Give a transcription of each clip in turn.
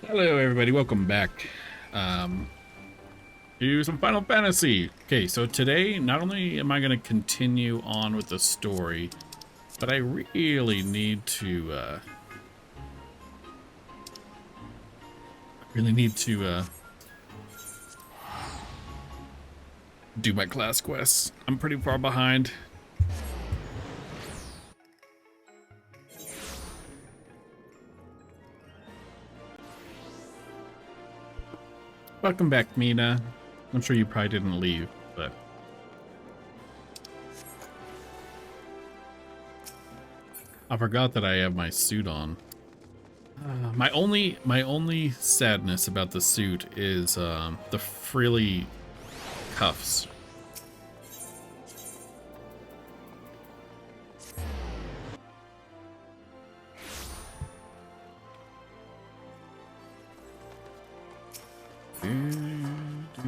Hello, everybody. Welcome back to some Final Fantasy. Okay, so today, not only am I going to continue on with the story, but I really need to do my class quests. I'm pretty far behind. Welcome back, Mina. I'm sure you probably didn't leave, but I forgot that I have my suit on. My only sadness about the suit is the frilly cuffs.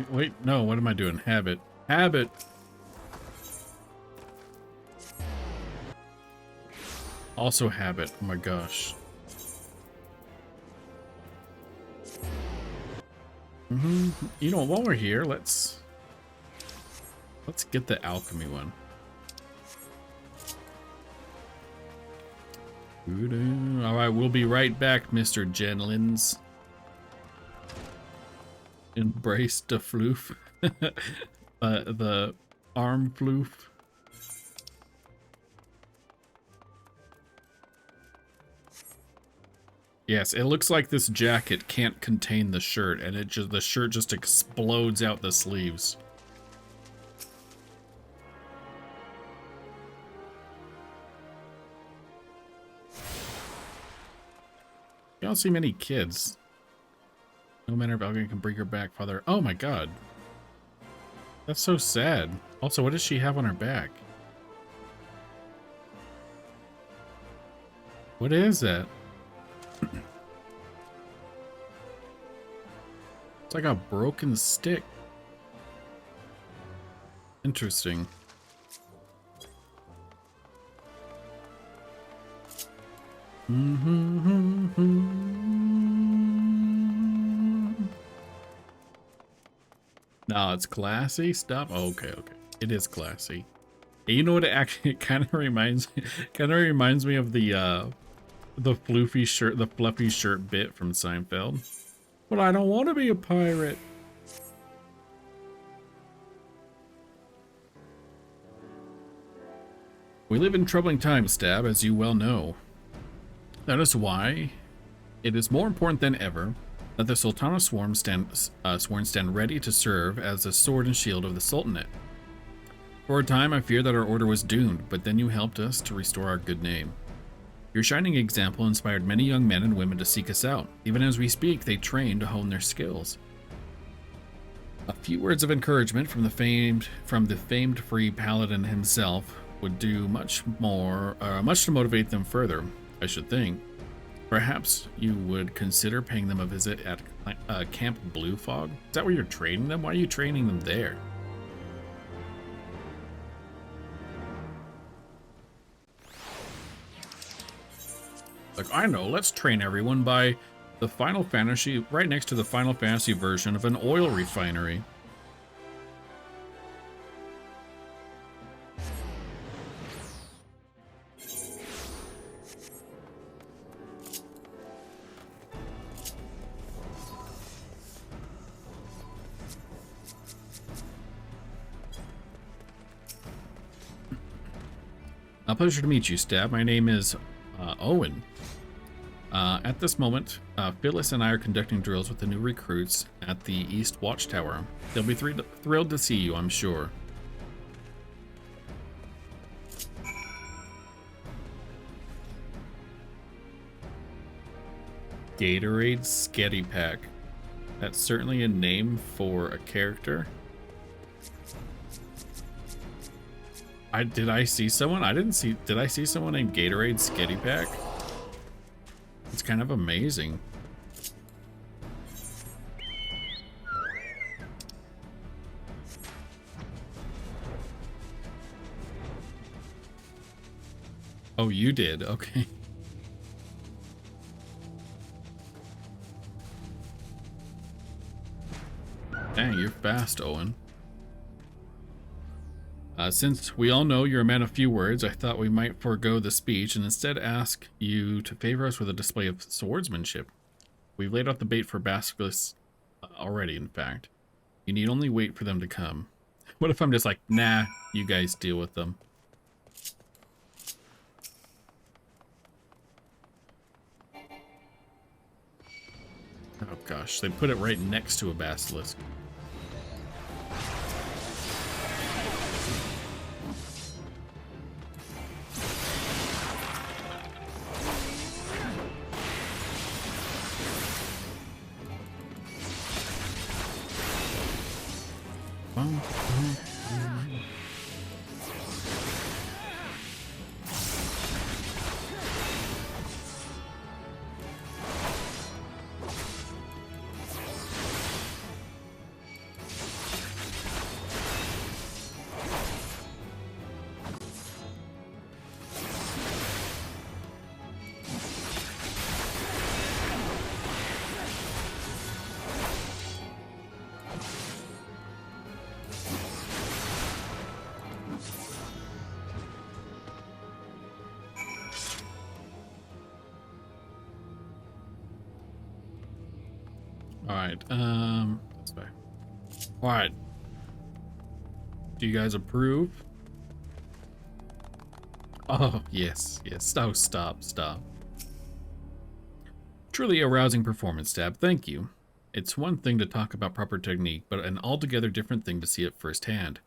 Wait, no, what am I doing? Habit. Habit! Also habit. Oh my gosh. You know, while we're here, let's get the alchemy one. Alright, we'll be right back, Mr. Genlins. Embrace the floof. The arm floof. Yes, it looks like this jacket can't contain the shirt, and the shirt just explodes out the sleeves. You don't see many kids. No manner of alchemy can bring her back, Father. Oh my god. That's so sad. Also, what does she have on her back? What is that? It's like a broken stick. Interesting. No, it's classy stuff. Oh, okay. It is classy. And you know what? It actually kind of reminds me of the fluffy shirt bit from Seinfeld. But I don't want to be a pirate. We live in troubling times, Stab, as you well know. That is why it is more important than ever that the Sultana Sworn stand ready to serve as the sword and shield of the Sultanate. For a time, I feared that our order was doomed, but then you helped us to restore our good name. Your shining example inspired many young men and women to seek us out. Even as we speak, they train to hone their skills. A few words of encouragement from the famed free paladin himself would do much to motivate them further, I should think. Perhaps you would consider paying them a visit at Camp Blue Fog? Is that where you're training them? Why are you training them there? Like, I know, let's train everyone by the Final Fantasy, right next to the Final Fantasy version of an oil refinery. A pleasure to meet you, Stab. My name is Owen. At this moment, Phyllis and I are conducting drills with the new recruits at the East Watchtower. They'll be thrilled to see you, I'm sure. Gatorade Sketty Pack. That's certainly a name for a character. Did I see someone? Did I see someone named Gatorade Sketty Pack? It's kind of amazing. Oh, you did? Okay. Dang, you're fast, Owen. Since we all know you're a man of few words, I thought we might forego the speech and instead ask you to favor us with a display of swordsmanship. We've laid out the bait for basilisks already, in fact. You need only wait for them to come. What if I'm just like, nah, you guys deal with them? Oh gosh, they put it right next to a basilisk. Alright, that's fine. Alright. Do you guys approve? Oh, yes, yes. Oh, stop. Truly a rousing performance, Stab. Thank you. It's one thing to talk about proper technique, but an altogether different thing to see it firsthand.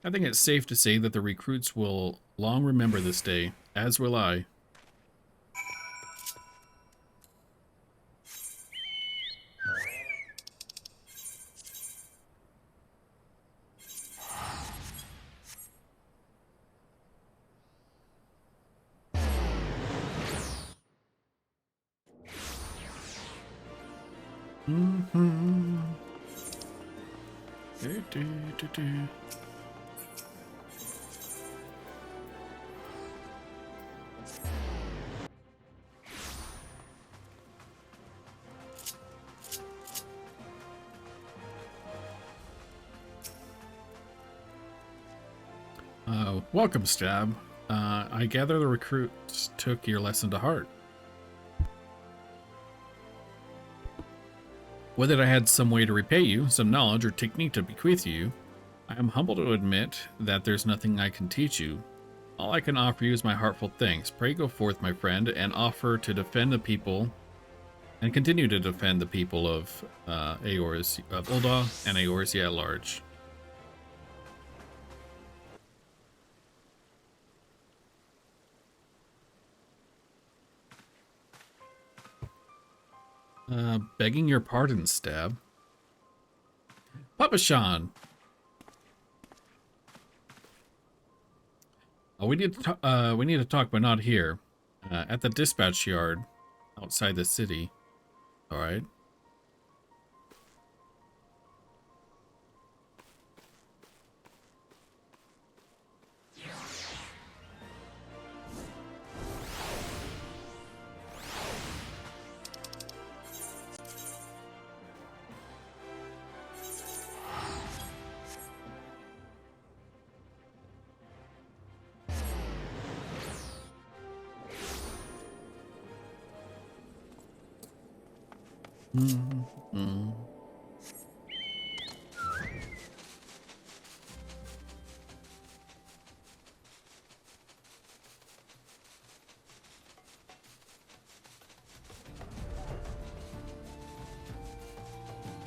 I think it's safe to say that the recruits will long remember this day, as will I. Welcome, Stab. I gather the recruits took your lesson to heart. Whether I had some way to repay you, some knowledge or technique to bequeath you, I am humbled to admit that there's nothing I can teach you. All I can offer you is my heartfelt thanks. Pray go forth, my friend, and offer to defend the people, and continue to defend the people of Ul'dah and Eorzea at large. Begging your pardon, Stab. Papa Sean. Oh, we need to talk, but not here. At the dispatch yard, outside the city. All right.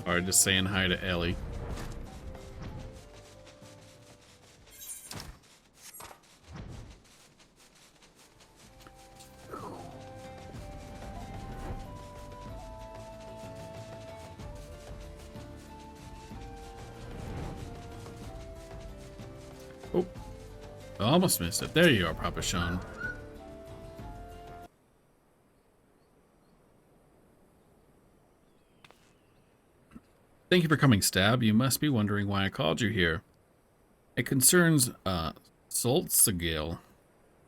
All right, just saying hi to Ellie. Oh, I almost missed it. There you are, Papa Sean. Thank you for coming, Stab. You must be wondering why I called you here. It concerns, Solzagil,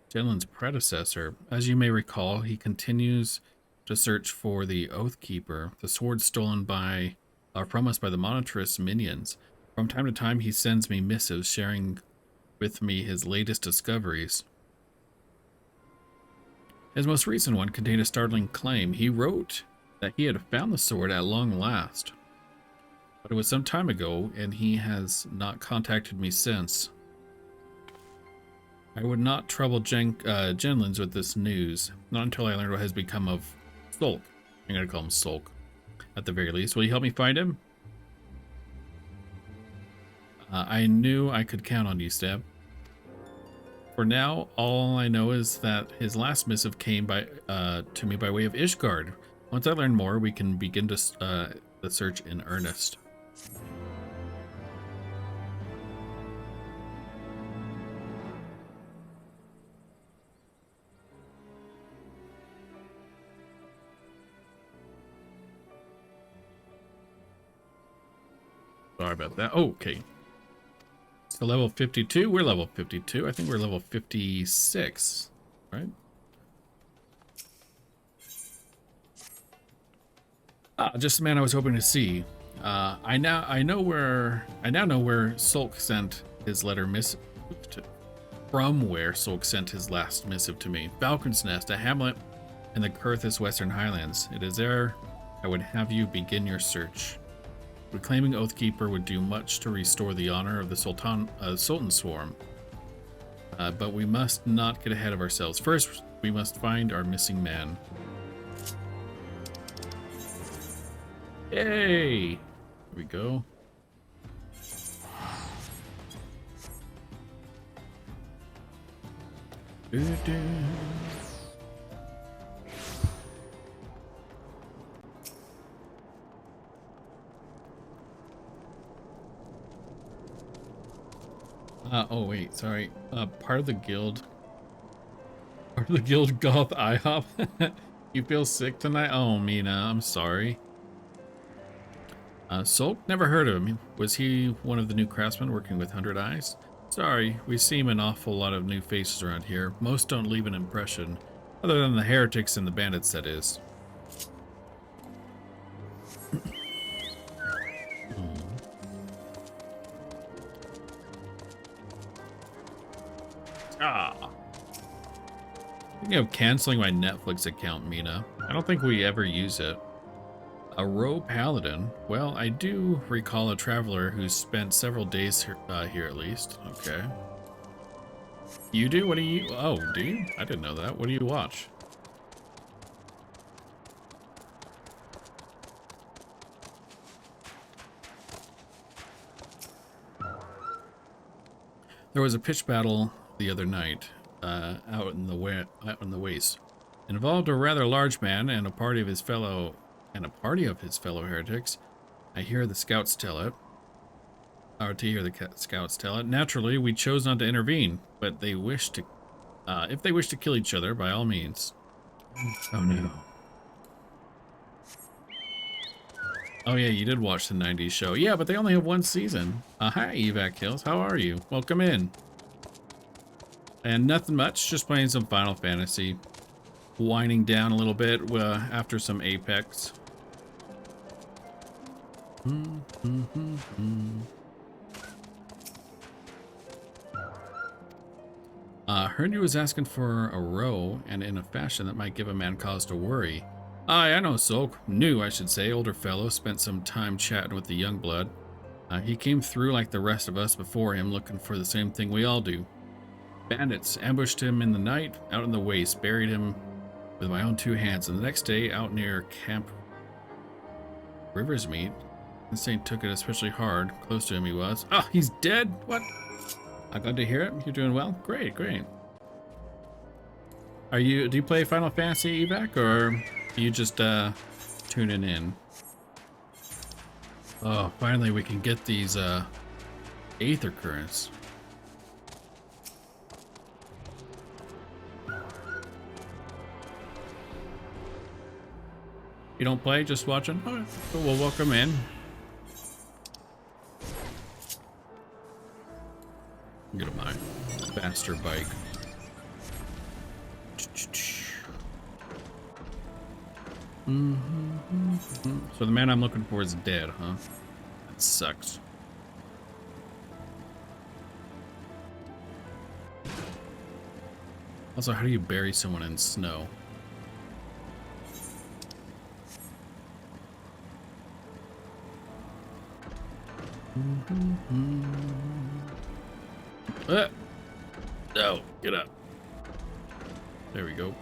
Jenlen's predecessor. As you may recall, he continues to search for the Oathkeeper, the sword stolen by from us by the monetarist's minions. From time to time, he sends me missives sharing with me his latest discoveries. His most recent one contained a startling claim. He wrote that he had found the sword at long last, but it was some time ago, and he has not contacted me since. I would not trouble Genlins with this news, not until I learned what has become of Sulk. I'm gonna call him Sulk, at the very least. Will you help me find him? I knew I could count on you, Stab. For now, all I know is that his last missive came to me by way of Ishgard. Once I learn more, we can begin the search in earnest. Sorry about that. Oh, okay. So level 52. We're level 52. I think we're level 56, right? Just the man I was hoping to see. I now know where Sulk sent his letter from where Sulk sent his last missive to me. Falcon's Nest, a hamlet in the Kurthis Western Highlands. It is there I would have you begin your search. Reclaiming Oathkeeper would do much to restore the honor of the Sultan Swarm. But we must not get ahead of ourselves. First, we must find our missing man. Yay! Here we go. Oh wait, sorry. Part of the guild Goth IHOP. You feel sick tonight? Oh, Mina, I'm sorry. Sulk? Never heard of him. Was he one of the new craftsmen working with 100 Eyes? Sorry, we see an awful lot of new faces around here. Most don't leave an impression. Other than the heretics and the bandits, that is. Thinking of canceling my Netflix account, Mina. I don't think we ever use it. A row paladin? Well, I do recall a traveler who spent several days here at least. Okay. You do? What do you... Oh, do you? I didn't know that. What do you watch? There was a pitched battle the other night, out in the waste. It involved a rather large man and a party of his fellow heretics. I hear the scouts tell it. Or to hear the scouts tell it. Naturally, we chose not to intervene, but they wish to. If they wish to kill each other, by all means. Oh no. Oh yeah, you did watch the 90s show. Yeah, but they only have one season. Hi, Evac Hills. How are you? Welcome in. And nothing much, just playing some Final Fantasy. Winding down a little bit after some Apex. Heard you was asking for a row, and in a fashion that might give a man cause to worry. I know Sulk. New, I should say. Older fellow. Spent some time chatting with the young blood. He came through like the rest of us before him, looking for the same thing we all do. Bandits ambushed him in the night, out in the waste, buried him with my own 2 hands, and the next day, out near Camp Riversmeet, Saint took it especially hard. Close to him he was. Ah, he's dead? What? I'm glad to hear it. You're doing well? Great, great. Do you play Final Fantasy, Evac, or are you just tuning in? Oh, finally we can get these Aether Currents. You don't play, just watching? Alright, so we'll welcome in. Get on my faster bike. So the man I'm looking for is dead, huh? That sucks. Also, how do you bury someone in snow? No, get up. There we go.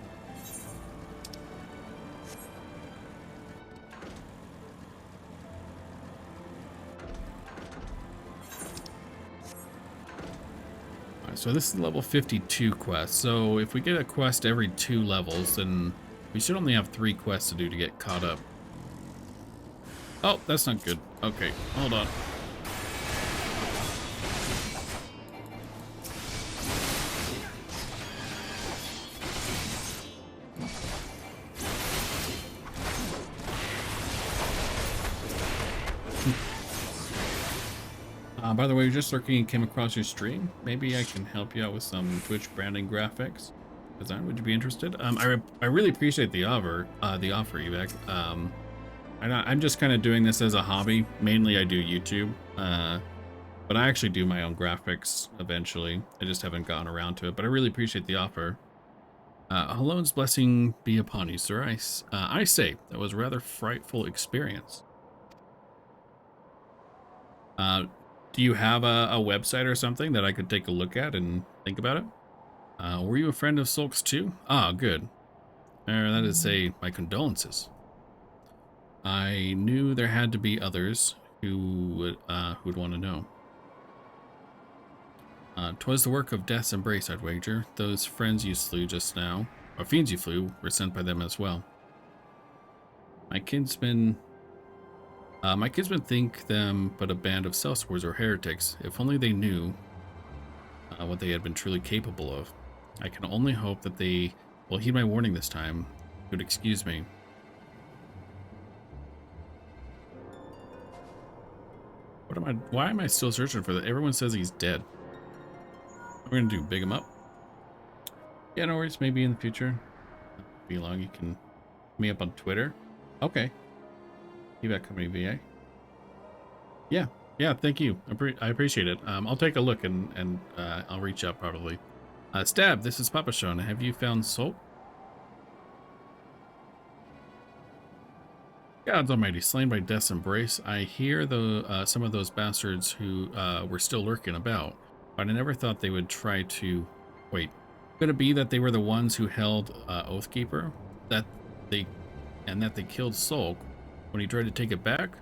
Alright, so this is level 52 quest. So if we get a quest every 2 levels, then we should only have 3 quests to do to get caught up. Oh, that's not good. Okay, hold on. By the way, just lurking and came across your stream. Maybe I can help you out with some Twitch branding graphics design. Would you be interested? I really appreciate the offer, Evac. I'm just kind of doing this as a hobby. Mainly, I do YouTube, but I actually do my own graphics eventually. I just haven't gotten around to it. But I really appreciate the offer. Hello's blessing be upon you, sir. I say that was a rather frightful experience. Do you have a website or something that I could take a look at and think about it? Were you a friend of Sulk's too? Ah, good. That is to say, my condolences. I knew there had to be others who would want to know. 'Twas the work of Death's embrace, I'd wager. Those friends you slew just now, or fiends you flew, were sent by them as well. My kinsmen think them but a band of sellswords or heretics. If only they knew what they had been truly capable of. I can only hope that they will heed my warning this time. You would excuse me. Why am I still searching for that? Everyone says he's dead. What are we gonna do? Big him up? Yeah, no worries. Maybe in the future. Be long. You can hit me up on Twitter. Okay. Evac Company VA. Yeah. Thank you. I appreciate it. I'll take a look and I'll reach out probably. Stab. This is Papa Sean. Have you found Soap? God's almighty, slain by Death's embrace. I hear some of those bastards who were still lurking about, but I never thought they would try to. Wait, could it be that they were the ones who held Oathkeeper? That they killed Sulk when he tried to take it back?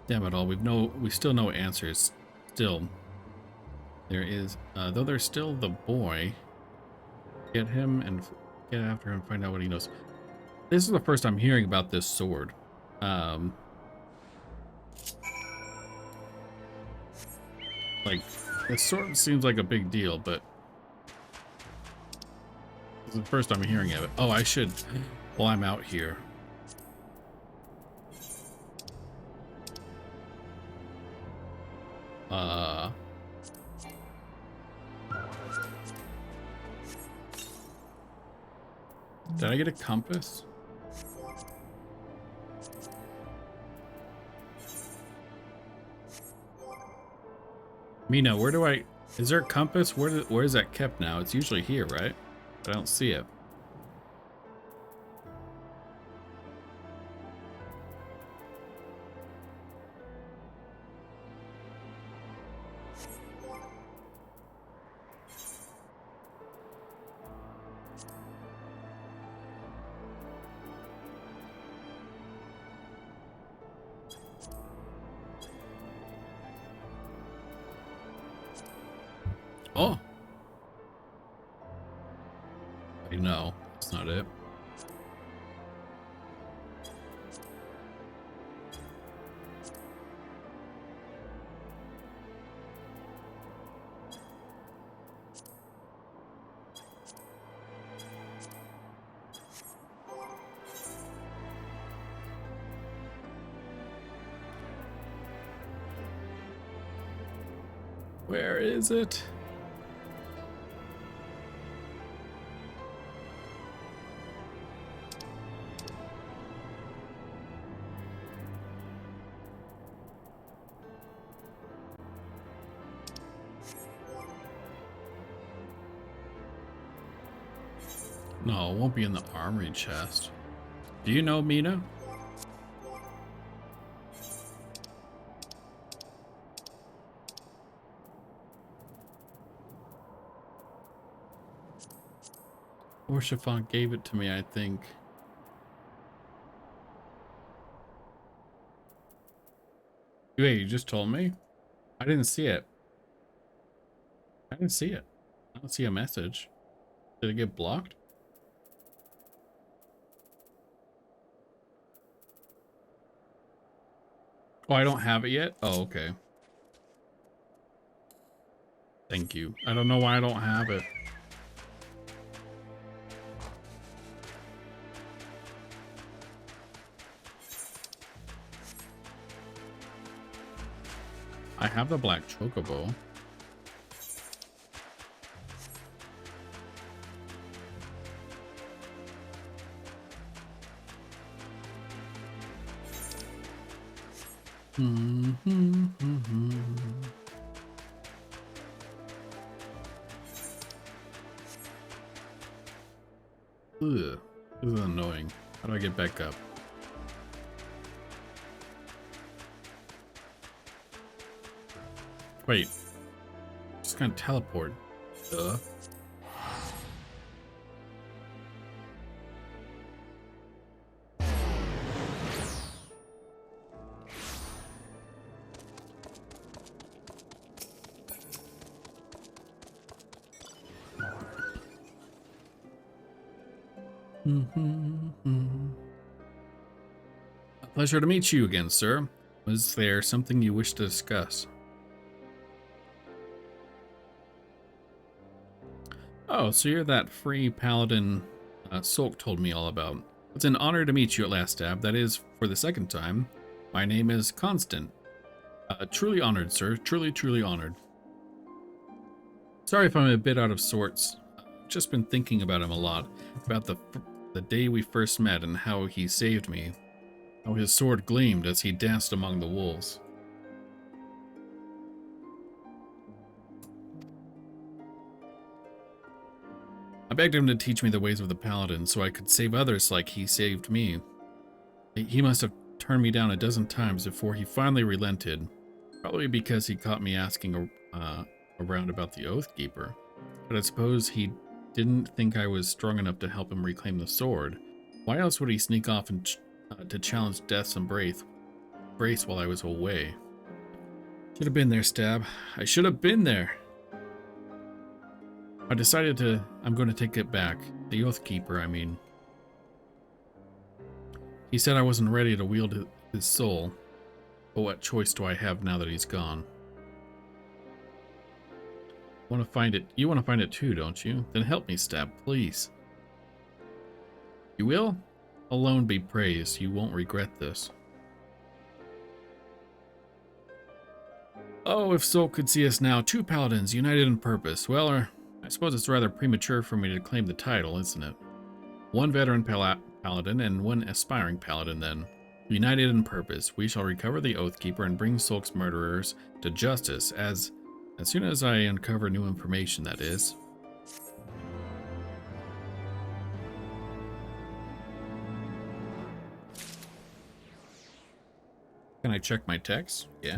Damn it all, we still no answers. Still, there is though there's still the boy. Get him and get after him. Find out what he knows. This is the first I'm hearing about this sword. Like, this sword seems like a big deal, but this is the first I'm hearing of it. Oh, I should, while I'm out here. Did I get a compass? Mina, where do I... Is there a compass? Where is that kept now? It's usually here, right? But I don't see it. Oh! No, that's not it. Where is it? No, it won't be in the armory chest. Do you know, Mina? Or Chiffon gave it to me, I think. Wait, you just told me? I didn't see it. I didn't see it. I don't see a message. Did it get blocked? Oh, I don't have it yet? Oh, okay. Thank you. I don't know why I don't have it. I have the black chocobo. Ugh, this is annoying. How do I get back up? Wait, just gonna teleport. Duh. A pleasure to meet you again, sir. Was there something you wish to discuss? Oh, so you're that free paladin Sulk told me all about. It's an honor to meet you at last, Stab. That is, for the second time. My name is Constant. Truly honored, sir. Truly, truly honored. Sorry if I'm a bit out of sorts. I've just been thinking about him a lot. About the day we first met and how he saved me. How his sword gleamed as he danced among the wolves. I begged him to teach me the ways of the paladin so I could save others like he saved me. He must have turned me down a dozen times before he finally relented. Probably because he caught me asking around about the Oathkeeper. But I suppose he didn't think I was strong enough to help him reclaim the sword. Why else would he sneak off and to challenge Death's Embrace while I was away? Should have been there, Stab. I should have been there. I'm going to take it back. The Oathkeeper, I mean. He said I wasn't ready to wield his soul. But what choice do I have now that he's gone? Want to find it? You want to find it too, don't you? Then help me, Stab, please. You will? Alone be praised. You won't regret this. Oh, if Soul could see us now, two paladins united in purpose. Well, I suppose it's rather premature for me to claim the title, isn't it? One veteran paladin and one aspiring paladin, then. United in purpose, we shall recover the Oathkeeper and bring Sulk's murderers to justice as soon as I uncover new information, that is. Can I check my text? Yeah.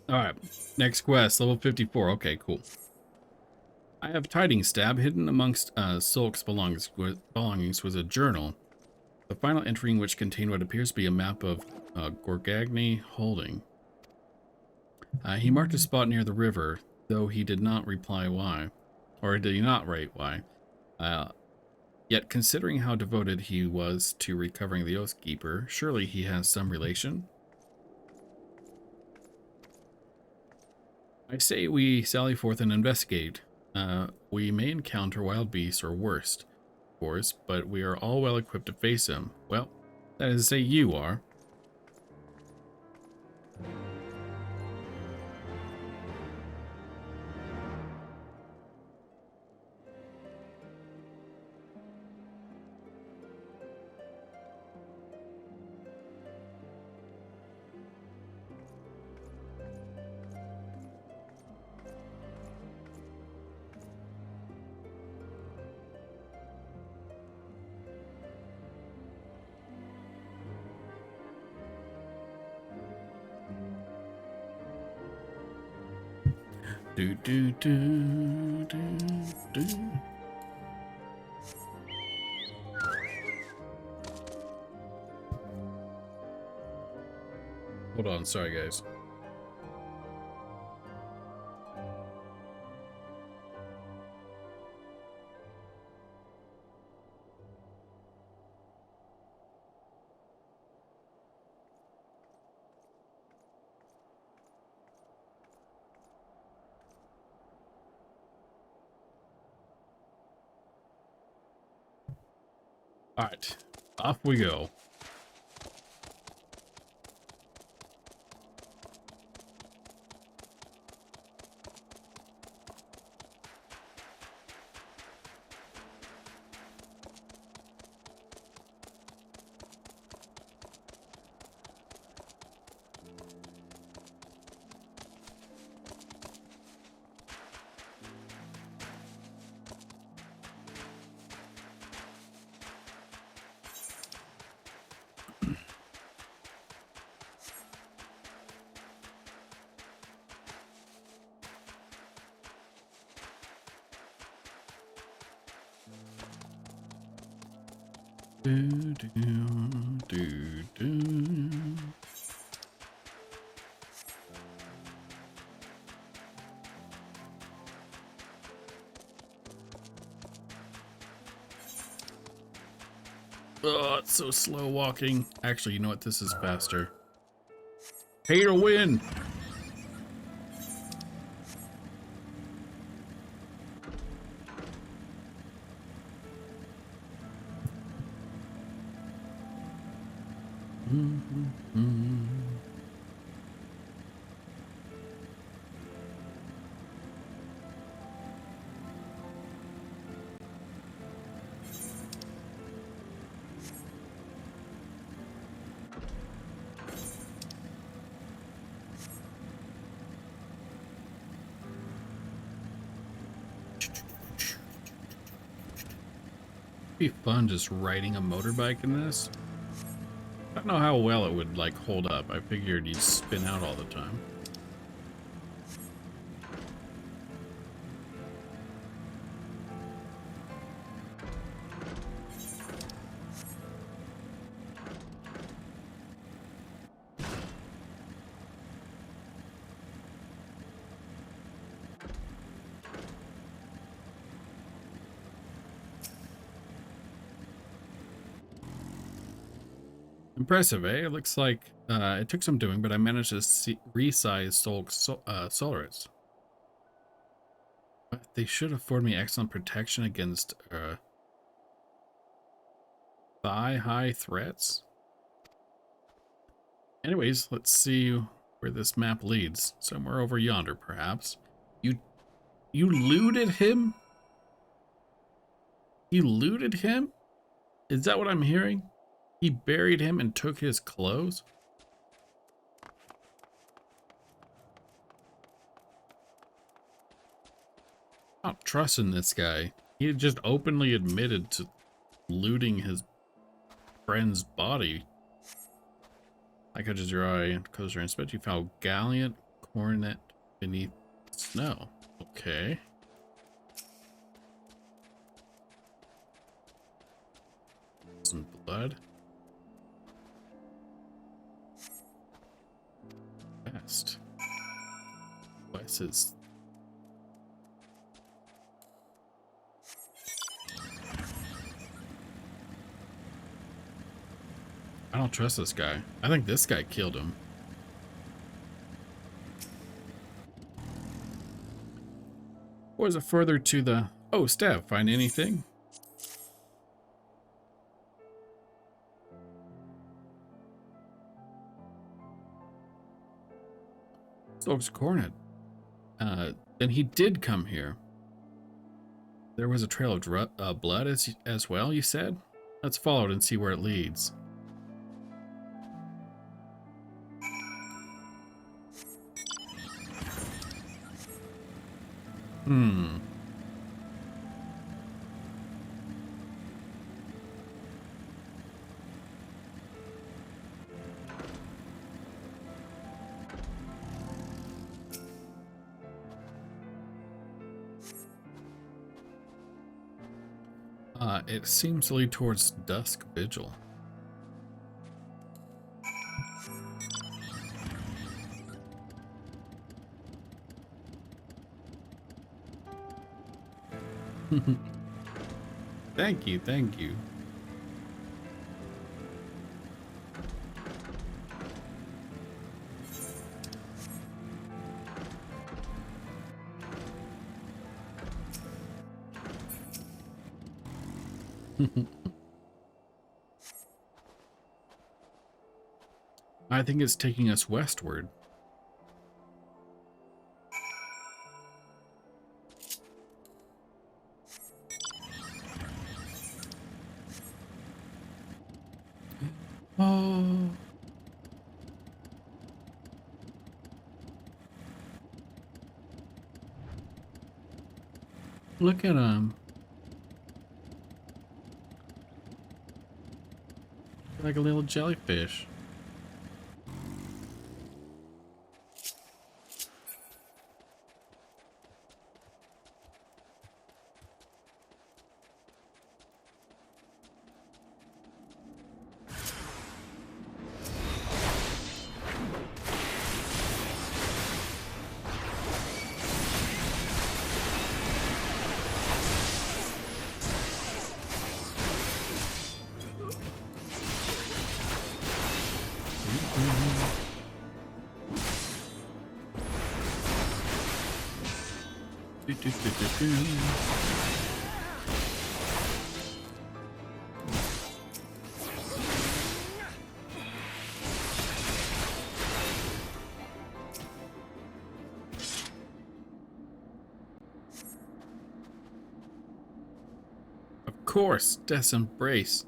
Alright, next quest, level 54. Okay, cool. I have tidings, Stab. Hidden amongst Sulk's belongings was a journal. The final entry, in which contained what appears to be a map of Gorgagny Holding. He marked a spot near the river, though he did not reply why. Or did he not write why? Yet, considering how devoted he was to recovering the Oathkeeper, surely he has some relation? I say we sally forth and investigate. We may encounter wild beasts or worse, of course, but we are all well equipped to face them. Well, that is to say you are. Do do do do do. Hold on, sorry guys. All right, off we go. Do do do do. Oh, it's so slow walking. Actually, you know what? This is faster. Pay to win. Be fun just riding a motorbike in this. I don't know how well it would like hold up. I figured you'd spin out all the time. Impressive, eh? It looks like it took some doing, but I managed to resize Solaris. But they should afford me excellent protection against thigh-high threats. Anyways, let's see where this map leads. Somewhere over yonder, perhaps. You looted him? You looted him? Is that what I'm hearing? He buried him and took his clothes? I'm not trusting this guy. He just openly admitted to looting his friend's body. I catches your eye, closer inspect. You found gallant coronet beneath snow. Okay. Some blood. Devices. I don't trust this guy. I think this guy killed him. Or is it further to the... Oh, Stab, find anything? Soak's Cornet. Then he did come here. There was a trail of blood as well, you said? Let's follow it and see where it leads. It seems to lead towards Dusk Vigil. Thank you, thank you. I think it's taking us westward. Oh. Look at him. Like a little jellyfish. Of course, Death's Embrace.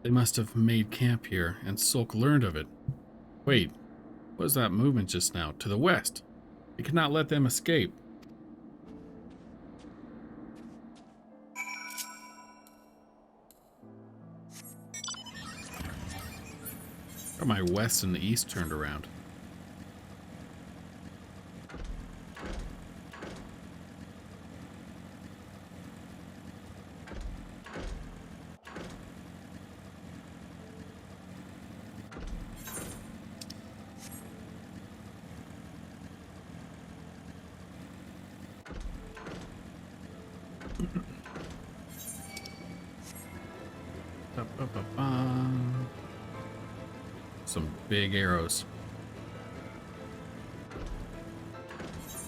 They must have made camp here, and Sulk learned of it. Wait, what was that movement just now? To the west. We cannot let them escape. Or my west and the east turned around. Some big arrows.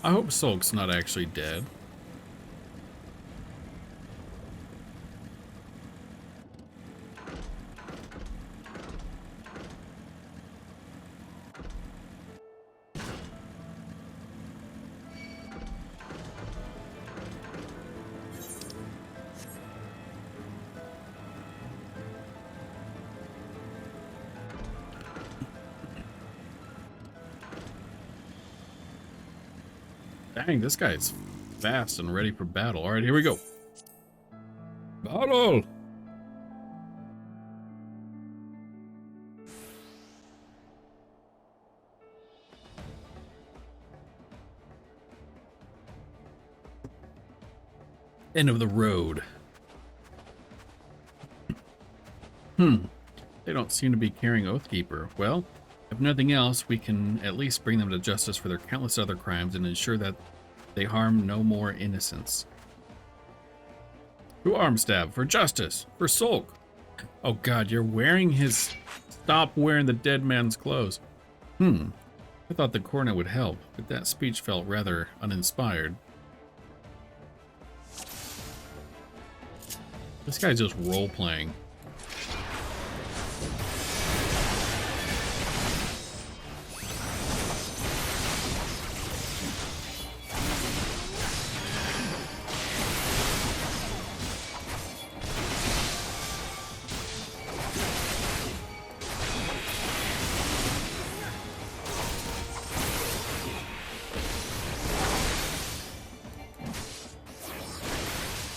I hope Sulk's not actually dead. Dang, this guy's fast and ready for battle. All right, here we go. Battle! End of the road. They don't seem to be carrying Oathkeeper. Well, if If nothing else, we can at least bring them to justice for their countless other crimes and ensure that they harm no more innocents. To Armstab, for justice, for Sulk. Oh god, you're wearing his... Stop wearing the dead man's clothes. I thought the coronet would help, but that speech felt rather uninspired. This guy's just role-playing.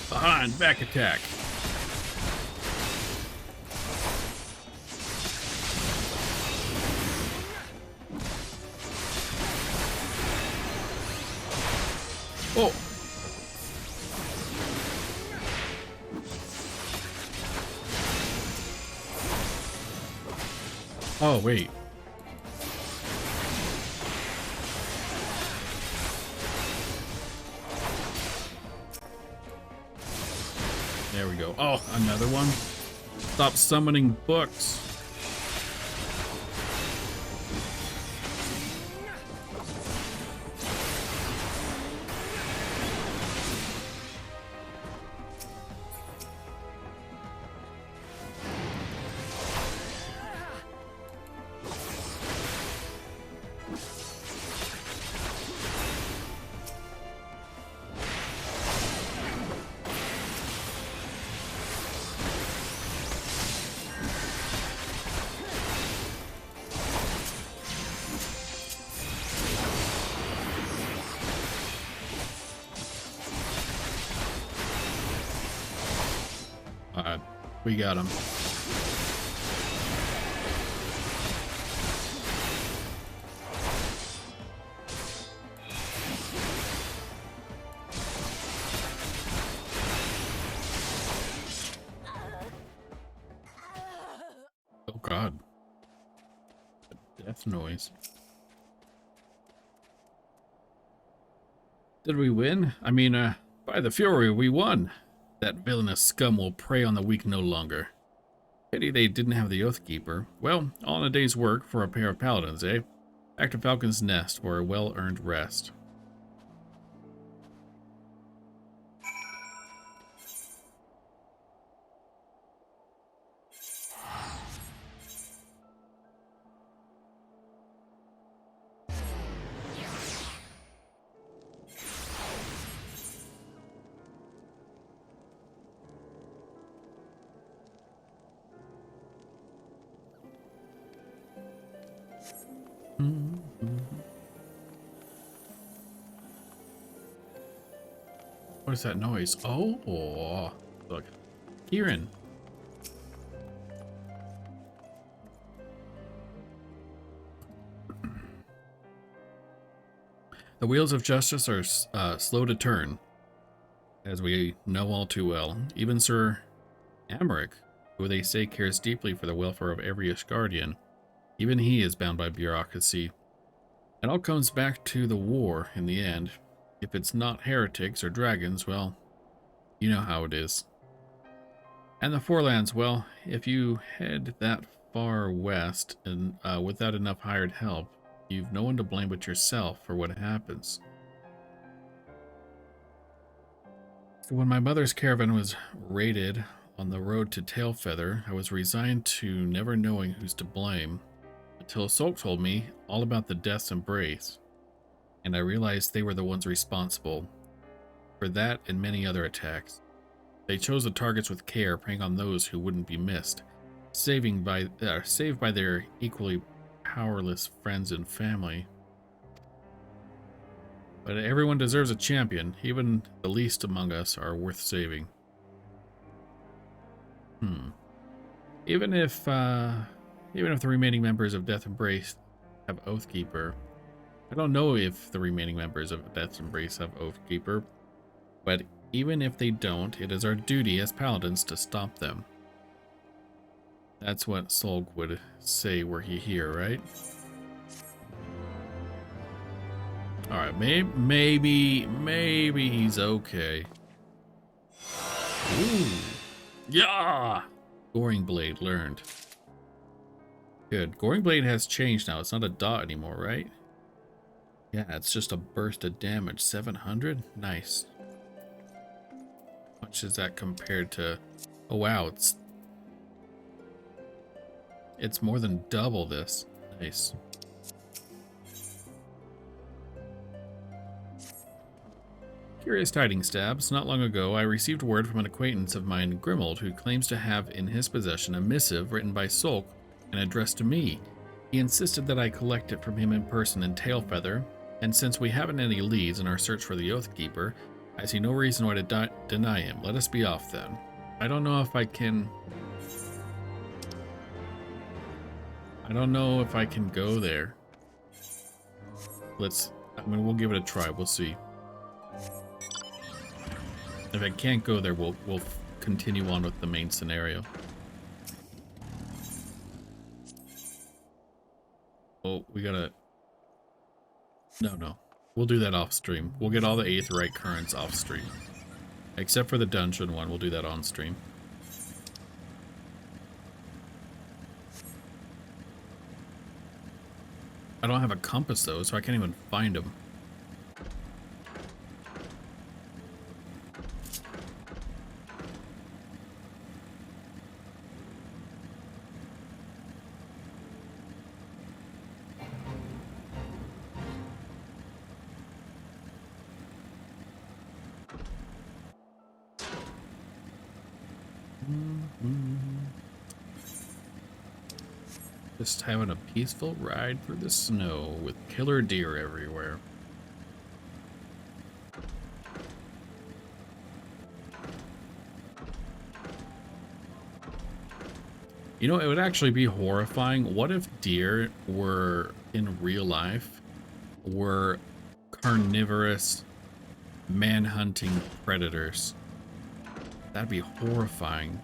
Behind, back attack. Oh. Oh, wait. There we go. Oh, another one. Stop summoning books. We got him. Oh god. A death noise. Did we win? I mean, by the fury, we won. That villainous scum will prey on the weak no longer. Pity they didn't have the Oathkeeper. Well, all in a day's work for a pair of paladins, eh? Back to Falcon's Nest for a well-earned rest. What is that noise? Oh, look. Kieran. The wheels of justice are slow to turn, as we know all too well. Even Sir Amaric, who they say cares deeply for the welfare of every Asgardian, even he is bound by bureaucracy. It all comes back to the war in the end. If it's not heretics or dragons, well, you know how it is. And the Forelands, well, if you head that far west and without enough hired help, you've no one to blame but yourself for what happens. So when my mother's caravan was raided on the road to Tailfeather, I was resigned to never knowing who's to blame, until Sulk told me all about the Death's Embrace, and I realized they were the ones responsible for that and many other attacks. They chose the targets with care, preying on those who wouldn't be missed, saved by their equally powerless friends and family. But everyone deserves a champion. Even the least among us are worth saving. Even if the remaining members of Death Embrace have Oathkeeper, I don't know if the remaining members of Death's Embrace have Oathkeeper, but even if they don't, it is our duty as paladins to stop them. That's what Solg would say were he here, right? Alright, maybe he's okay. Ooh. Yeah! Goring Blade learned. Good. Goring Blade has changed now. It's not a dot anymore, right? Yeah, it's just a burst of damage. 700? Nice. How much is that compared to... Oh, wow. It's more than double this. Nice. Curious tidings, Stabs. Not long ago, I received word from an acquaintance of mine, Grimold, who claims to have in his possession a missive written by Solk and addressed to me. He insisted that I collect it from him in person in Tailfeather, and since we haven't any leads in our search for the Oathkeeper, I see no reason why to deny him. Let us be off then. I don't know if I can... I don't know if I can go there. I mean, we'll give it a try. We'll see. If I can't go there, we'll continue on with the main scenario. Oh, we gotta... No. We'll do that off stream. We'll get all the Aetheryte currents off stream. Except for the dungeon one, we'll do that on stream. I don't have a compass though, so I can't even find them. Just having a peaceful ride through the snow with killer deer everywhere. You know, it would actually be horrifying. What if deer were, in real life, were carnivorous, man-hunting predators? That'd be horrifying.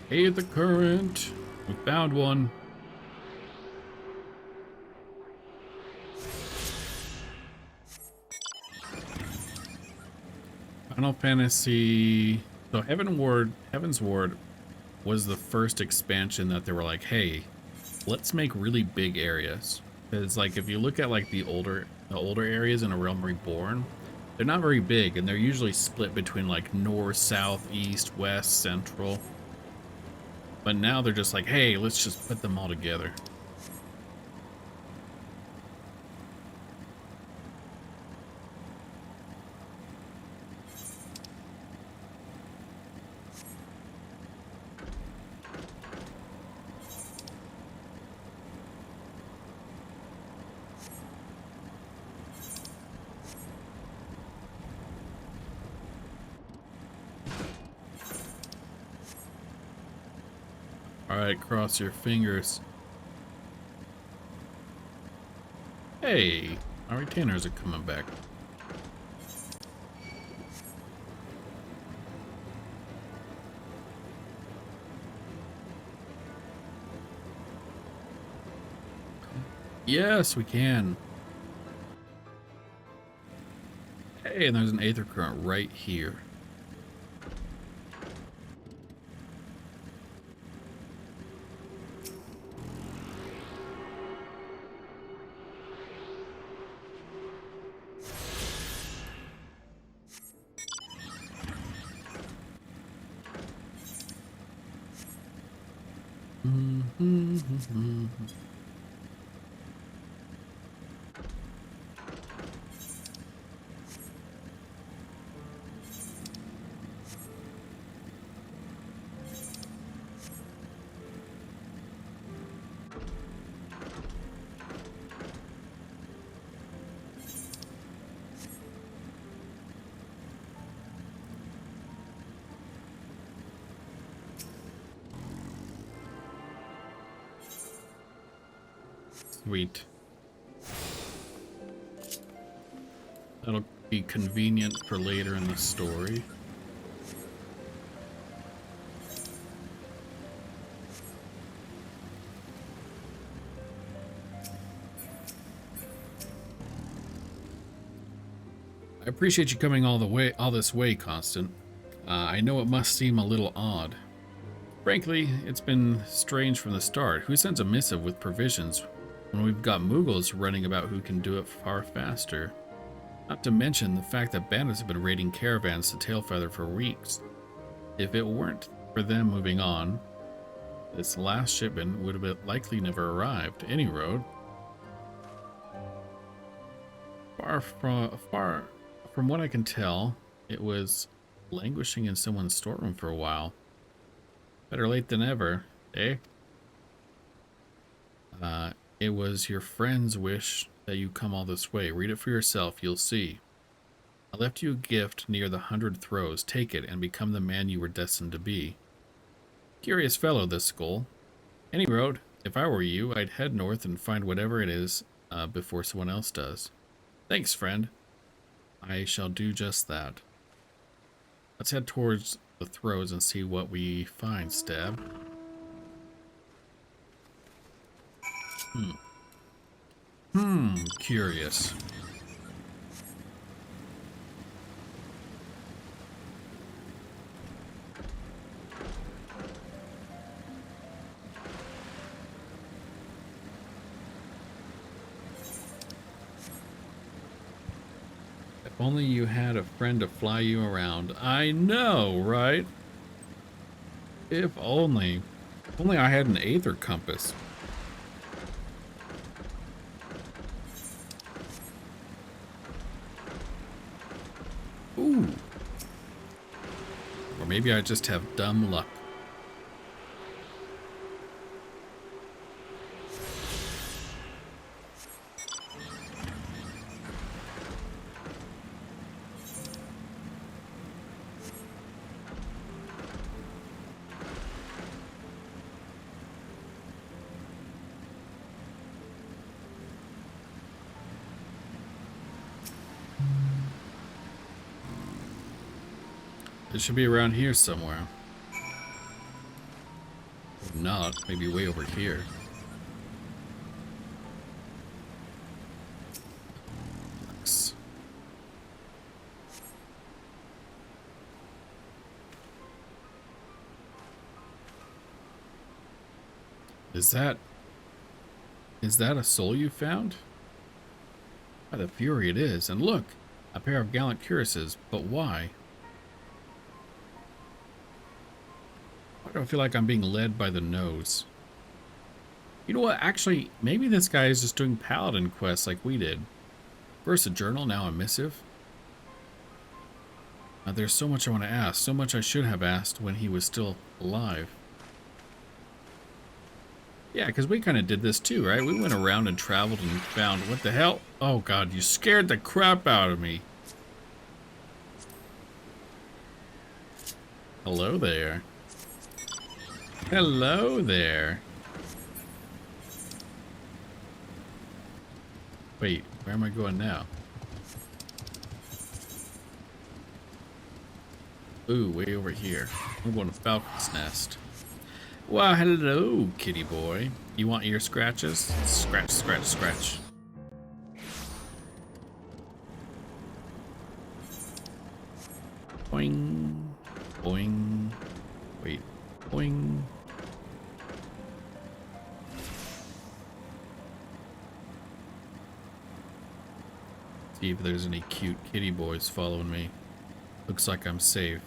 Hey, the current. We found one. Final Fantasy. So Heaven's Ward was the first expansion that they were like, hey, let's make really big areas. Because like if you look at like the older areas in A Realm Reborn, they're not very big and they're usually split between like north, south, east, west, central. But now they're just like, hey, let's just put them all together. Alright, cross your fingers. Hey, our retainers are coming back. Yes, we can. Hey, and there's an Aether Current right here. Sweet. That'll be convenient for later in the story. I appreciate you coming all this way, Constant. I know it must seem a little odd. Frankly, it's been strange from the start. Who sends a missive with provisions when we've got Mughals running about who can do it far faster? Not to mention the fact that bandits have been raiding caravans to Tailfeather for weeks. If it weren't for them moving on, this last shipment would have likely never arrived. Any road. Far from what I can tell, it was languishing in someone's storeroom for a while. Better late than ever, eh? It was your friend's wish that you come all this way. Read it for yourself, you'll see. I left you a gift near the 100 Throws. Take it and become the man you were destined to be. Curious fellow, this skull. Any road, if I were you, I'd head north and find whatever it is before someone else does. Thanks, friend. I shall do just that. Let's head towards the Throws and see what we find, Stab. Curious. If only you had a friend to fly you around. I know, right? If only. If only I had an Aether compass. Ooh. Or maybe I just have dumb luck. It should be around here somewhere. If not, maybe way over here. Nice. Is that a soul you found? By the fury it is. And look, a pair of gallant cuirasses. But why? Why do I feel like I'm being led by the nose? You know what? Actually, maybe this guy is just doing paladin quests like we did. First a journal, now a missive. There's so much I want to ask. So much I should have asked when he was still alive. Yeah, because we kind of did this too, right? We went around and traveled and found... What the hell? Oh god, you scared the crap out of me. Hello there. Hello there. Wait, where am I going now? Ooh, way over here. I'm going to Falcon's Nest. Well, hello, kitty boy. You want ear scratches? Scratch, scratch, scratch. Boing. Boing. Wait. Boing. See if there's any cute kitty boys following me. Looks like I'm safe.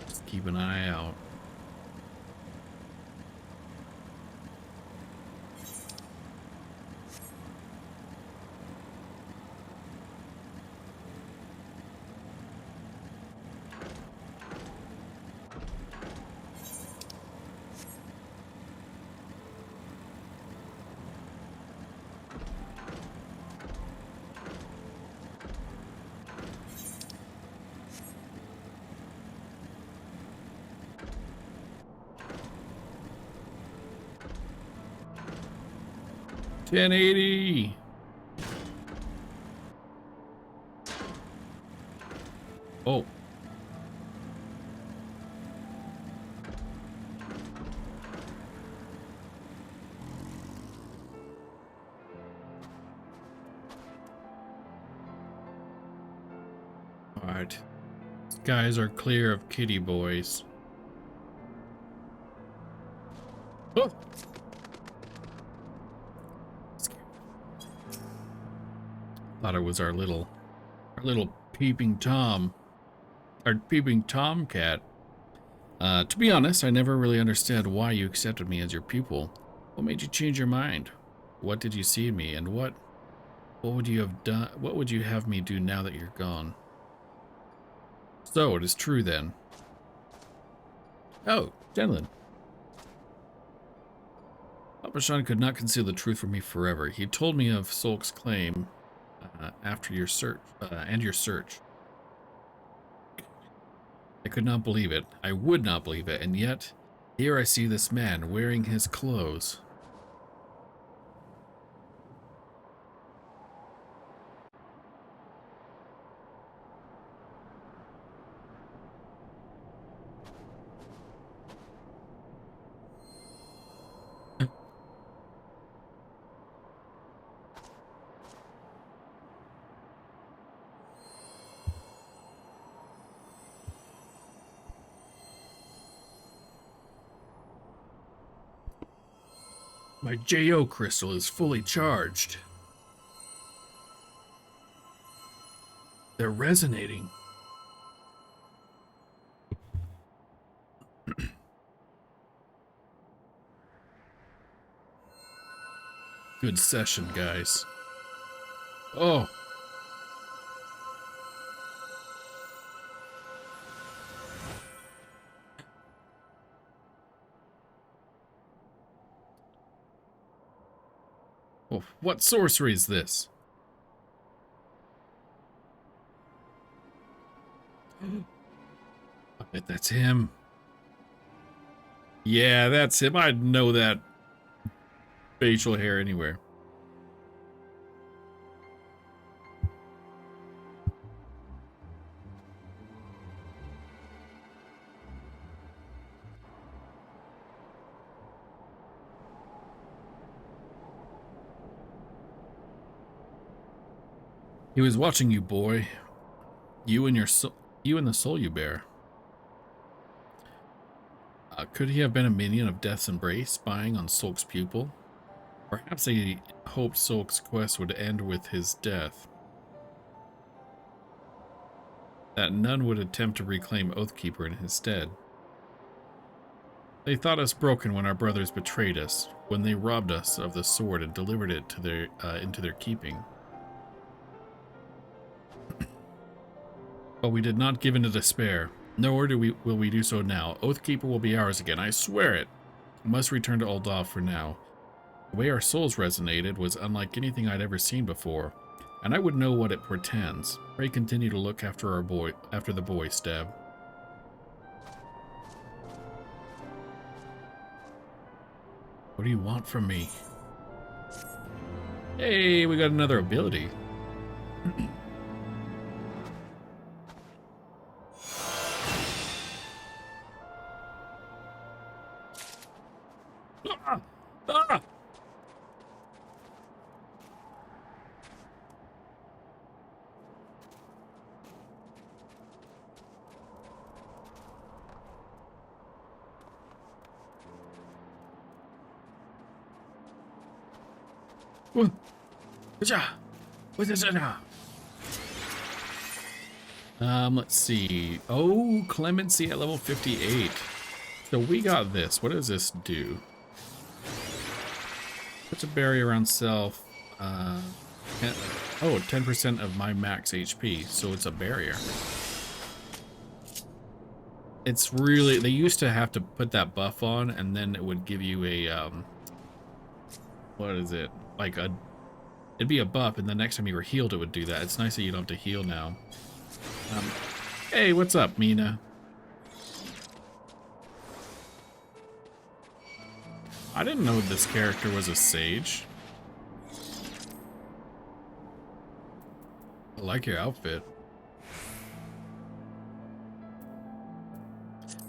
Just keep an eye out. $10.80. Oh. All right. These guys are clear of kitty boys. Oh. Thought it was our little peeping Tom. Our peeping tomcat. To be honest, I never really understood why you accepted me as your pupil. What made you change your mind? What did you see in me, and what would you have done? What would you have me do now that you're gone? So it is true then. Oh, gentlemen. Alpashan could not conceal the truth from me forever. He told me of Solk's claim after your search and your search. I could not believe it. I would not believe it, and yet here I see this man wearing his clothes. My JO crystal is fully charged. They're resonating. Good session, guys. Oh. Oh, what sorcery is this? I bet that's him. Yeah, that's him. I'd know that facial hair anywhere. He was watching you, boy. You and the soul you bear. Could he have been a minion of Death's Embrace, spying on Solk's pupil? Perhaps he hoped Solk's quest would end with his death. That none would attempt to reclaim Oathkeeper in his stead. They thought us broken when our brothers betrayed us, when they robbed us of the sword and delivered it to into their keeping. But we did not give in to despair, nor will we do so now. Oathkeeper will be ours again, I swear it. We must return to Ul'dah for now. The way our souls resonated was unlike anything I'd ever seen before, and I would know what it portends. Pray continue to look after the boy, Stab. What do you want from me? Hey, we got another ability. Ah! Ah! Let's see. Oh, clemency at level 58. So we got this. What does this do? Puts a barrier around self. 10% of my max HP. So it's a barrier. It's really, they used to have to put that buff on, and then it would give you a, what is it? Like it'd be a buff, and the next time you were healed, it would do that. It's nice that you don't have to heal now. Hey, what's up, Mina? I didn't know this character was a sage. I like your outfit.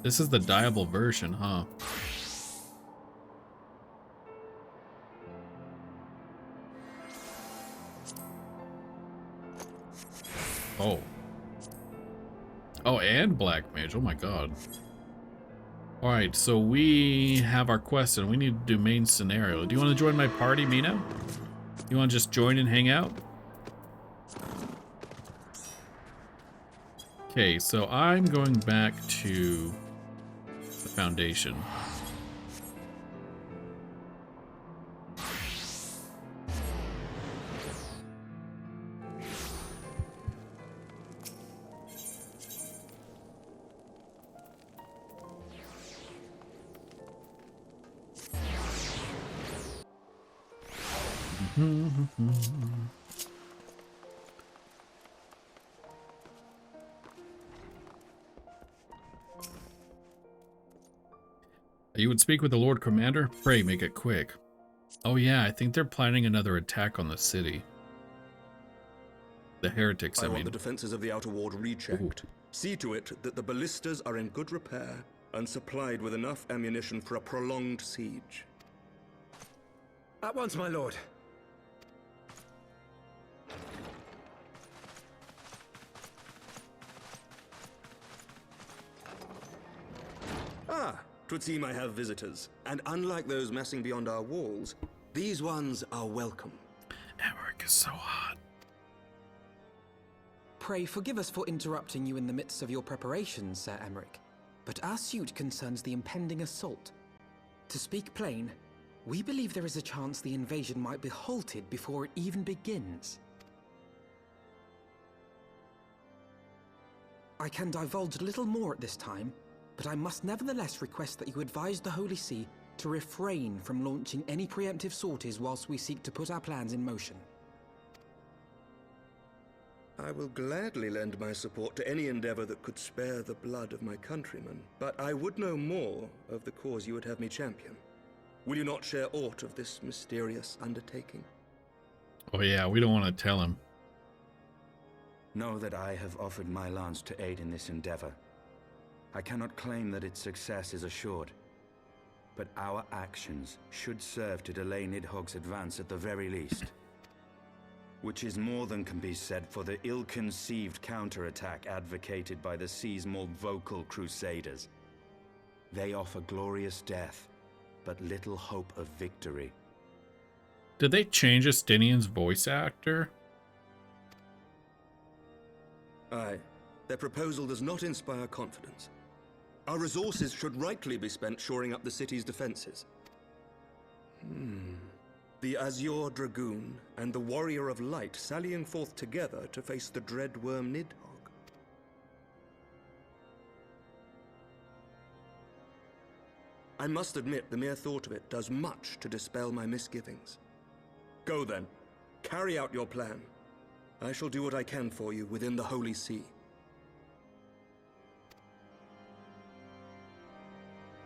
This is the dyeable version, huh? Oh. Oh, and Black Mage. Oh my god. Alright, so we have our quest and we need to do main scenario. Do you want to join my party, Mina? You want to just join and hang out? Okay, so I'm going back to the Foundation. You would speak with the Lord Commander? Pray, make it quick. Oh yeah, I think they're planning another attack on the city. The heretics, I mean. Want the defenses of the outer ward rechecked. Ooh. See to it that the ballistas are in good repair and supplied with enough ammunition for a prolonged siege. At once, my lord. Ah, 'twould seem I have visitors. And unlike those massing beyond our walls, these ones are welcome. Emmerich is so hot. Pray forgive us for interrupting you in the midst of your preparations, Sir Emmerich, but our suit concerns the impending assault. To speak plain, we believe there is a chance the invasion might be halted before it even begins. I can divulge little more at this time, but I must nevertheless request that you advise the Holy See to refrain from launching any preemptive sorties whilst we seek to put our plans in motion. I will gladly lend my support to any endeavor that could spare the blood of my countrymen, but I would know more of the cause you would have me champion. Will you not share aught of this mysterious undertaking? Oh yeah, we don't want to tell him. Know that I have offered my lance to aid in this endeavor. I cannot claim that its success is assured, but our actions should serve to delay Nidhogg's advance at the very least. Which is more than can be said for the ill-conceived counterattack advocated by the sea's more vocal crusaders. They offer glorious death, but little hope of victory. Did they change Justinian's voice actor? Aye. Their proposal does not inspire confidence. Our resources should rightly be spent shoring up the city's defenses. The Azure Dragoon and the Warrior of Light sallying forth together to face the dread worm Nidhogg. I must admit the mere thought of it does much to dispel my misgivings. Go then, carry out your plan. I shall do what I can for you within the Holy See.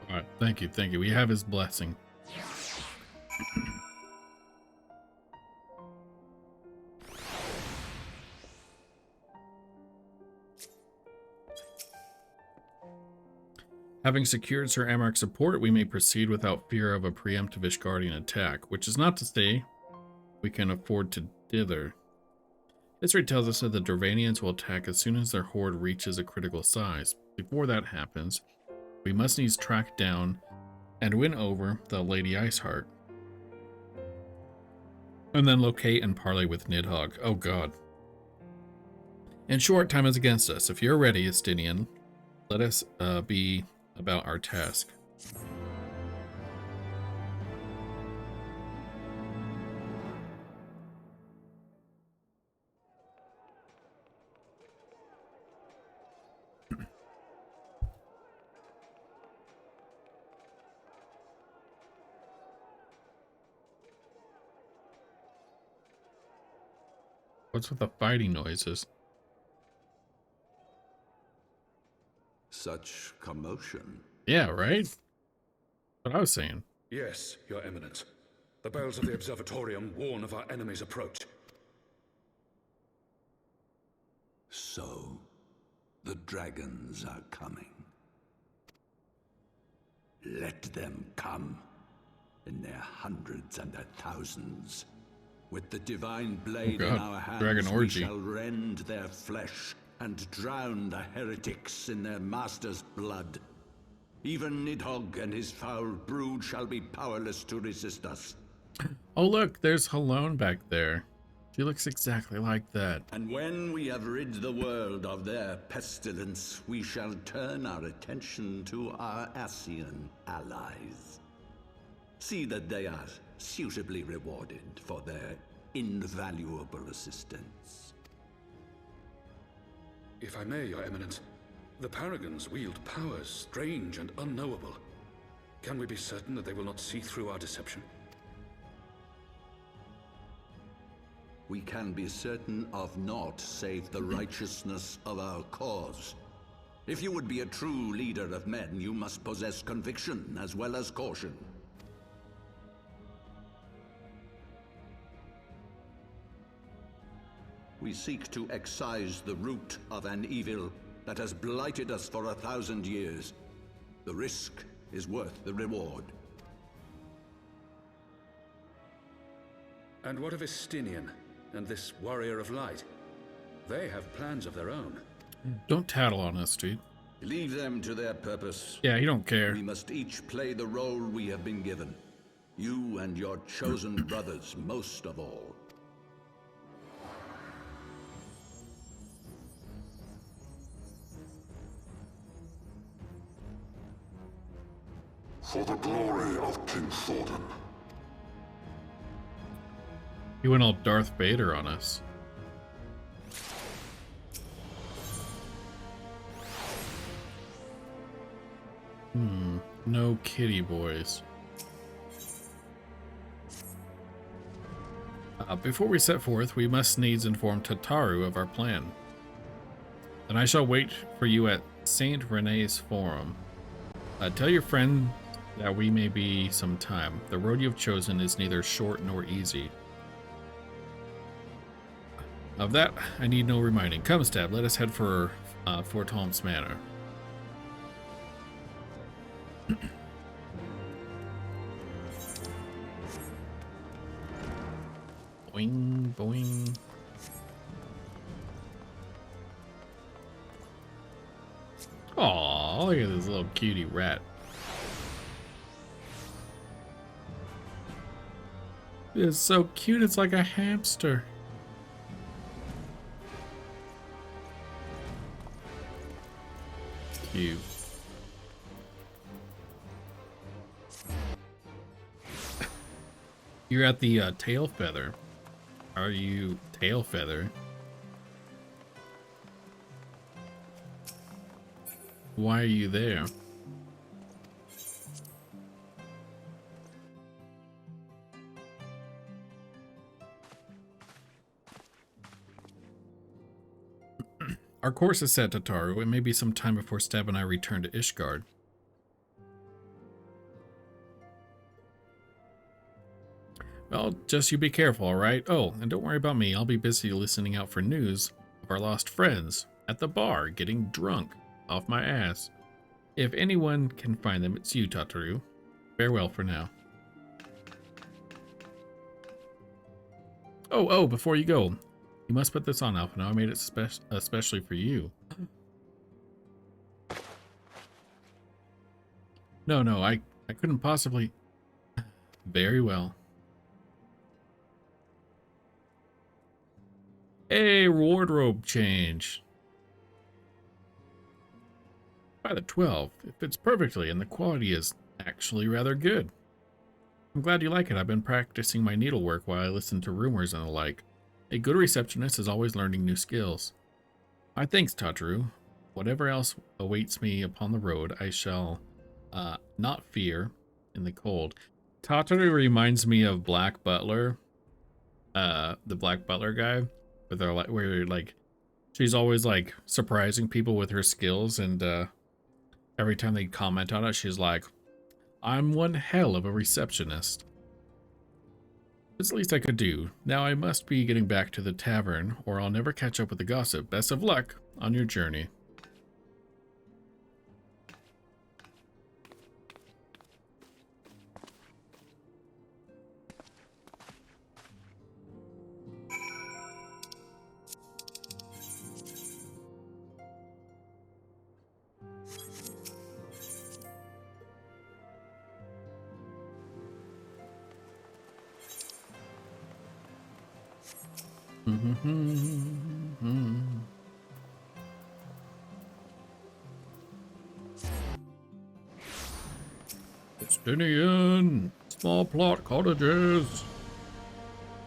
Alright, thank you, thank you. We have his blessing. Having secured Sir Emmeric's support, we may proceed without fear of a preemptive Ishgardian attack, which is not to say we can afford to dither. History tells us that the Dravanians will attack as soon as their horde reaches a critical size. Before that happens, we must needs track down and win over the Lady Iceheart. And then locate and parley with Nidhogg. Oh god. In short, time is against us. If you're ready, Estinian, let us be about our task. What's with the fighting noises? Such commotion. Yeah, right? What I was saying. Yes, Your Eminence. The bells of the observatorium warn of our enemy's approach. So, the dragons are coming. Let them come, in their hundreds and their thousands. With the divine blade in our hands, Dragon we orgy. shall rend their flesh and drown the heretics in their master's blood. Even Nidhogg and his foul brood shall be powerless to resist us. Oh, look, there's Halone back there. She looks exactly like that. And when we have rid the world of their pestilence, we shall turn our attention to our Ascian allies. See that they are suitably rewarded for their invaluable assistance. If I may, Your Eminence, the Paragons wield powers strange and unknowable. Can we be certain that they will not see through our deception? We can be certain of naught save the righteousness of our cause. If you would be a true leader of men, you must possess conviction as well as caution. We seek to excise the root of an evil that has blighted us for 1,000 years. The risk is worth the reward. And what of Estinian and this warrior of light? They have plans of their own. Don't tattle on us, dude. Leave them to their purpose. Yeah, you don't care. We must each play the role we have been given. You and your chosen brothers most of all. For the glory of King Thordan. He went all Darth Vader on us. No kitty boys. Before we set forth, we must needs inform Tataru of our plan. Then I shall wait for you at Saint Renee's Forum. Tell your friend that we may be some time. The road you have chosen is neither short nor easy. Of that, I need no reminding. Come, Stab, let us head for Fort Holmes Manor. Boing, boing. Aw, look at this little cutie rat. It's so cute, it's like a hamster. Cute. You're at the tail feather. Are you tail feather? Why are you there? Our course is set, Tataru. It may be some time before Stab and I return to Ishgard. Well, just you be careful, alright? Oh, and don't worry about me. I'll be busy listening out for news of our lost friends at the bar, getting drunk off my ass. If anyone can find them, it's you, Tataru. Farewell for now. Oh, before you go, you must put this on, Alphino. I made it especially for you. No, I couldn't possibly... Very well. A wardrobe change. By the 12, it fits perfectly and the quality is actually rather good. I'm glad you like it. I've been practicing my needlework while I listen to rumors and the like. A good receptionist is always learning new skills. My thanks, Tataru. Whatever else awaits me upon the road, I shall not fear in the cold. Tataru reminds me of Black Butler, the Black Butler guy, where like she's always like surprising people with her skills, and every time they comment on it, she's like, "I'm one hell of a receptionist." It's the least I could do. Now I must be getting back to the tavern, or I'll never catch up with the gossip. Best of luck on your journey. Justinian, small plot cottages.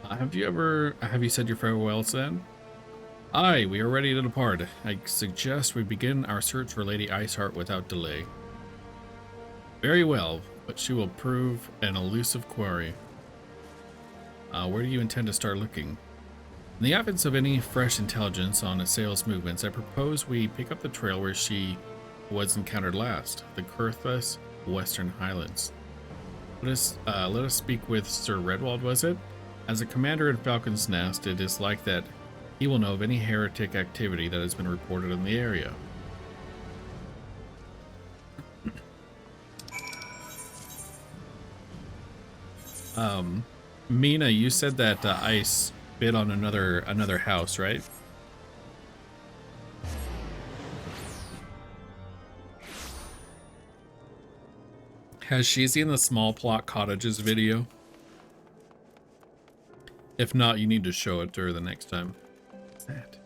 Have you said your farewells then? Aye, we are ready to depart. I suggest we begin our search for Lady Iceheart without delay. Very well, but she will prove an elusive quarry. Where do you intend to start looking? In the absence of any fresh intelligence on Assail's movements, I propose we pick up the trail where she was encountered last, the Kurthus Western Highlands. Let us speak with Sir Redwald, was it? As a commander in Falcon's Nest, it is like that he will know of any heretic activity that has been reported in the area. Mina, you said that Ice bid on another house, right? Has she seen the small plot cottages video? If not, you need to show it to her the next time. What's that?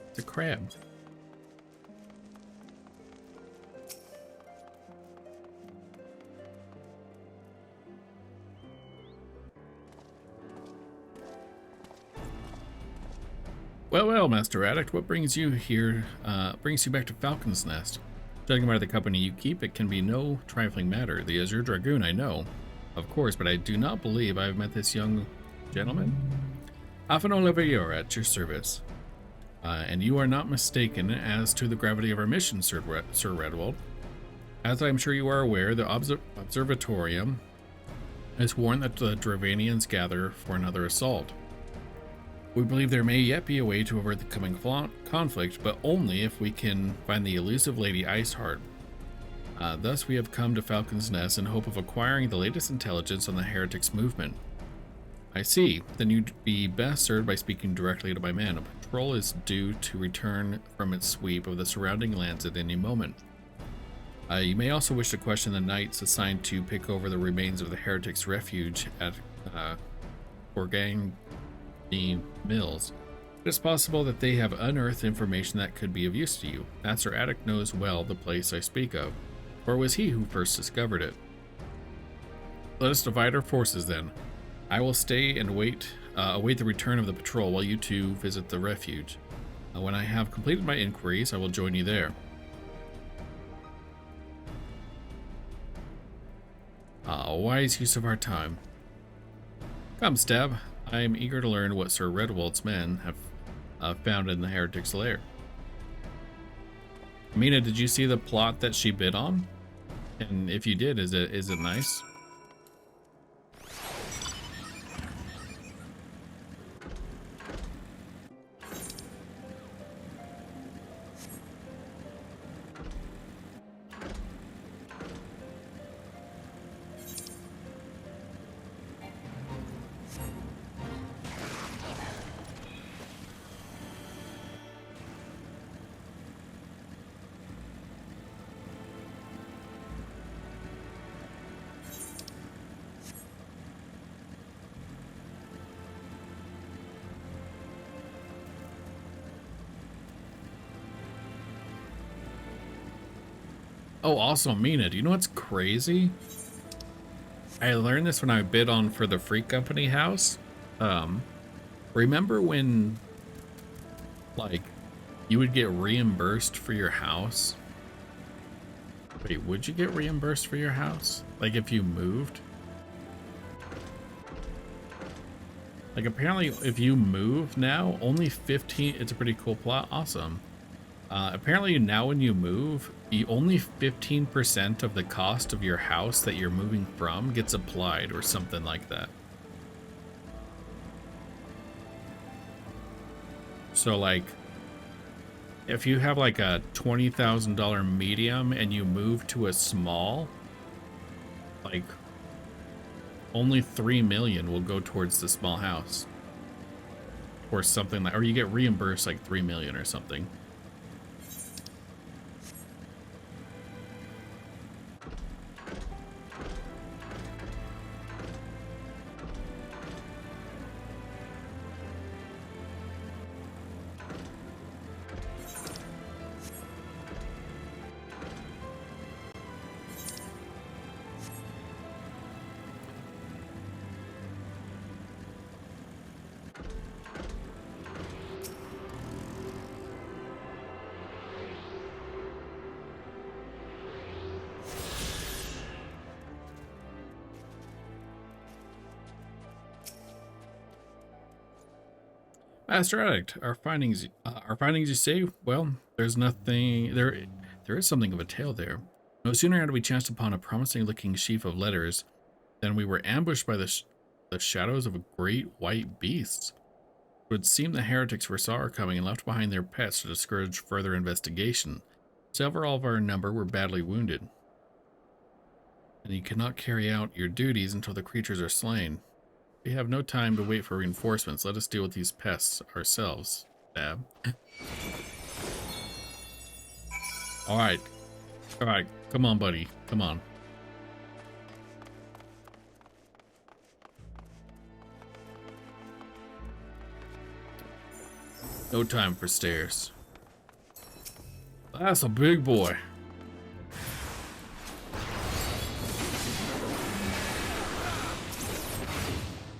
It's a crab. Well, well, Master Addict, what brings you here, brings you back to Falcon's Nest? Judging by the company you keep, it can be no trifling matter. The Azure Dragoon, I know, of course, but I do not believe I have met this young gentleman. Afan Olivier at your service. And you are not mistaken as to the gravity of our mission, Sir Redwald. As I am sure you are aware, the Observatorium has warned that the Dravanians gather for another assault. We believe there may yet be a way to avert the coming conflict, but only if we can find the elusive Lady Iceheart. Thus, we have come to Falcon's Nest in hope of acquiring the latest intelligence on the heretics movement. I see. Then you'd be best served by speaking directly to my man. A patrol is due to return from its sweep of the surrounding lands at any moment. You may also wish to question the knights assigned to pick over the remains of the heretics' refuge at Organg Mills. It is possible that they have unearthed information that could be of use to you. Master Addict knows well the place I speak of, or was he who first discovered it? Let us divide our forces then. I will stay and await the return of the patrol while you two visit the refuge. When I have completed my inquiries, I will join you there. A wise use of our time. Come, Stab. I am eager to learn what Sir Redwald's men have found in the heretic's lair. Mina, did you see the plot that she bid on? And if you did, is it nice? Oh, also Mina, do you know what's crazy? I learned this when I bid on for the Free Company house. Remember when, like, you would get reimbursed for your house? Wait, would you get reimbursed for your house? Like, if you moved? Like, apparently, if you move now, only 15... It's a pretty cool plot. Awesome. Apparently, now when you move, only 15% of the cost of your house that you're moving from gets applied, or something like that. So, like, if you have, like, a $20,000 medium and you move to a small, like, only 3 million will go towards the small house. Or something like, or you get reimbursed like 3 million or something. Master Addict, our findings you say? Well, there's nothing there is something of a tale there. No sooner had we chanced upon a promising looking sheaf of letters than we were ambushed by the shadows of a great white beast. It would seem the heretics foresaw our coming and left behind their pets to discourage further investigation. Several of our number were badly wounded, and you cannot carry out your duties until the creatures are slain. We have no time to wait for reinforcements. Let us deal with these pests ourselves, Dab. Alright. Alright. Come on, buddy. Come on. No time for stairs. That's a big boy.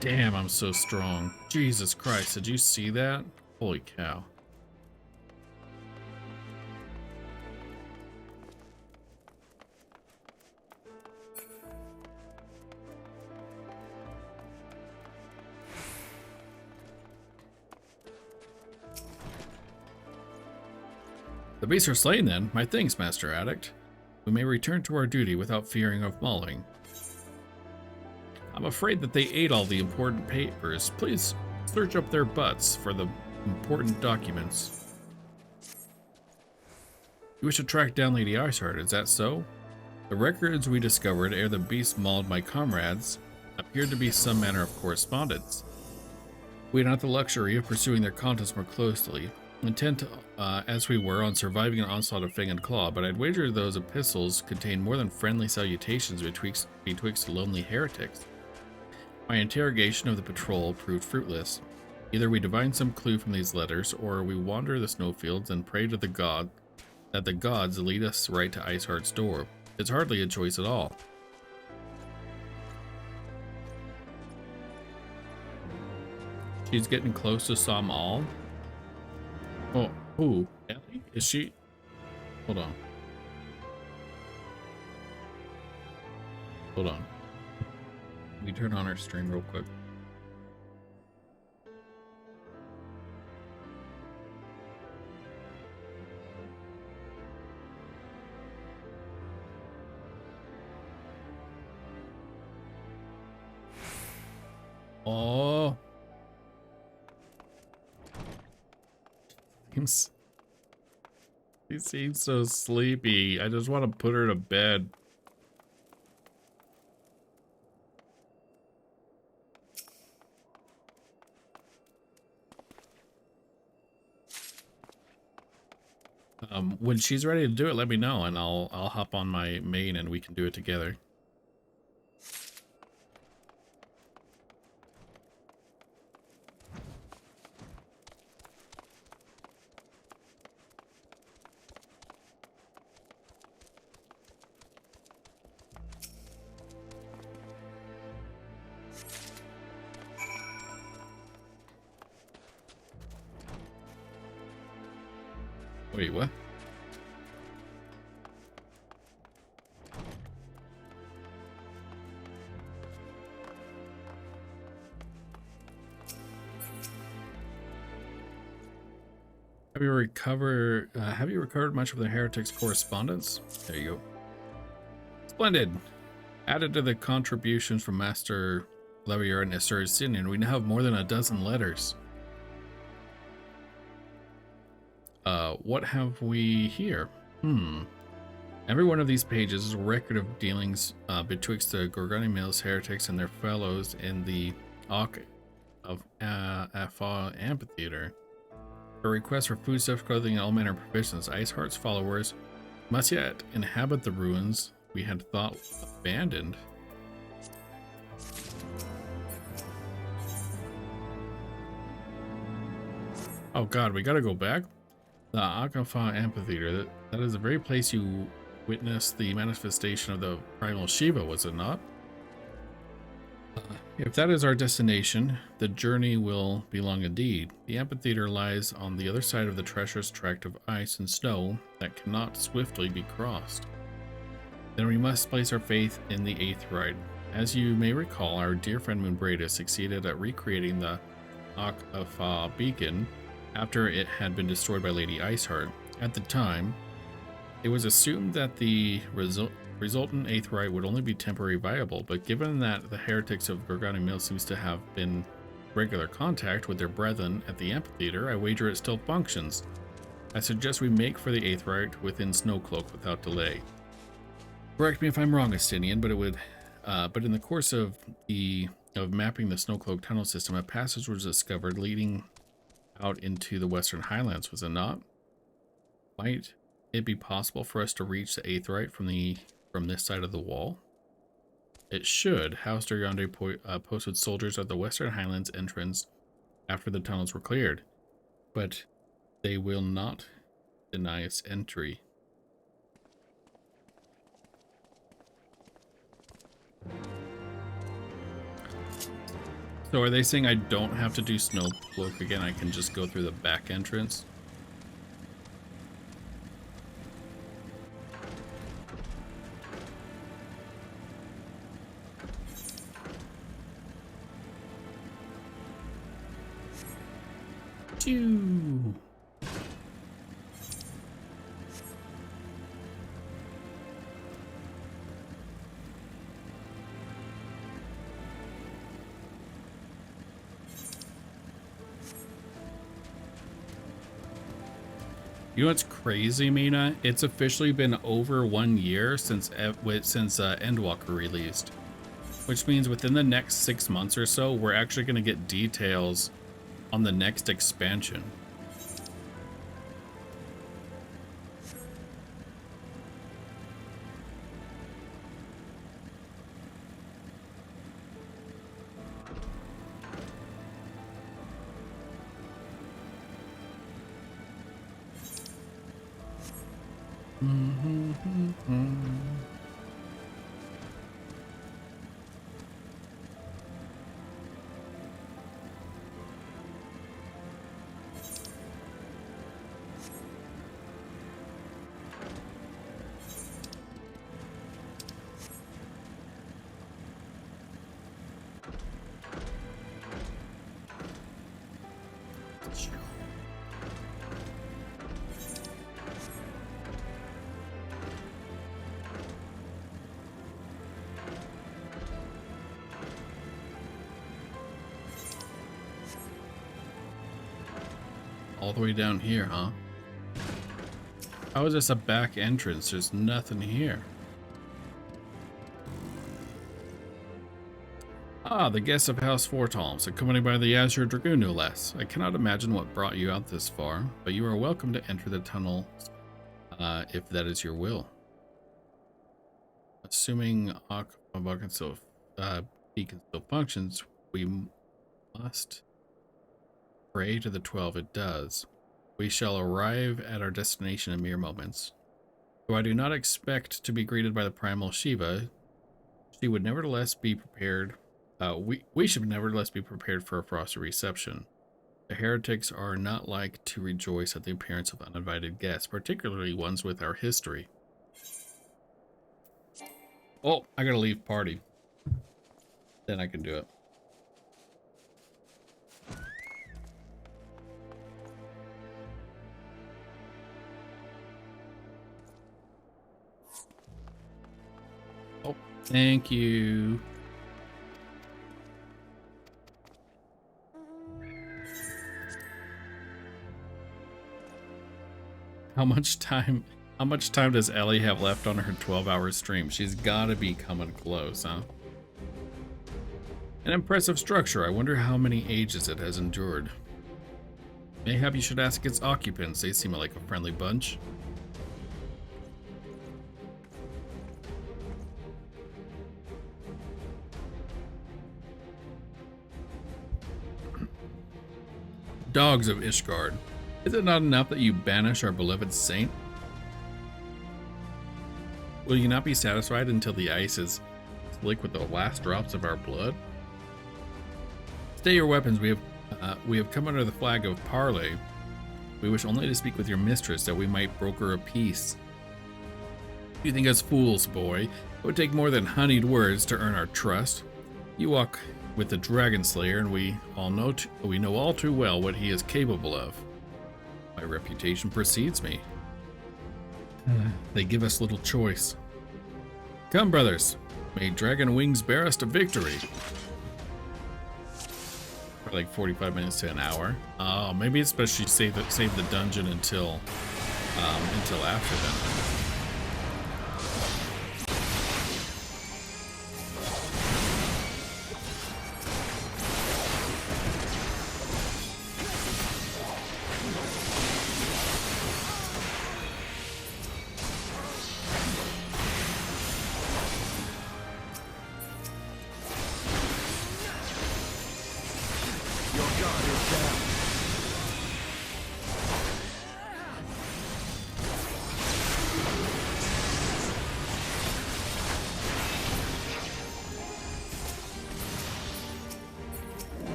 Damn, I'm so strong. Jesus Christ, did you see that? Holy cow. The beasts are slain then. My thanks, Master Addict. We may return to our duty without fearing of mauling. I'm afraid that they ate all the important papers. Please search up their butts for the important documents. You wish to track down Lady Iceheart, is that so? The records we discovered ere the beast mauled my comrades appeared to be some manner of correspondence. We had not the luxury of pursuing their contents more closely, intent as we were on surviving an onslaught of Fang and Claw, but I'd wager those epistles contained more than friendly salutations betwixt lonely heretics. My interrogation of the patrol proved fruitless. Either we divine some clue from these letters, or we wander the snowfields and pray to the god that the gods lead us right to Iceheart's door. It's hardly a choice at all. She's getting close to some all. Oh, who? Ellie? Is she? Hold on. Hold on. Let me turn on our stream real quick. Oh. She seems so sleepy. I just want to put her to bed. When she's ready to do it, let me know, and I'll hop on my main and we can do it together. Wait, what? Have you recovered much of the heretics' correspondence? There you go. Splendid. Added to the contributions from Master Levier and Sir Justinian, we now have more than a dozen letters. What have we here? Every one of these pages is a record of dealings betwixt the Gorgani Mills heretics and their fellows in the Auk of Afa Amphitheater. For requests for foodstuffs, clothing, and all manner of provisions, Iceheart's followers must yet inhabit the ruins we had thought abandoned. Oh god, we gotta go back? The Akafa Amphitheater, that is the very place you witnessed the manifestation of the primal Shiva, was it not? If that is our destination, the journey will be long indeed. The amphitheater lies on the other side of the treacherous tract of ice and snow that cannot swiftly be crossed. Then we must place our faith in the Aetheryte. As you may recall, our dear friend Moonbreda succeeded at recreating the Akafa beacon after it had been destroyed by Lady Iceheart. At the time, it was assumed that the resultant Aetheryte would only be temporarily viable, but given that the heretics of Gorgani Mill seems to have been regular contact with their brethren at the amphitheater, I wager it still functions. I suggest we make for the Aetheryte within Snowcloak without delay. Correct me if I'm wrong, Estinian, but in the course of mapping the Snowcloak tunnel system, a passage was discovered leading out into the Western Highlands, was it not? Might it be possible for us to reach the Aetheryte from this side of the wall? It should. House Durgande posted soldiers at the Western Highlands entrance after the tunnels were cleared, but they will not deny us entry. So are they saying I don't have to do Snowcloak again? I can just go through the back entrance? Phew. You know what's crazy, Mina? It's officially been over 1 year since Endwalker released, which means within the next 6 months or so, we're actually going to get details on the next expansion. All the way down here, huh? How is this a back entrance? There's nothing here. Ah, the guests of House Fortalms, accompanied by the Azure Dragoon, no less. I cannot imagine what brought you out this far, but you are welcome to enter the tunnel if that is your will. Assuming beacon still functions, we must pray to the 12 it does. We shall arrive at our destination in mere moments. Though I do not expect to be greeted by the primal Shiva, she would nevertheless be prepared. We should nevertheless be prepared for a frosty reception. The heretics are not like to rejoice at the appearance of uninvited guests, particularly ones with our history. Oh, I gotta leave party. Then I can do it. Oh, thank you. How much time does Ellie have left on her 12-hour stream? She's gotta be coming close, huh? An impressive structure. I wonder how many ages it has endured. Mayhap you should ask its occupants. They seem like a friendly bunch. Dogs of Ishgard. Is it not enough that you banish our beloved saint? Will you not be satisfied until the ice is slick with the last drops of our blood? Stay your weapons. We have come under the flag of parley. We wish only to speak with your mistress that we might broker a peace. You think us fools, boy? It would take more than honeyed words to earn our trust. You walk with the Dragon Slayer, and we know all too well what he is capable of. My reputation precedes me. They give us little choice. Come, brothers. May Dragon Wings bear us to victory. For like 45 minutes to an hour. Oh, maybe it's best you save the dungeon until after then.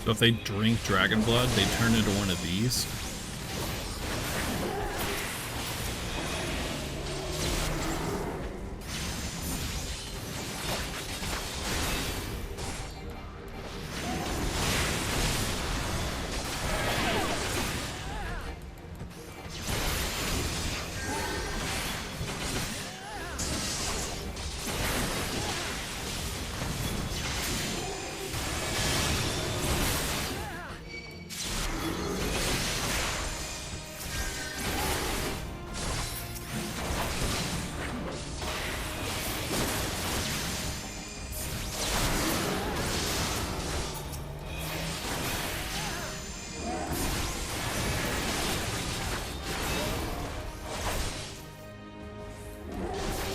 So if they drink dragon blood, they turn into one of these.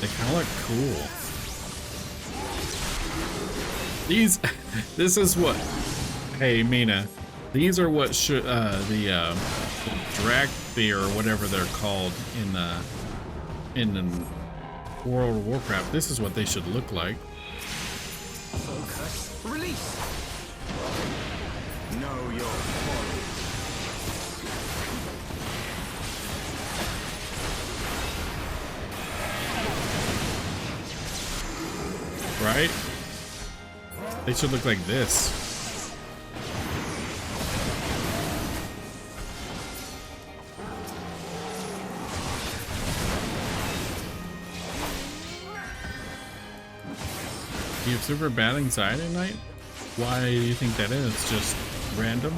They kind of look cool. This is what, hey Mina, these are what should, the Dragthy or whatever they're called in World of Warcraft. This is what they should look like. Focus. Release. Know your folly. Right? They should look like this. You have super bad anxiety at night? Why do you think that is? Just random?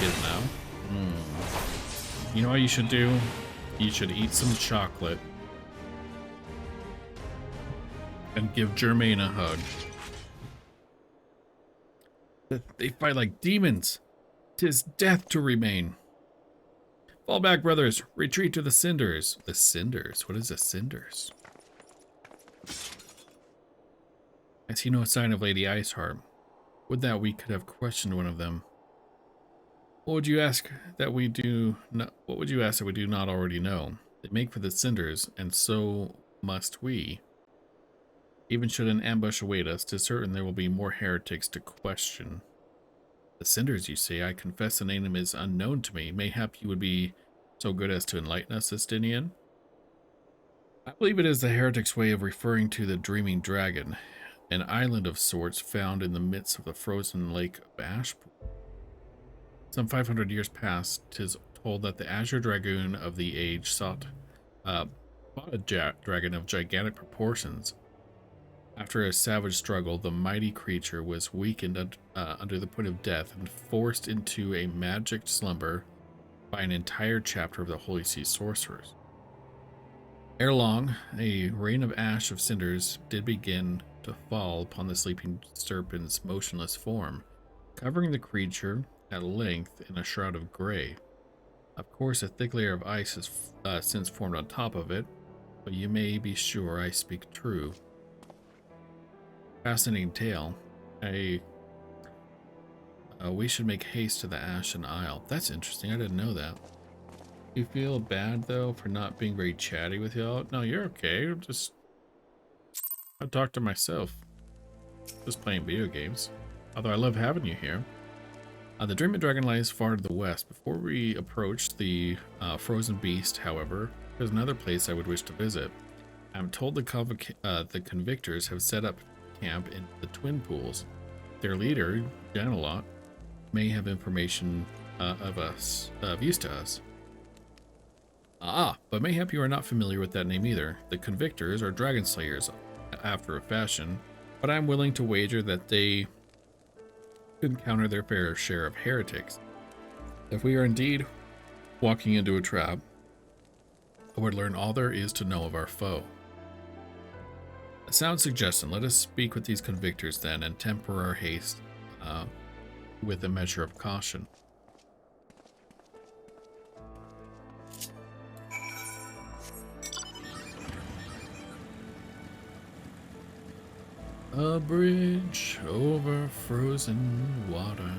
Is now? You know what you should do? You should eat some chocolate and give Germaine a hug. They fight like demons. 'Tis death to remain. Fall back, brothers. Retreat to the cinders. The cinders? What is the cinders? I see no sign of Lady Iceheart. Would that we could have questioned one of them. What would you ask that we do? What would you ask that we do not already know? They make for the cinders, and so must we. Even should an ambush await us, 'tis certain there will be more heretics to question. The cinders, you say? I confess the name is unknown to me. Mayhap you would be so good as to enlighten us, Estinian? I believe it is the heretic's way of referring to the Dreaming Dragon, an island of sorts found in the midst of the frozen lake of Ashpool. Some 500 years past, 'tis told that the Azure Dragoon of the age uh, fought a dragon of gigantic proportions. After a savage struggle, the mighty creature was weakened under the point of death and forced into a magic slumber by an entire chapter of the Holy See sorcerers. Ere long, a rain of ash of cinders did begin to fall upon the sleeping serpent's motionless form, covering the creature at length in a shroud of gray. Of course, a thick layer of ice has since formed on top of it, but you may be sure I speak true. Fascinating tale. We should make haste to the Ashen Isle. That's interesting. I didn't know that. You feel bad though for not being very chatty with y'all? No, you're okay. I talk to myself. Just playing video games. Although I love having you here. The Dreaming Dragon lies far to the west. Before we approach the Frozen Beast, however, there's another place I would wish to visit. I'm told the convictors have set up camp in the Twin Pools. Their leader, Janelot, may have information of use to us. But mayhap you are not familiar with that name either. The convictors are dragon slayers, after a fashion, but I'm willing to wager that they encounter their fair share of heretics. If we are indeed walking into a trap, I would learn all there is to know of our foe. A sound suggestion. Let us speak with these convictors then, and temper our haste with a measure of caution. A bridge over frozen water.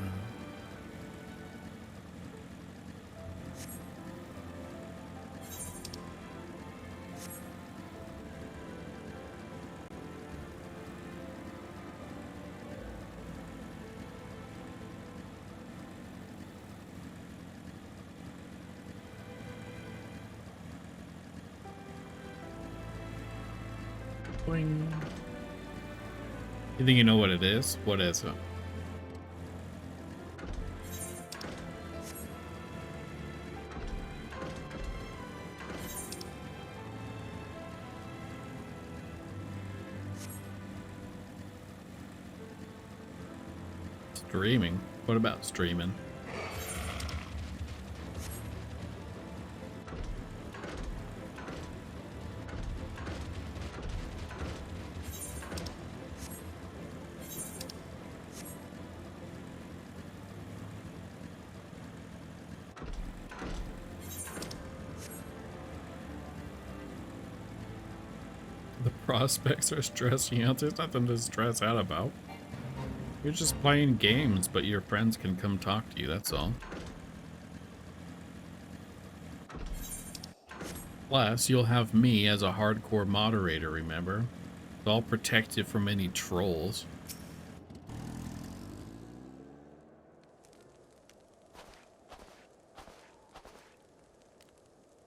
Boing. You think you know what it is? What is it? Streaming? What about streaming? The prospects are stressing out. There's nothing to stress out about. You're just playing games, but your friends can come talk to you, that's all. Plus, you'll have me as a hardcore moderator, remember? I'll protect you from any trolls.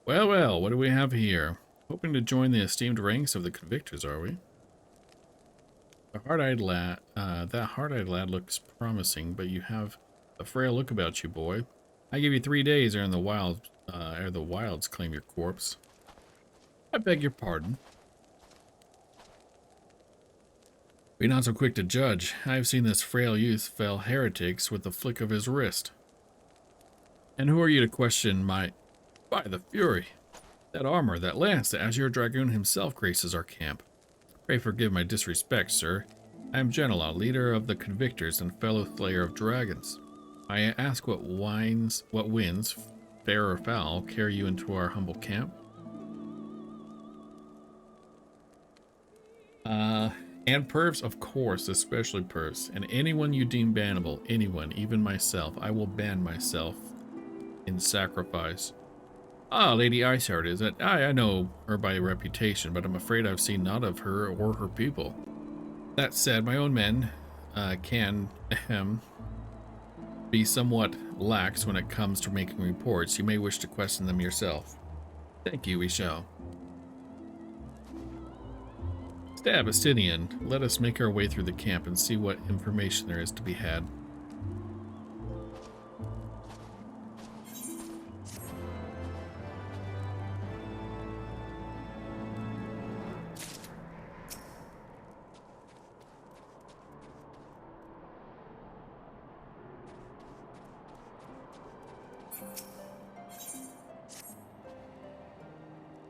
Well, well, what do we have here? Hoping to join the esteemed ranks of the convictors, are we? That hard-eyed lad looks promising, but you have a frail look about you, boy. I give you 3 days ere the wilds claim your corpse. I beg your pardon. Be not so quick to judge. I have seen this frail youth fell heretics with the flick of his wrist. And who are you to question my... By the Fury! That armor, that lance, the Azure Dragoon himself graces our camp. Pray forgive my disrespect, sir. I am Janelot, leader of the convictors and fellow slayer of dragons. I ask what winds, fair or foul, carry you into our humble camp? And pervs, of course, especially pervs. And anyone you deem bannable, anyone, even myself, I will ban myself in sacrifice. Ah, Lady Iceheart, is it? I know her by reputation, but I'm afraid I've seen none of her or her people. That said, my own men can be somewhat lax when it comes to making reports. You may wish to question them yourself. Thank you, we shall. Stab, Astidian. Let us make our way through the camp and see what information there is to be had.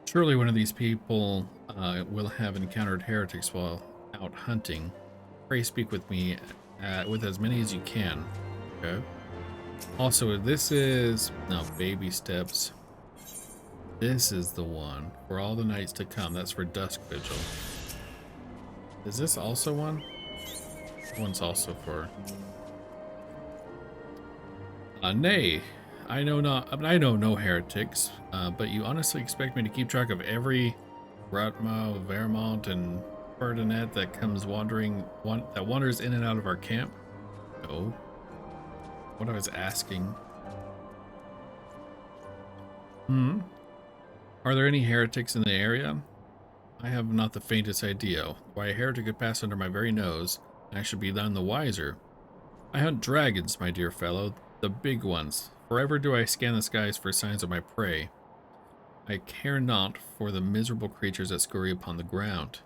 Surely one of these people will have encountered heretics while out hunting. Pray speak with me with as many as you can. Okay. Also, this is... no, baby steps. This is the one for all the nights to come. That's for Dusk Vigil. Is this also one? This one's also for... nay. I know no heretics, but you honestly expect me to keep track of every Rutmo, Vermont, and Ferdinand that comes that wanders in and out of our camp? No. What I was asking. Are there any heretics in the area? I have not the faintest idea. Why a heretic could pass under my very nose, and I should be none the wiser. I hunt dragons, my dear fellow, the big ones. Forever do I scan the skies for signs of my prey. I care not for the miserable creatures that scurry upon the ground.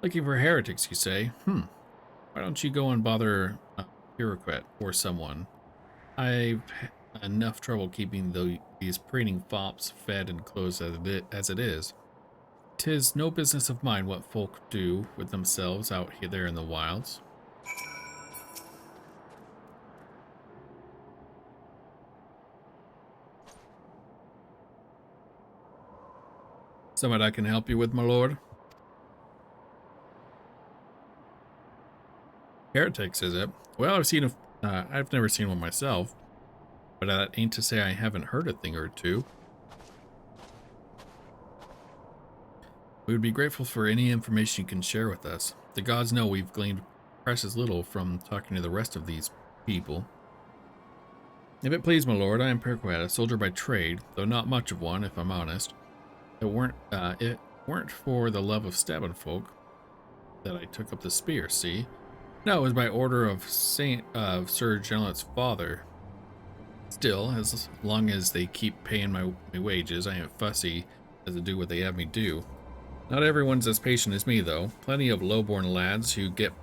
Looking for heretics, you say? Why don't you go and bother Bureaucrat or someone? I've enough trouble keeping these preening fops fed and clothed as it is. 'Tis no business of mine what folk do with themselves out there in the wilds. Something I can help you with, my lord? Heretics, is it? Well, I've never seen one myself, but that ain't to say I haven't heard a thing or two. We would be grateful for any information you can share with us. The gods know we've gleaned precious little from talking to the rest of these people. If it please, my lord, I am Perquat, a soldier by trade, though not much of one, if I'm honest. It weren't for the love of stabbing folk that I took up the spear, see? No, it was by order of Sir Genlet's father. Still, as long as they keep paying my wages, I ain't fussy as to do what they have me do. Not everyone's as patient as me, though. Plenty of lowborn lads who get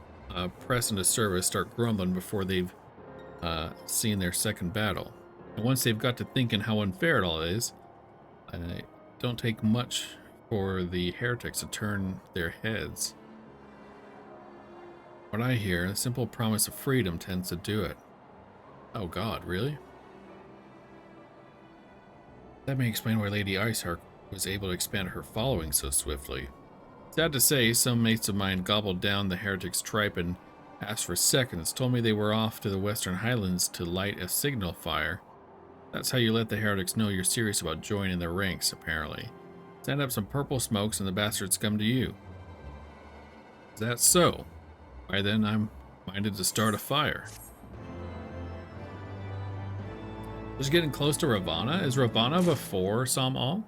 pressed into service start grumbling before they've seen their second battle. And once they've got to thinking how unfair it all is, it don't take much for the heretics to turn their heads. What I hear, a simple promise of freedom tends to do it. Oh God, really? That may explain why Lady Iceheart was able to expand her following so swiftly. Sad to say, some mates of mine gobbled down the heretics' tripe and asked for seconds, told me they were off to the Western Highlands to light a signal fire. That's how you let the heretics know you're serious about joining their ranks, apparently. Send up some purple smokes and the bastards come to you. Is that so? Why then, I'm minded to start a fire. Just getting close to Ravana? Is Ravana before Sam'al?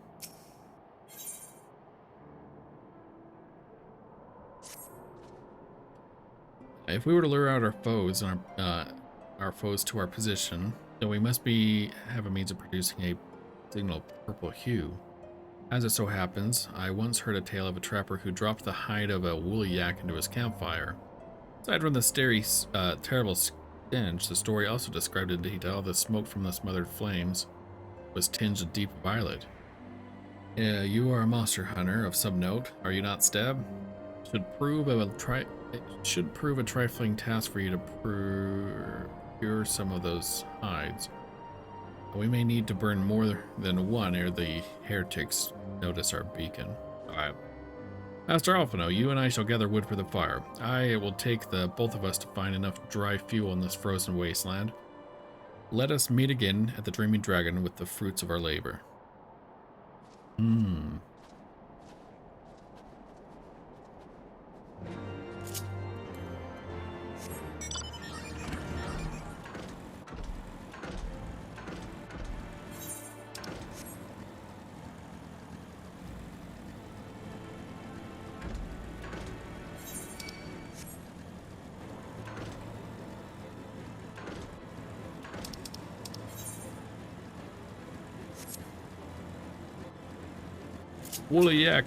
If we were to lure out our foes and our foes to our position, then we must have a means of producing a signal purple hue. As it so happens, I once heard a tale of a trapper who dropped the hide of a woolly yak into his campfire. Aside from the terrible stench, the story also described in detail the smoke from the smothered flames was tinged a deep violet. You are a monster hunter of some note, are you not, Stab? It should prove a trifling task for you to procure some of those hides. We may need to burn more than one ere the heretics notice our beacon. Alright. Master Alphino, you and I shall gather wood for the fire. I will take the both of us to find enough dry fuel in this frozen wasteland. Let us meet again at the Dreaming Dragon with the fruits of our labor. Woolly yak.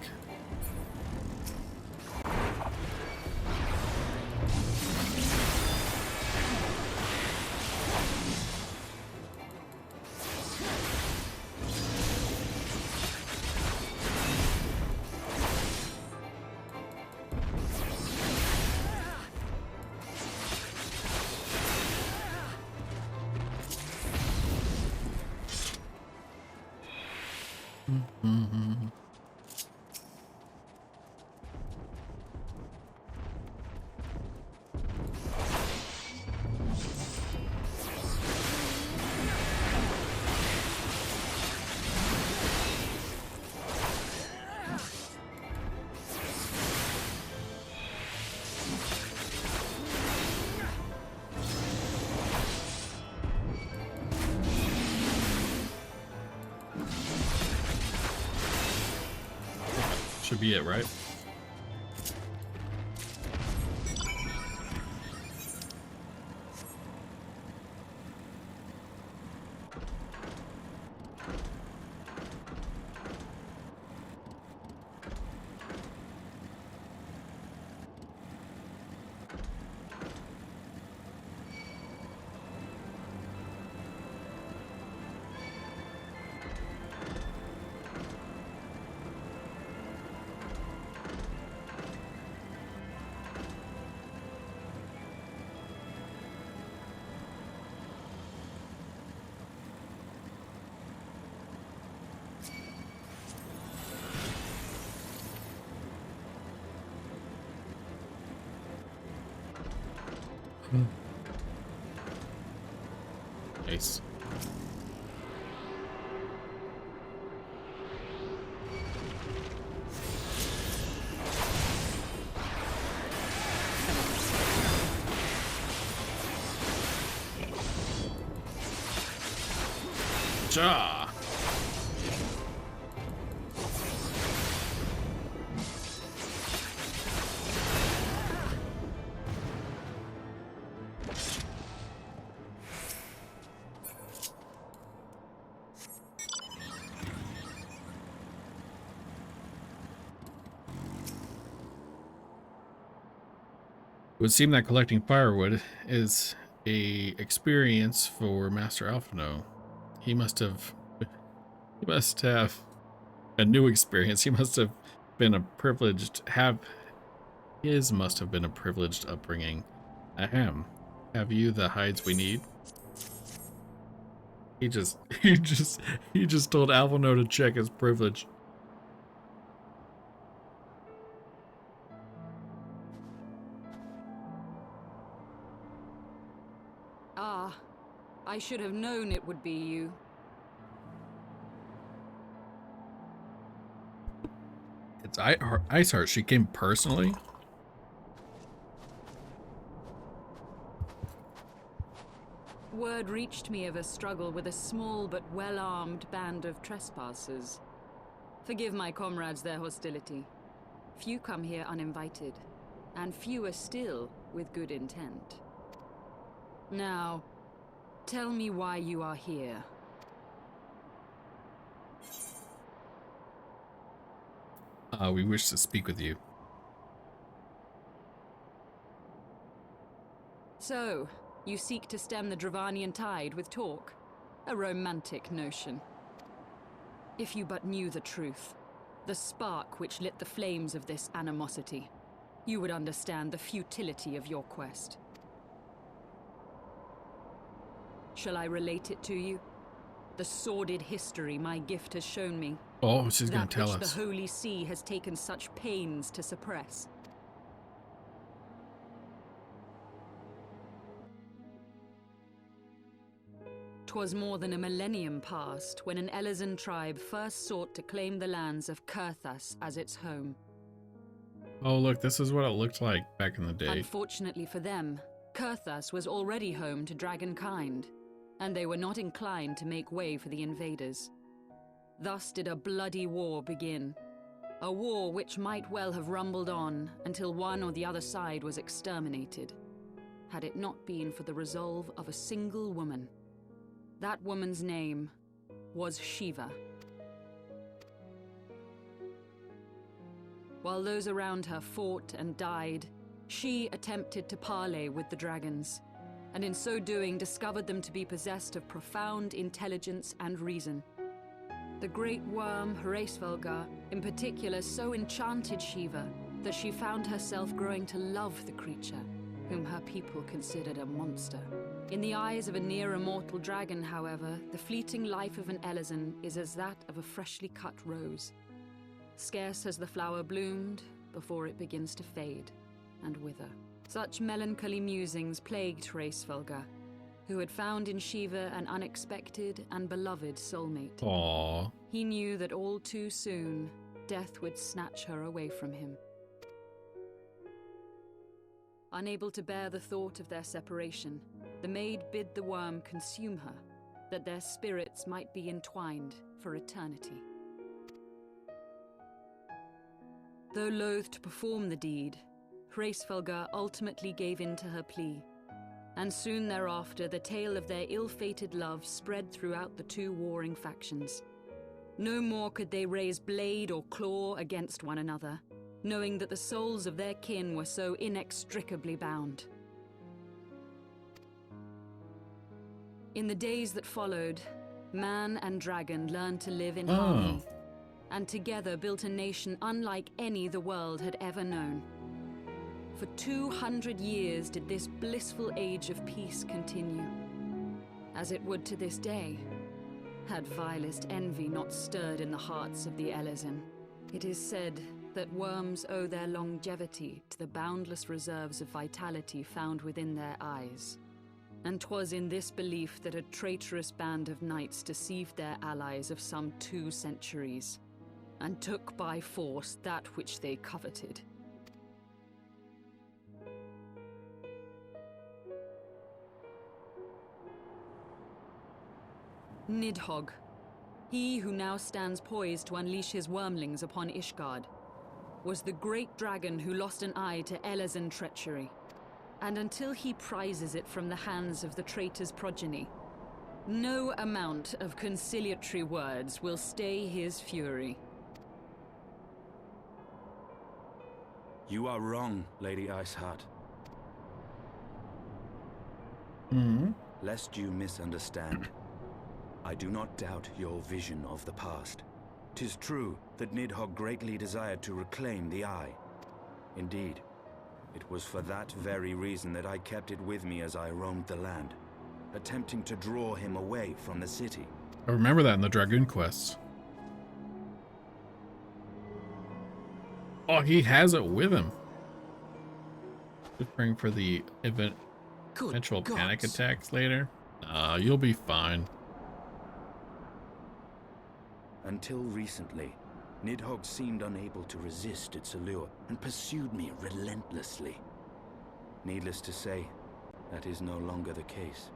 Should be it, right? Nice. Ja. It would seem that collecting firewood is a experience for Master Alphino. He must have a new experience. He must have been a privileged must have been a privileged upbringing. Ahem. Have you the hides we need? He just told Alphino to check his privilege. Ah, I should have known it would be you. It's Iceheart. She came personally? Word reached me of a struggle with a small but well-armed band of trespassers. Forgive my comrades their hostility. Few come here uninvited, and fewer still with good intent. Now, tell me why you are here. We wish to speak with you. So, you seek to stem the Dravanian tide with talk? A romantic notion. If you but knew the truth, the spark which lit the flames of this animosity, you would understand the futility of your quest. Shall I relate it to you? the sordid history my gift has shown me. Oh, she's gonna That tell which us. the Holy See has taken such pains to suppress. 'Twas more than a millennium past when an Elezen tribe first sought to claim the lands of Kurthas as its home. Oh, look, this is what it looked like back in the day. Unfortunately for them, Kurthas was already home to dragonkind, and they were not inclined to make way for the invaders. Thus did a bloody war begin. A war which might well have rumbled on until one or the other side was exterminated, had it not been for the resolve of a single woman. That woman's name was Shiva. While those around her fought and died, she attempted to parley with the dragons, and in so doing discovered them to be possessed of profound intelligence and reason. The great worm Hraesvelgar, in particular, so enchanted Shiva that she found herself growing to love the creature, whom her people considered a monster. In the eyes of a near-immortal dragon, however, the fleeting life of an Elezen is as that of a freshly cut rose. Scarce has the flower bloomed before it begins to fade and wither. Such melancholy musings plagued Hraesvelgar, who had found in Shiva an unexpected and beloved soulmate. Aww. He knew that all too soon, death would snatch her away from him. Unable to bear the thought of their separation, the maid bid the worm consume her, that their spirits might be entwined for eternity. Though loath to perform the deed, Hraesvelgar ultimately gave in to her plea, and soon thereafter the tale of their ill-fated love spread throughout the two warring factions. No more could they raise blade or claw against one another, knowing that the souls of their kin were so inextricably bound. In the days that followed, man and dragon learned to live in harmony, and together built a nation unlike any the world had ever known. For 200 years did this blissful age of peace continue, as it would to this day, had vilest envy not stirred in the hearts of the Elezen. It is said that worms owe their longevity to the boundless reserves of vitality found within their eyes. And 'twas in this belief that a traitorous band of knights deceived their allies of some 2 centuries, and took by force that which they coveted. Nidhogg, he who now stands poised to unleash his wormlings upon Ishgard, was the great dragon who lost an eye to Elezen treachery, and until he prizes it from the hands of the traitor's progeny, no amount of conciliatory words will stay his fury. You are wrong, Lady Iceheart. Lest you misunderstand, I do not doubt your vision of the past. 'Tis true that Nidhogg greatly desired to reclaim the Eye. Indeed, it was for that very reason that I kept it with me as I roamed the land, attempting to draw him away from the city. I remember that in the Dragoon quests. Oh, he has it with him. Just praying for the eventual panic attacks later. You'll be fine. Until recently, Nidhogg seemed unable to resist its allure and pursued me relentlessly. Needless to say, that is no longer the case.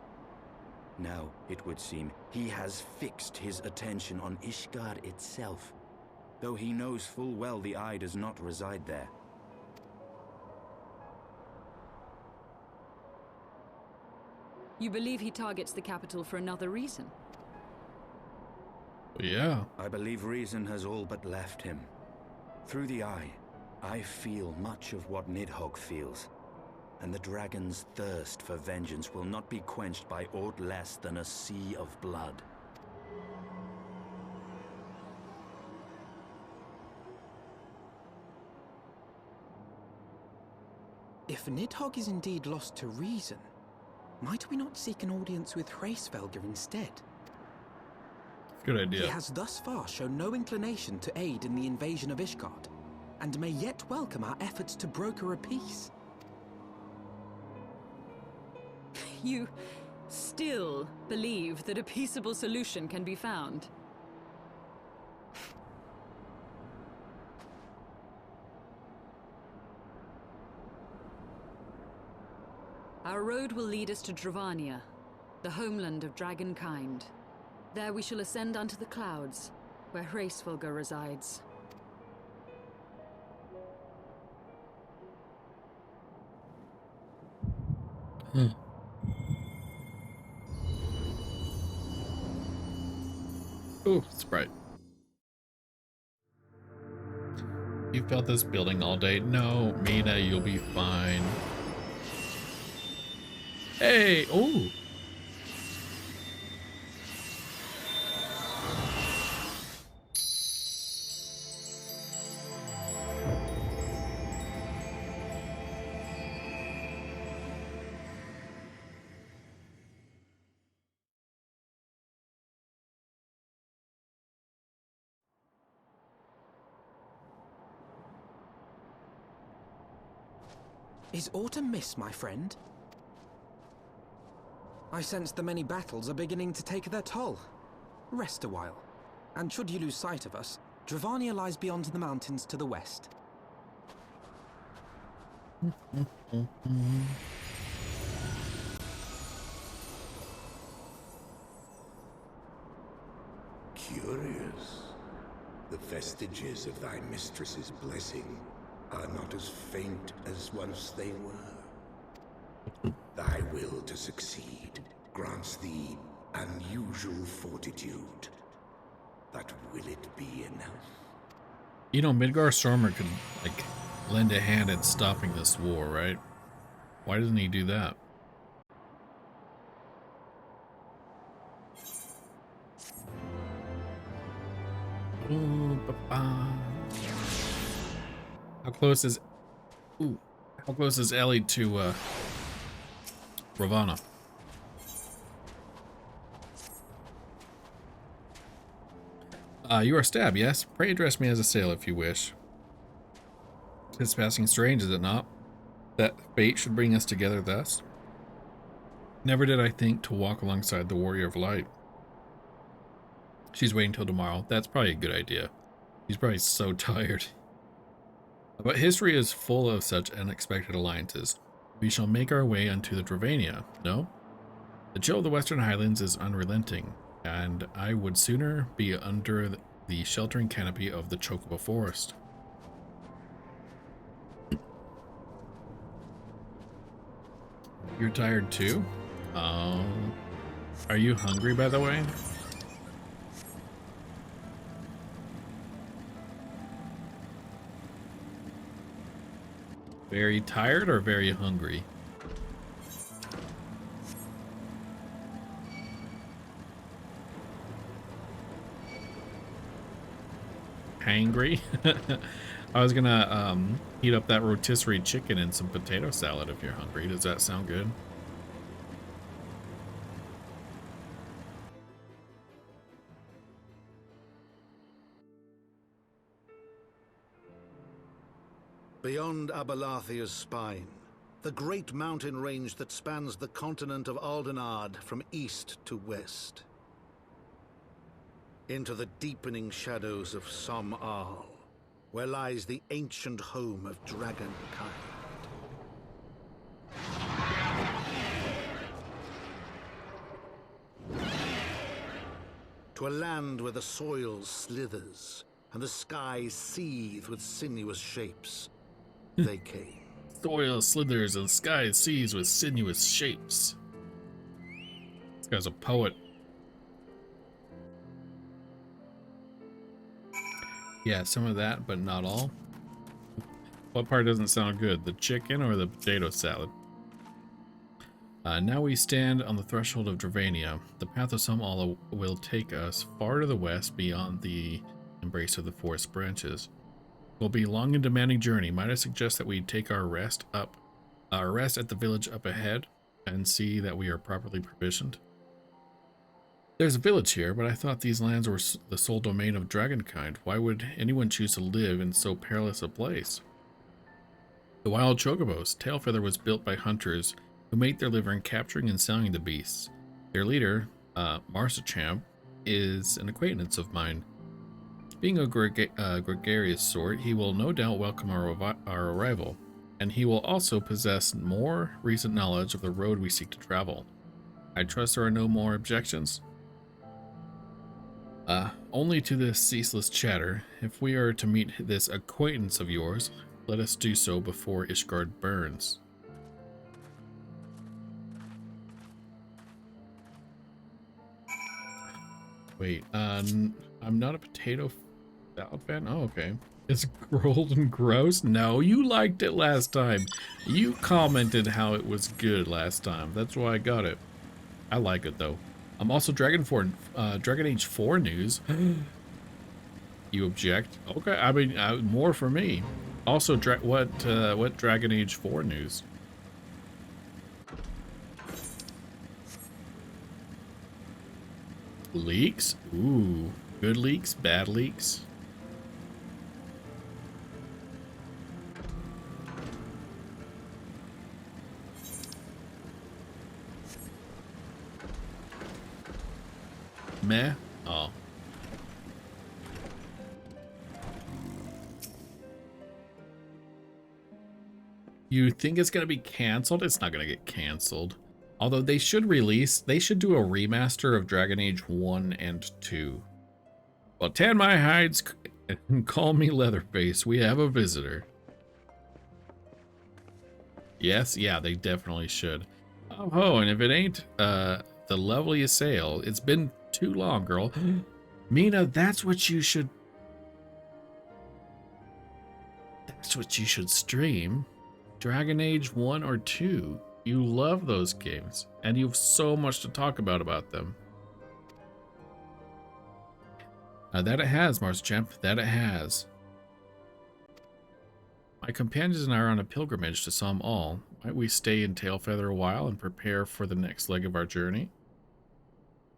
Now, it would seem, he has fixed his attention on Ishgard itself, though he knows full well the Eye does not reside there. You believe he targets the capital for another reason? Yeah. I believe reason has all but left him. Through the Eye, I feel much of what Nidhogg feels, and the dragon's thirst for vengeance will not be quenched by aught less than a sea of blood. If Nidhogg is indeed lost to reason, might we not seek an audience with Hraesvelgar instead? Good He idea. has thus far shown no inclination to aid in the invasion of Ishgard, and may yet welcome our efforts to broker a peace. You still believe that a peaceable solution can be found? Our road will lead us to Dravania, the homeland of dragonkind. There we shall ascend unto the clouds, where Hraesvelga resides. Ooh, Sprite. You felt this building all day? No, Mina, you'll be fine. Hey! Oh! Is autumn miss, my friend? I sense the many battles are beginning to take their toll. Rest a while, and should you lose sight of us, Dravania lies beyond the mountains to the west. Curious. The vestiges of thy mistress's blessing are not as faint as once they were. Thy will to succeed grants thee unusual fortitude. But will it be enough? You know, Midgard-Stormer could, like, lend a hand in stopping this war, right? Why doesn't he do that? Ooh, ba-ba. How close is... Ooh. How close is Ellie to, Ravana? You are Stab, yes? Pray address me as a sailor if you wish. It's passing strange, is it not? That fate should bring us together thus? Never did I think to walk alongside the Warrior of Light. She's waiting till tomorrow. That's probably a good idea. She's probably so tired. But history is full of such unexpected alliances. We shall make our way unto the Dravania, no? The chill of the Western Highlands is unrelenting, and I would sooner be under the sheltering canopy of the Chocobo Forest. You're tired too? Are you hungry, by the way? Very tired or very hungry? Hangry? I was gonna heat up that rotisserie chicken and some potato salad if you're hungry. Does that sound good? Beyond Abalathia's spine, the great mountain range that spans the continent of Aldenard from east to west. Into the deepening shadows of Som Al, where lies the ancient home of dragonkind. To a land where the soil slithers and the skies seethe with sinuous shapes. They came. Soil slithers and sky seas with sinuous shapes. This guy's a poet. Yeah, some of that, but not all. What part doesn't sound good? The chicken or the potato salad? Now we stand on the threshold of Dravania. The path of Somala will take us far to the west beyond the embrace of the forest branches. It will be a long and demanding journey. Might I suggest that we take our rest at the village up ahead and see that we are properly provisioned? There's a village here, but I thought these lands were the sole domain of dragonkind. Why would anyone choose to live in so perilous a place? The wild chocobos. Tailfeather was built by hunters who made their living capturing and selling the beasts. Their leader, Marsachamp, is an acquaintance of mine. Being a gregarious sort, he will no doubt welcome our arrival, and he will also possess more recent knowledge of the road we seek to travel. I trust there are no more objections? Only to this ceaseless chatter. If we are to meet this acquaintance of yours, let us do so before Ishgard burns. Wait, I'm not a potato salad fan? Oh, okay. It's grilled and gross? No, you liked it last time. You commented how it was good last time. That's why I got it. I like it, though. I'm also Dragon Age 4 news. You object? Okay, I mean, more for me. Also, what Dragon Age 4 news? Leaks? Ooh, good leaks, bad leaks. Meh? Oh. You think it's going to be canceled? It's not going to get canceled. Although they should do a remaster of Dragon Age 1 and 2. Well, tan my hides and call me Leatherface. We have a visitor. Yes, yeah, they definitely should. Oh, and if it ain't the loveliest sail, it's been too long, girl. Mina, that's what you should stream. Dragon Age 1 or 2. You love those games, and you have so much to talk about them. That it has, Marsachamp, that it has. My companions and I are on a pilgrimage to some all. Might we stay in Tailfeather a while and prepare for the next leg of our journey?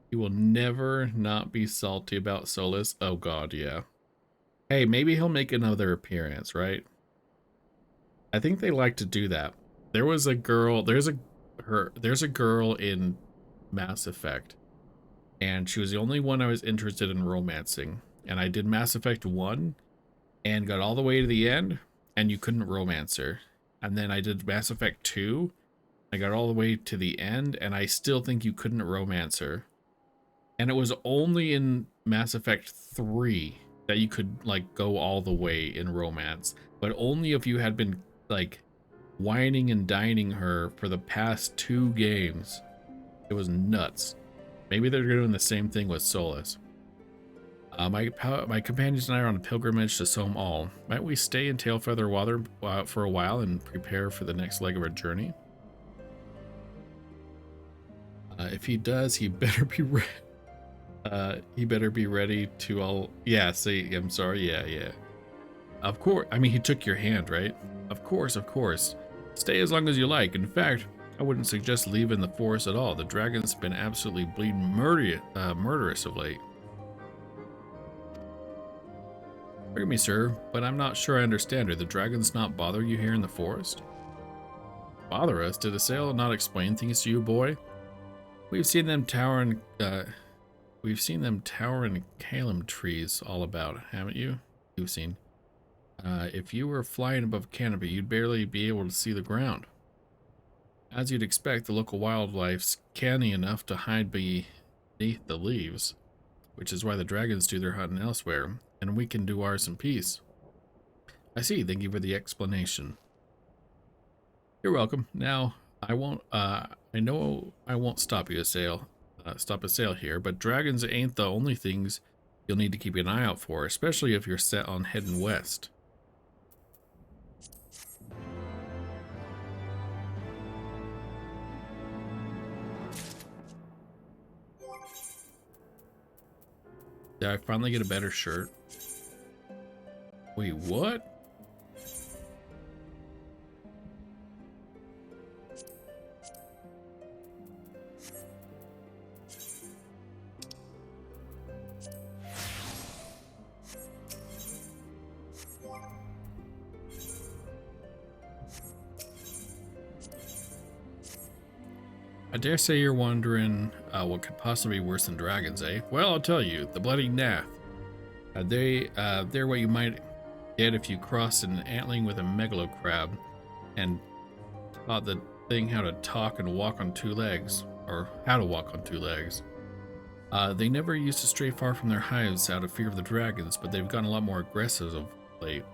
You will never not be salty about Solus. Oh god, yeah. Hey, maybe he'll make another appearance, right? I think they like to do that. There was a girl, there's a girl in Mass Effect, and she was the only one I was interested in romancing. And I did Mass Effect 1 and got all the way to the end, and you couldn't romance her. And then I did Mass Effect 2, I got all the way to the end, and I still think you couldn't romance her. And it was only in Mass Effect 3 that you could, like, go all the way in romance. But only if you had been, like, whining and dining her for the past 2 games. It was nuts. Maybe they're doing the same thing with Solus. My companions and I are on a pilgrimage to Sohm All. Might we stay in Tailfeather Water for a while and prepare for the next leg of our journey? If he does, he better be ready to all. Yeah, say I'm sorry. Yeah. Of course. I mean, he took your hand, right? Of course. Stay as long as you like. In fact, I wouldn't suggest leaving the forest at all. The dragon's been absolutely bleeding murderous of late. Forgive me, sir, but I'm not sure I understand her. The dragons not bother you here in the forest? Bother us? Did the sail not explain things to you, boy? We've seen them towering Calum trees all about, haven't you? You've seen. If you were flying above canopy, you'd barely be able to see the ground. As you'd expect, the local wildlife's canny enough to hide beneath the leaves, which is why the dragons do their hunting elsewhere, and we can do ours in peace. I see. Thank you for the explanation. You're welcome. Now, I know I won't stop a sail here, but dragons ain't the only things you'll need to keep an eye out for, especially if you're set on heading west. Did I finally get a better shirt? Wait, what? I dare say you're wondering what could possibly be worse than dragons, eh? Well, I'll tell you, the bloody Nath. They're what you might get if you crossed an antling with a megalocrab and taught the thing how to talk and walk on two legs, or how to walk on two legs. They never used to stray far from their hives out of fear of the dragons, but they've gotten a lot more aggressive of late,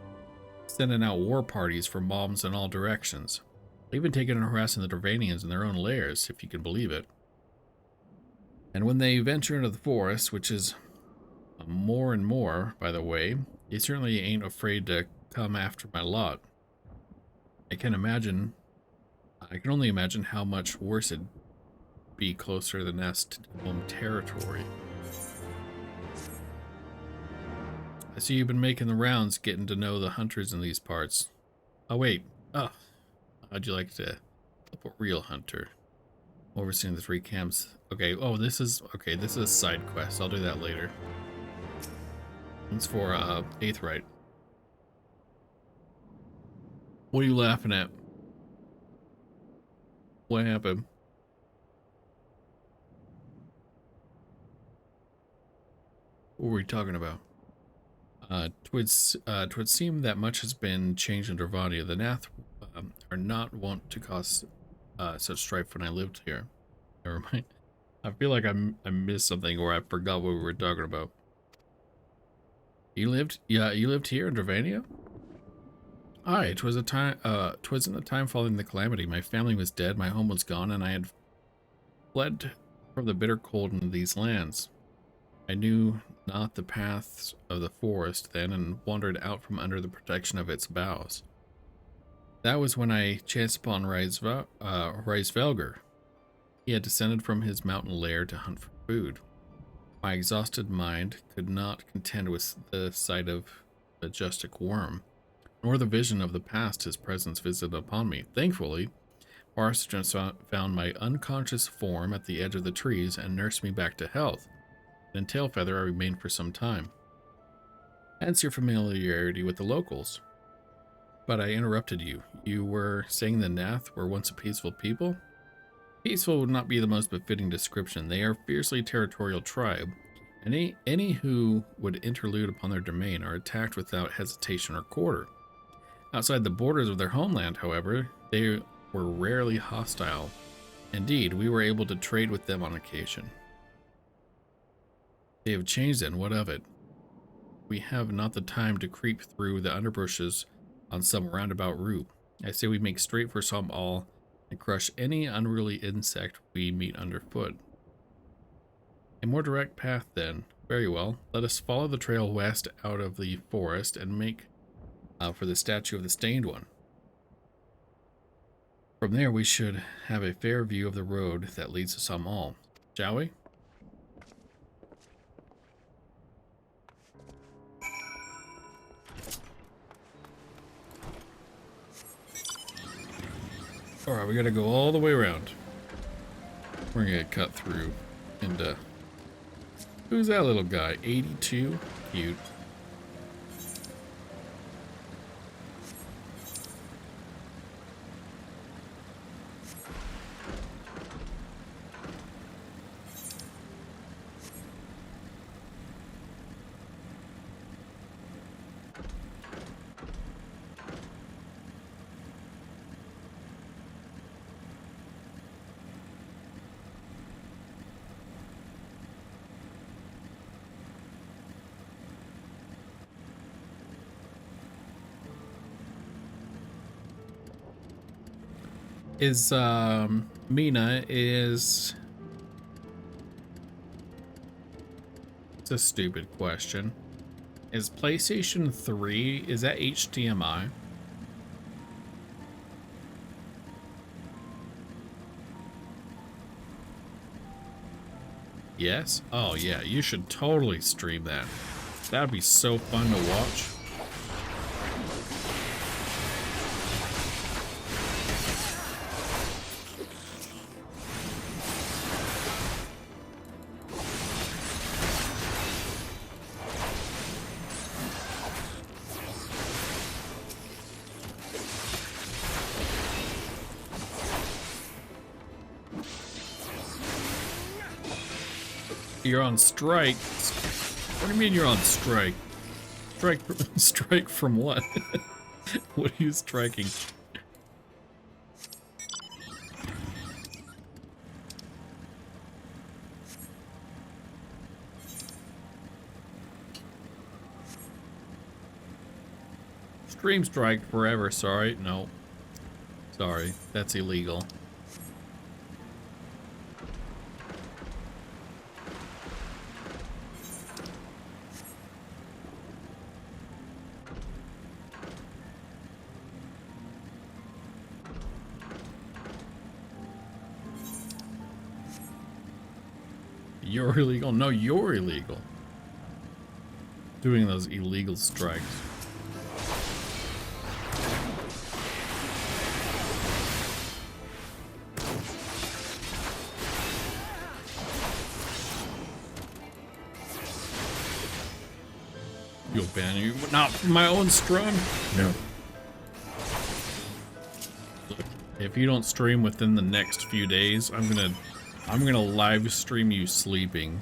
sending out war parties for mobs in all directions. Even taking and harassing the Dravanians in their own lairs, if you can believe it. And when they venture into the forest, which is more and more, by the way, they certainly ain't afraid to come after my lot. I can only imagine how much worse it'd be closer to the nest home territory. I see you've been making the rounds, getting to know the hunters in these parts. Oh wait, how'd you like to help a real hunter? Overseeing the 3 camps. Okay, this is a side quest. I'll do that later. It's for Iceheart. What are you laughing at? What happened? What were we talking about? Twould seem that much has been changed in Dravania. The Nath are not wont to cause such strife when I lived here. Never mind. I feel like I missed something, or I forgot what we were talking about. You lived here in Dravania? Aye, 'twas in the time following the calamity. My family was dead, my home was gone, and I had fled from the bitter cold into these lands. I knew not the paths of the forest then, and wandered out from under the protection of its boughs. That was when I chanced upon Reisvelger. He had descended from his mountain lair to hunt for food. My exhausted mind could not contend with the sight of the majestic worm, nor the vision of the past his presence visited upon me. Thankfully, Barstrom found my unconscious form at the edge of the trees and nursed me back to health. In Tailfeather I remained for some time. Hence your familiarity with the locals. But I interrupted you. You were saying the Nath were once a peaceful people? Peaceful would not be the most befitting description. They are a fiercely territorial tribe, and any who would interlude upon their domain are attacked without hesitation or quarter. Outside the borders of their homeland, however, they were rarely hostile. Indeed, we were able to trade with them on occasion. They have changed then, what of it? We have not the time to creep through the underbushes on some roundabout route. I say we make straight for some all and crush any unruly insect we meet underfoot. A more direct path then. Very well, let us follow the trail west out of the forest and make for the statue of the Stained One. From there we should have a fair view of the road that leads to some all. Shall we? Alright, we gotta go all the way around. We're gonna get cut through. And, who's that little guy? 82? Cute. Is, Mina is... It's a stupid question. Is PlayStation 3, is that HDMI? Yes? Oh yeah, you should totally stream that. That'd be so fun to watch. You're on strike. What do you mean you're on strike? Strike from what? What are you striking? Stream strike forever, sorry. No. Sorry, that's illegal. You're illegal? No, you're illegal. Doing those illegal strikes. You'll ban you, but not from my own stream. No. Look, if you don't stream within the next few days, I'm gonna live stream you sleeping.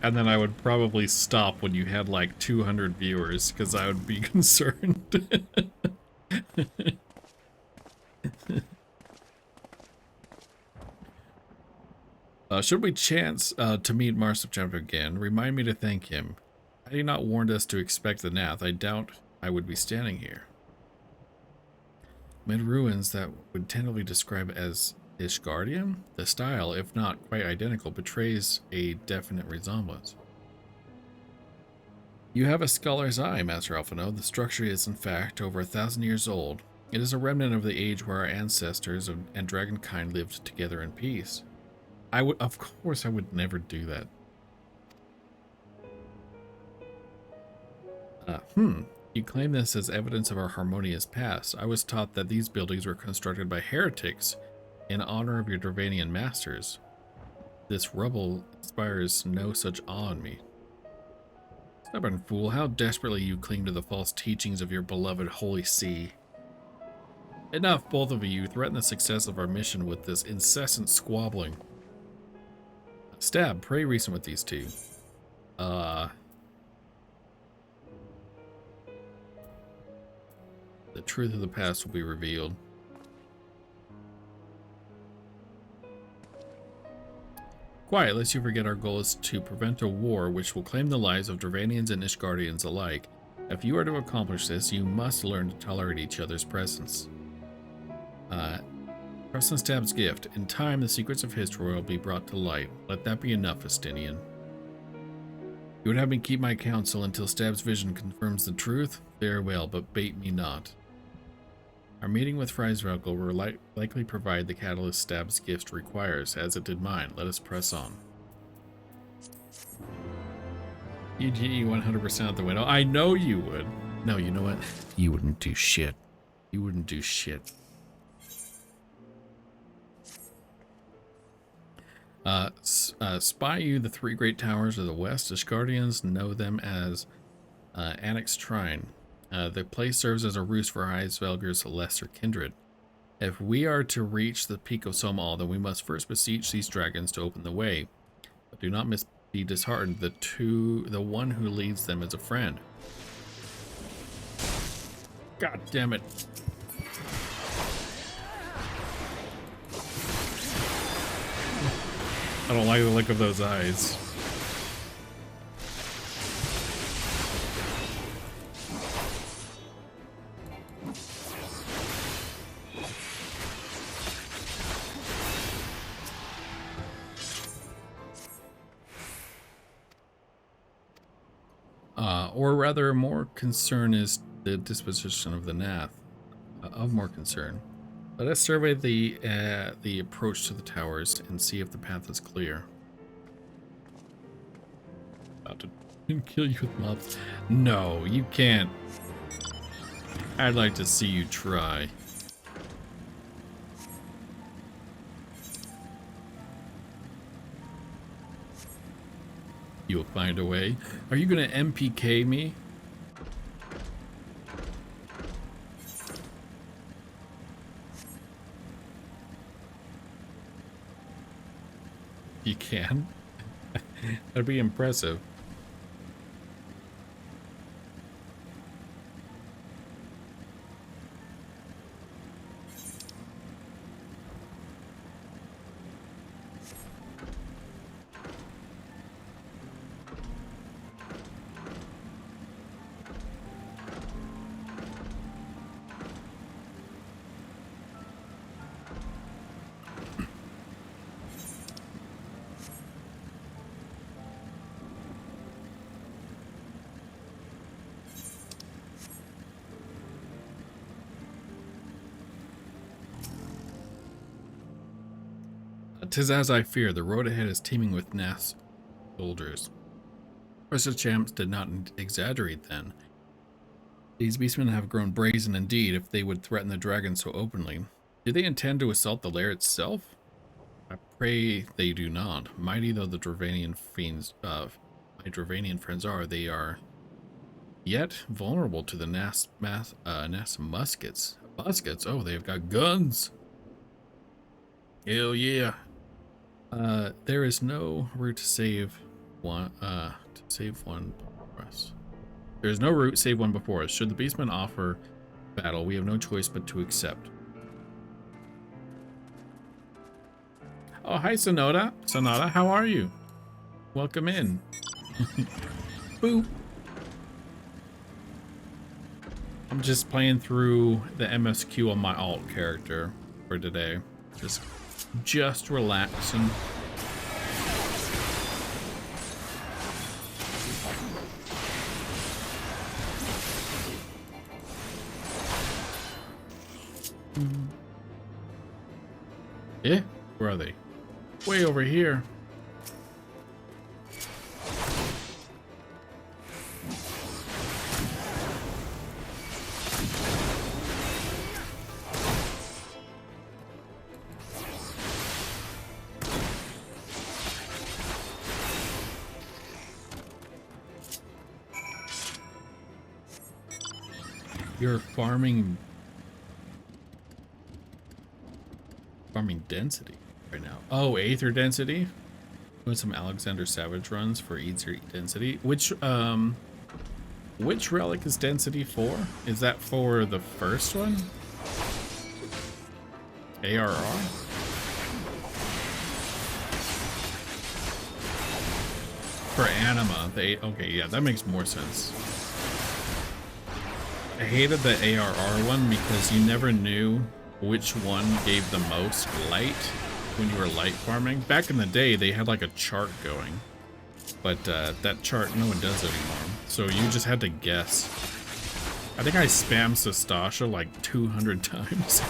And then I would probably stop when you had like 200 viewers, because I would be concerned. Should we chance to meet Marsupchap again, remind me to thank him. Had he not warned us to expect the Nath, I doubt I would be standing here. Amid ruins that would tentatively describe as Ishgardian, the style, if not quite identical, betrays a definite resemblance. You have a scholar's eye, Master Alphino. The structure is, in fact, over 1,000 years old. It is a remnant of the age where our ancestors and dragonkind lived together in peace. Of course, I would never do that. You claim this as evidence of our harmonious past. I was taught that these buildings were constructed by heretics in honor of your Dravanian masters. This rubble inspires no such awe in me. Stubborn fool, how desperately you cling to the false teachings of your beloved Holy See. Enough, both of you. You threaten the success of our mission with this incessant squabbling. Stab, pray reason with these two. The truth of the past will be revealed. Quiet, lest you forget our goal is to prevent a war which will claim the lives of Dravanians and Ishgardians alike. If you are to accomplish this, you must learn to tolerate each other's presence. Trust in Stab's gift. In time, the secrets of history will be brought to light. Let that be enough, Estinian. You would have me keep my counsel until Stab's vision confirms the truth? Very well, but bait me not. Our meeting with Freisvelkel will likely provide the catalyst Stab's gift requires, as it did mine. Let us press on. EGE 100% out the window. I know you would. No, you know what? You wouldn't do shit. You wouldn't do shit. Spy you the three great towers of the west. Ishgardians know them as Annex Shrine. The place serves as a roost for Icevelger's lesser kindred. If we are to reach the peak of Somal, then we must first beseech these dragons to open the way. But do not be disheartened. The one who leads them is a friend. God damn it. I don't like the look of those eyes. Or rather, more concern is the disposition of the Nath. Of more concern. Let us survey the approach to the towers and see if the path is clear. About to kill you with mobs. No, you can't. I'd like to see you try. You'll find a way. Are you gonna MPK me? You can? That'd be impressive. "'Tis as I fear, the road ahead is teeming with Nass soldiers." Professor Champs did not exaggerate then. These beastmen have grown brazen indeed if they would threaten the dragon so openly. Do they intend to assault the lair itself? I pray they do not. Mighty though the Dravanian fiends, my Dravanian friends are, they are yet vulnerable to the Nass muskets. Muskets? Oh, they've got guns! Hell yeah! There is no route to save one. Before us. There is no route save one before us. Should the beastmen offer battle, we have no choice but to accept. Oh, hi, Sonata. Sonata, how are you? Welcome in. Boop. I'm just playing through the MSQ on my alt character for today. Just relaxing. Yeah, where are they? Way over here. You're farming density right now. Oh, Aether density. Doing some Alexander Savage runs for easier density. Which relic is density for? Is that for the first one? ARR? For anima, okay, yeah, that makes more sense. I hated the ARR one because you never knew which one gave the most light when you were light farming. Back in the day, they had like a chart going, but that chart, no one does anymore. So you just had to guess. I think I spammed Sastasha like 200 times.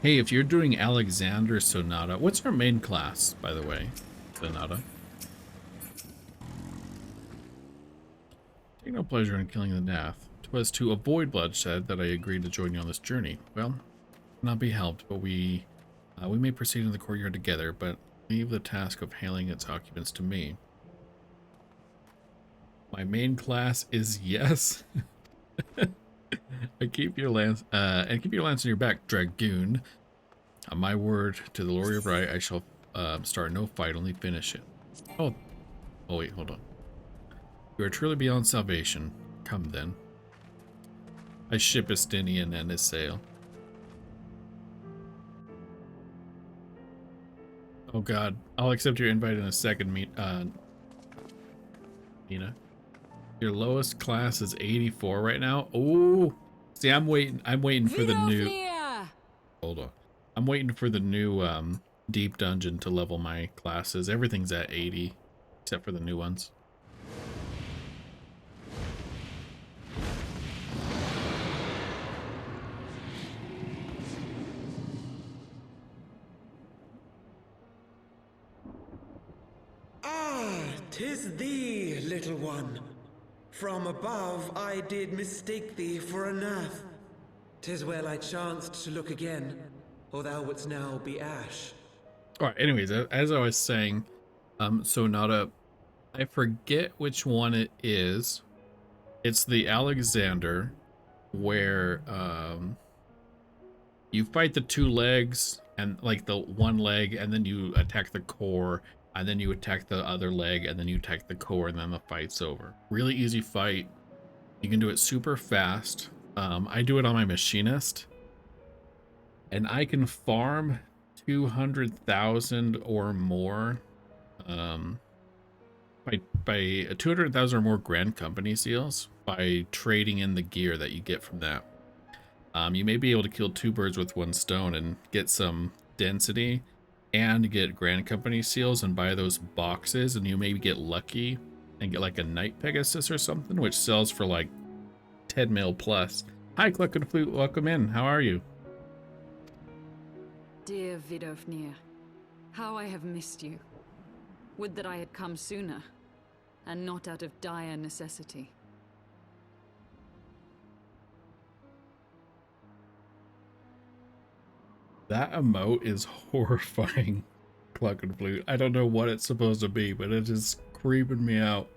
Hey, if you're doing Alexander Sonata, what's our main class, by the way, Sonata? Take no pleasure in killing the Nath. 'Twas to avoid bloodshed that I agreed to join you on this journey. Well, cannot be helped, but we may proceed in the courtyard together, but leave the task of hailing its occupants to me. My main class is yes. Keep your lance on your back, Dragoon. On my word to the Lord of Right, I shall start no fight, only finish it. Oh wait, hold on. You are truly beyond salvation. Come then. I ship Estinian and his sail. Oh god, I'll accept your invite in a second, Nina. Your lowest class is 84 right now. Oh, see, I'm waiting for the new. Hold on, I'm waiting for the new deep dungeon to level my classes. Everything's at 80, except for the new ones. "'Tis 'Tis thee, little one. From above I did mistake thee for a nath. 'Tis well I chanced to look again, or thou wouldst now be ash. All right, anyways, as I was saying, Sonata, I forget which one it is. It's the Alexander where you fight the two legs and like the one leg, and then you attack the core, and then you attack the other leg, and then you attack the core, and then the fight's over. Really easy fight. You can do it super fast. I do it on my machinist, and I can farm 200,000 or more by 200,000 or more Grand Company seals by trading in the gear that you get from that. You may be able to kill two birds with one stone and get some density and get Grand Company seals and buy those boxes, and you maybe get lucky and get like a Night Pegasus or something, which sells for like 10 mil plus. Hi, Cluck and Flute, welcome in. How are you? Dear Vidofnir, how I have missed you. Would that I had come sooner, and not out of dire necessity. That emote is horrifying, Cluck and Flute. I don't know what it's supposed to be, but it is creeping me out.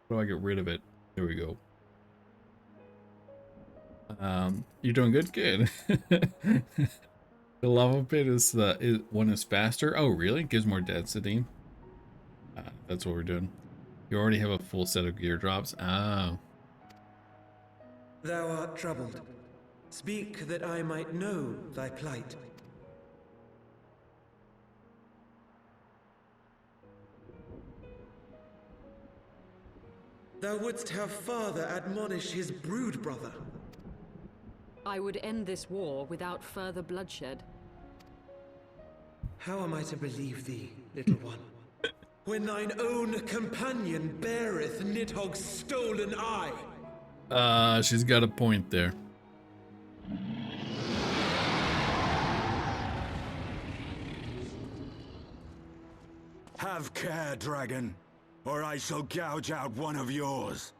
How do I get rid of it? There we go. You're doing good? Good. The lava pit is one is faster. Oh, really? Gives more density. That's what we're doing. You already have a full set of gear drops. Oh. Thou art troubled. Speak that I might know thy plight. Thou wouldst have father admonish his brood brother. I would end this war without further bloodshed. How am I to believe thee, little one, when thine own companion beareth Nidhogg's stolen eye? She's got a point there. Have care, dragon, or I shall gouge out one of yours.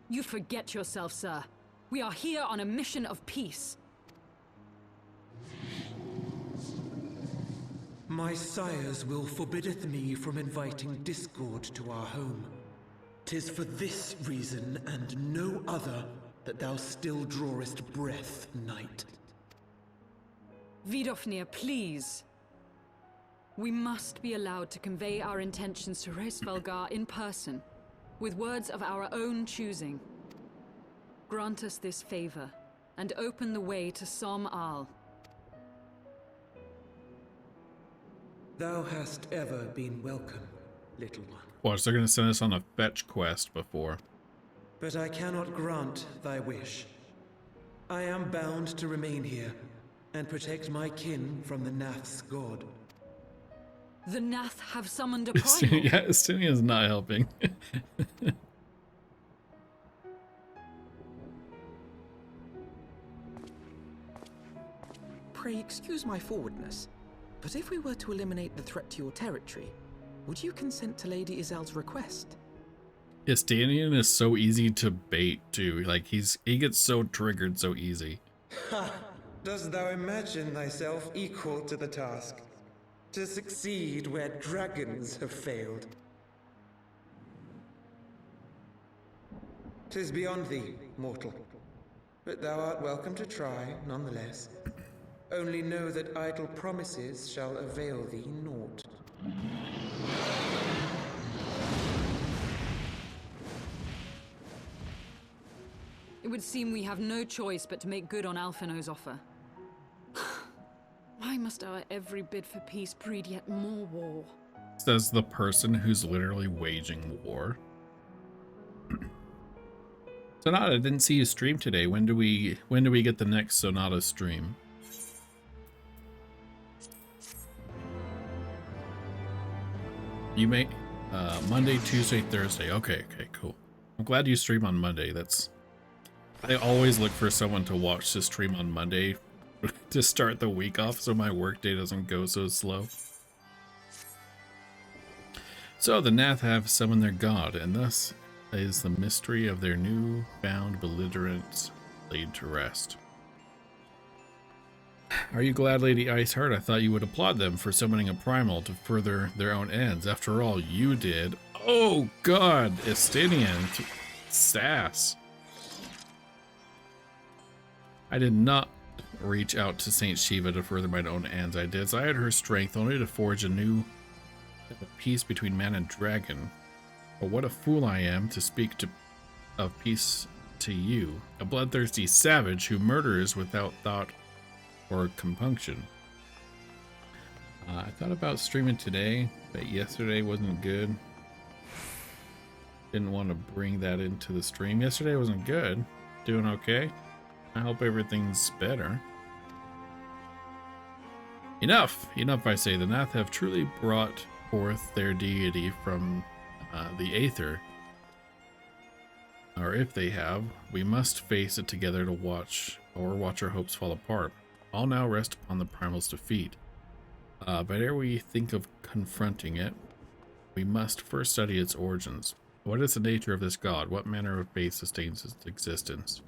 You forget yourself, sir. We are here on a mission of peace. My sire's will forbiddeth me from inviting discord to our home. 'Tis for this reason and no other that thou still drawest breath, knight. Vidofnir, please. We must be allowed to convey our intentions to Hraesvelgar in person, with words of our own choosing. Grant us this favor, and open the way to Som Al. Thou hast ever been welcome, little one. Watch, they're gonna send us on a fetch quest before. But I cannot grant thy wish. I am bound to remain here, and protect my kin from the Nath's god. The Nath have summoned a primal. Yeah, Estinia's not helping. Pray excuse my forwardness, but if we were to eliminate the threat to your territory, would you consent to Lady Izel's request? Estinian is so easy to bait too. Like he gets so triggered so easy. Ha! Dost thou imagine thyself equal to the task? To succeed where dragons have failed? 'Tis beyond thee, mortal. But thou art welcome to try, nonetheless. Only know that idle promises shall avail thee naught. It would seem we have no choice but to make good on Alphino's offer. Why must our every bid for peace breed yet more war? Says the person who's literally waging war. Sonata, I didn't see you stream today. When do we get the next Sonata stream? You may Monday, Tuesday, Thursday. Okay, cool. I'm glad you stream on Monday. I always look for someone to watch the stream on Monday to start the week off so my workday doesn't go so slow. So the Nath have summoned their god, and thus is the mystery of their new-found belligerence laid to rest. Are you glad, Lady Iceheart? I thought you would applaud them for summoning a primal to further their own ends. After all, you did. Oh god, Estinian sass. I did not reach out to Saint Shiva to further my own ends. I desired her strength only to forge a new peace between man and dragon. But what a fool I am to speak of peace to you, a bloodthirsty savage who murders without thought or compunction. I thought about streaming today, but yesterday wasn't good. Didn't want to bring that into the stream. Yesterday wasn't good. Doing okay. I hope everything's better. Enough! Enough, I say. The Nath have truly brought forth their deity from the Aether. Or if they have, we must face it together to watch our hopes fall apart. All now rest upon the primal's defeat. But ere we think of confronting it, we must first study its origins. What is the nature of this god? What manner of faith sustains its existence?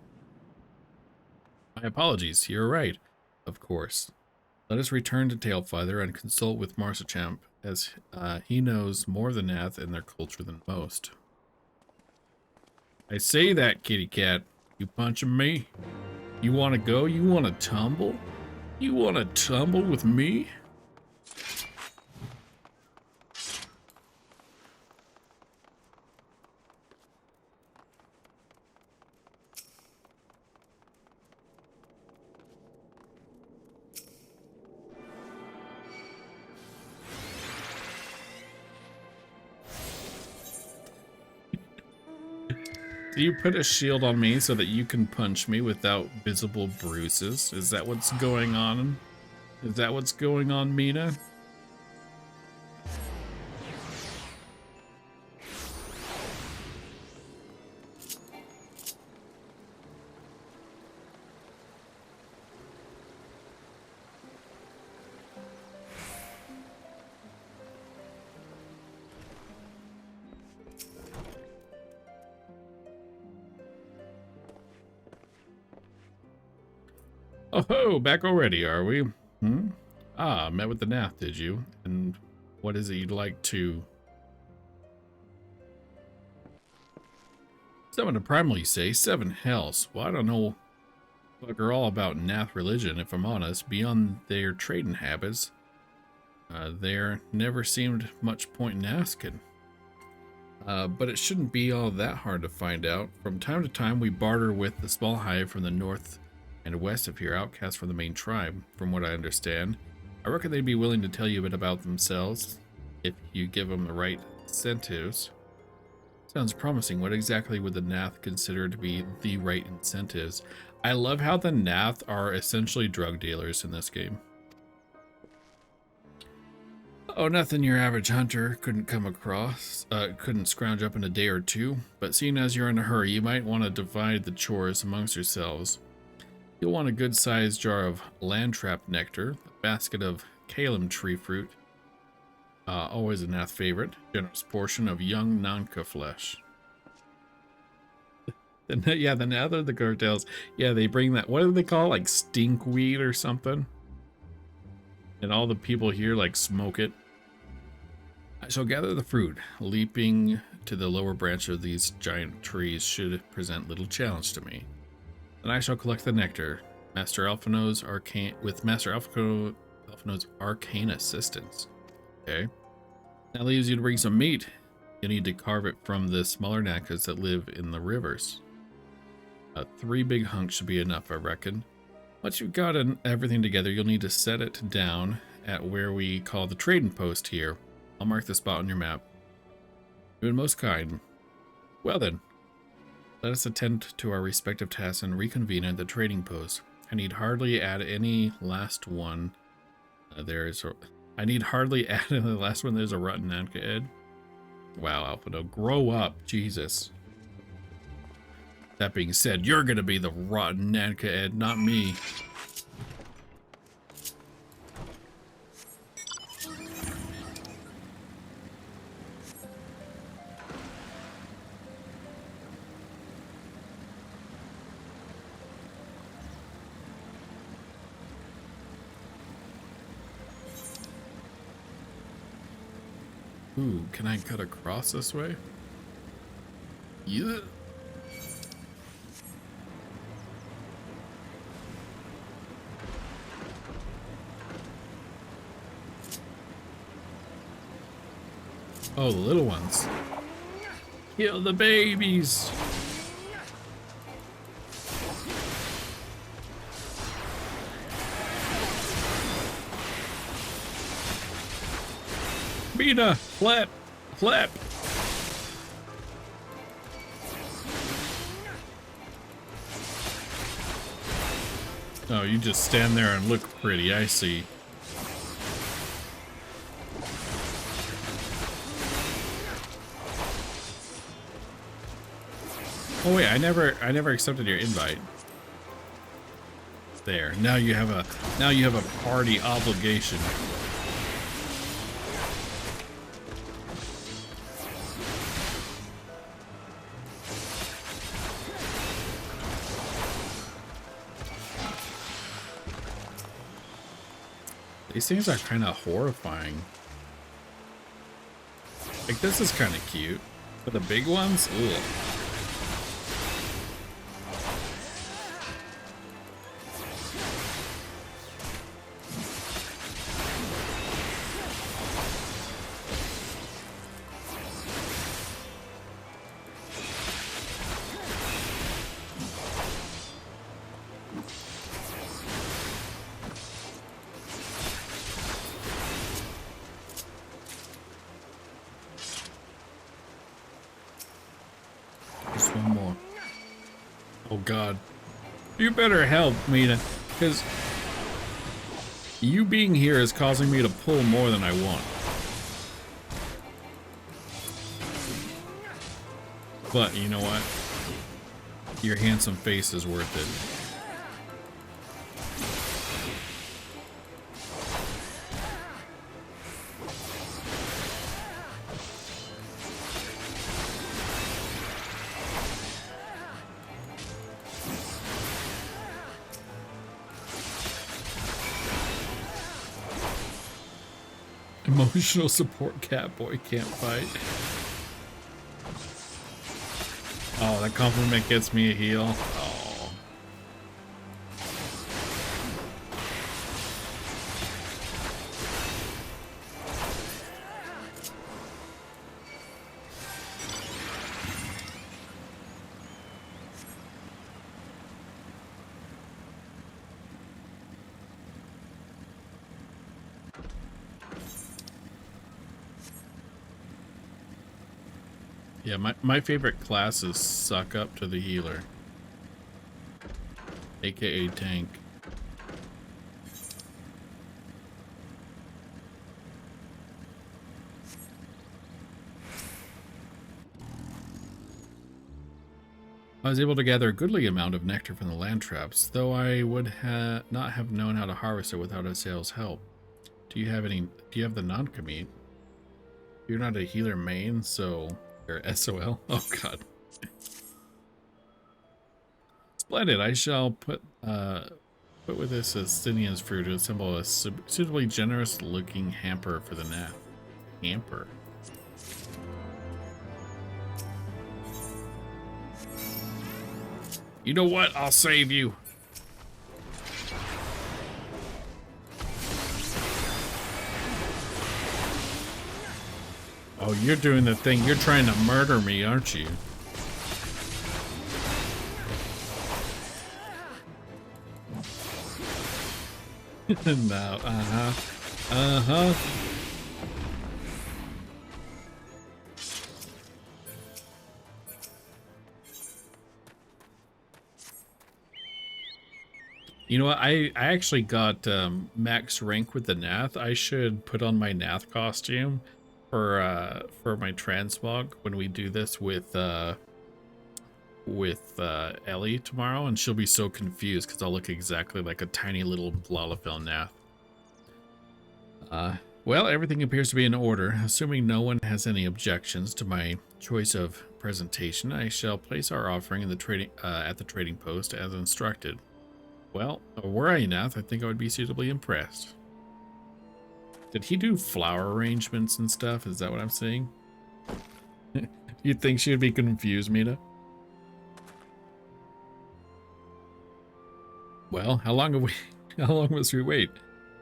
My apologies, you're right, of course. Let us return to Tailfeather and consult with Marsuchamp, as he knows more of the Nath and their culture than most. I say that, kitty cat. You punching me? You want to go? You want to tumble? You want to tumble with me? Do you put a shield on me so that you can punch me without visible bruises? Is that what's going on? Is that what's going on, Mina? Oh, back already, are we? Ah, met with the Nath, did you? And what is it you'd like to... Summon a primal, you say? 7 hells. Well, I don't know bugger all about Nath religion, if I'm honest. Beyond their trading habits, there never seemed much point in asking. But it shouldn't be all that hard to find out. From time to time, we barter with the small hive from the north and west of here, outcasts from the main tribe, from what I understand. I reckon they'd be willing to tell you a bit about themselves, if you give them the right incentives. Sounds promising. What exactly would the Nath consider to be the right incentives? I love how the Nath are essentially drug dealers in this game. Oh, nothing your average hunter couldn't come across, couldn't scrounge up in a day or two, but seeing as you're in a hurry, you might want to divide the chores amongst yourselves. You'll want a good-sized jar of landtrap nectar, a basket of Kalem tree fruit, always a Nath favorite, generous portion of young Nanka flesh. Yeah, the Nath of the cartels, yeah, they bring that, what do they call it, like stinkweed or something? And all the people here like smoke it. I shall gather the fruit. Leaping to the lower branch of these giant trees should present little challenge to me. Then I shall collect the nectar. Master Alphino's arcane assistance. Okay. That leaves you to bring some meat. You need to carve it from the smaller Nankas that live in the rivers. 3 big hunks should be enough, I reckon. Once you've got everything together, you'll need to set it down at where we call the trading post here. I'll mark the spot on your map. You've been most kind. Well then, let us attend to our respective tasks and reconvene at the trading post. I need hardly add any last one. I need hardly add in the last one. There's a rotten Nanka Ed. Wow, Alphino, grow up, Jesus. That being said, you're gonna be the rotten Nanka Ed, not me. Ooh, can I cut across this way? Yeah. Oh, the little ones. Kill the babies. Mina, flap, flap. Oh, you just stand there and look pretty, I see. Oh wait, I never accepted your invite. There. Now you have a party obligation. These things are kind of horrifying. Like, this is kind of cute, but the big ones, ugh. Just one more. Oh God. You better help, Mina, because you being here is causing me to pull more than I want. But you know what? Your handsome face is worth it. Emotional support cat boy can't fight. Oh, that compliment gets me a heal. Oh. Yeah, my favorite classes suck up to the healer, aka tank. I was able to gather a goodly amount of nectar from the land traps, though I would not have known how to harvest it without Asael's help. Do you have the non-commute? You're not a healer main, so you're SOL? Oh God. Splendid. I shall put with this Asinian's fruit to assemble a suitably generous looking hamper for the Nath. Hamper. You know what? I'll save you. Oh, you're doing the thing. You're trying to murder me, aren't you? No, uh-huh. You know what? I actually got max rank with the Nath. I should put on my Nath costume for my transmog when we do this with Ellie tomorrow, and she'll be so confused because I'll look exactly like a tiny little Lalafell Nath. Well, everything appears to be in order. Assuming no one has any objections to my choice of presentation, I shall place our offering in the at the trading post as instructed. Well, were I Nath, I think I would be suitably impressed. Did he do flower arrangements and stuff? Is that what I'm saying? You'd think she would be confused, Mina? Well, how long must we wait?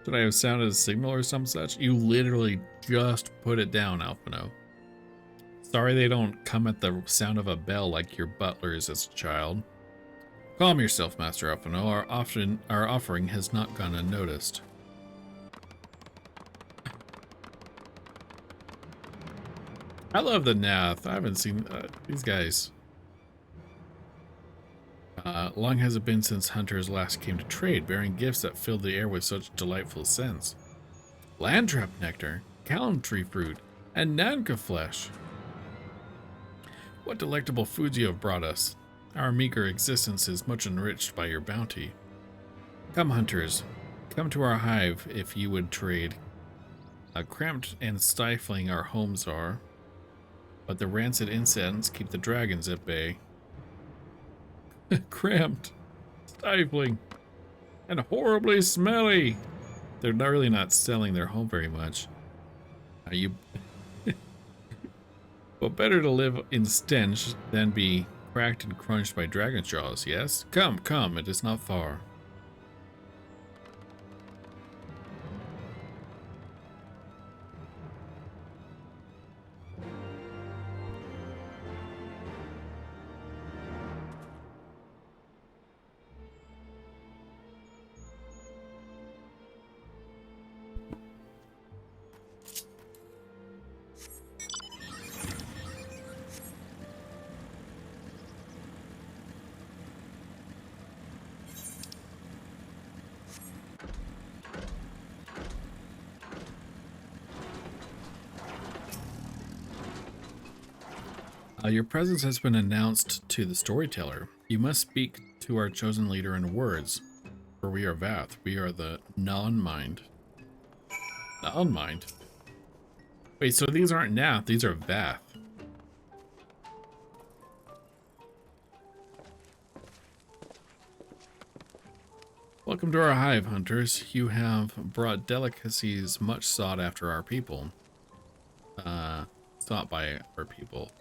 Should I have sounded a signal or some such? You literally just put it down, Alphino. Sorry they don't come at the sound of a bell like your butlers as a child. Calm yourself, Master Alphino. Our offering has not gone unnoticed. I love the Nath. I haven't seen these guys. Long has it been since hunters last came to trade, bearing gifts that filled the air with such delightful scents. Landtrap nectar, calam tree fruit, and nanka flesh. What delectable foods you have brought us. Our meager existence is much enriched by your bounty. Come, hunters, come to our hive if you would trade. Cramped and stifling our homes are, but the rancid incense keep the dragons at bay. Cramped, stifling, and horribly smelly. They're not really not selling their home very much. But better to live in stench than be cracked and crunched by dragon jaws, yes? Come, come, it is not far. Your presence has been announced to the storyteller. You must speak to our chosen leader in words, for we are Vath. We are the non-mind. Non-mind? Wait, so these aren't Nath, these are Vath. Welcome to our hive, hunters. You have brought delicacies much sought after our people. Sought by our people.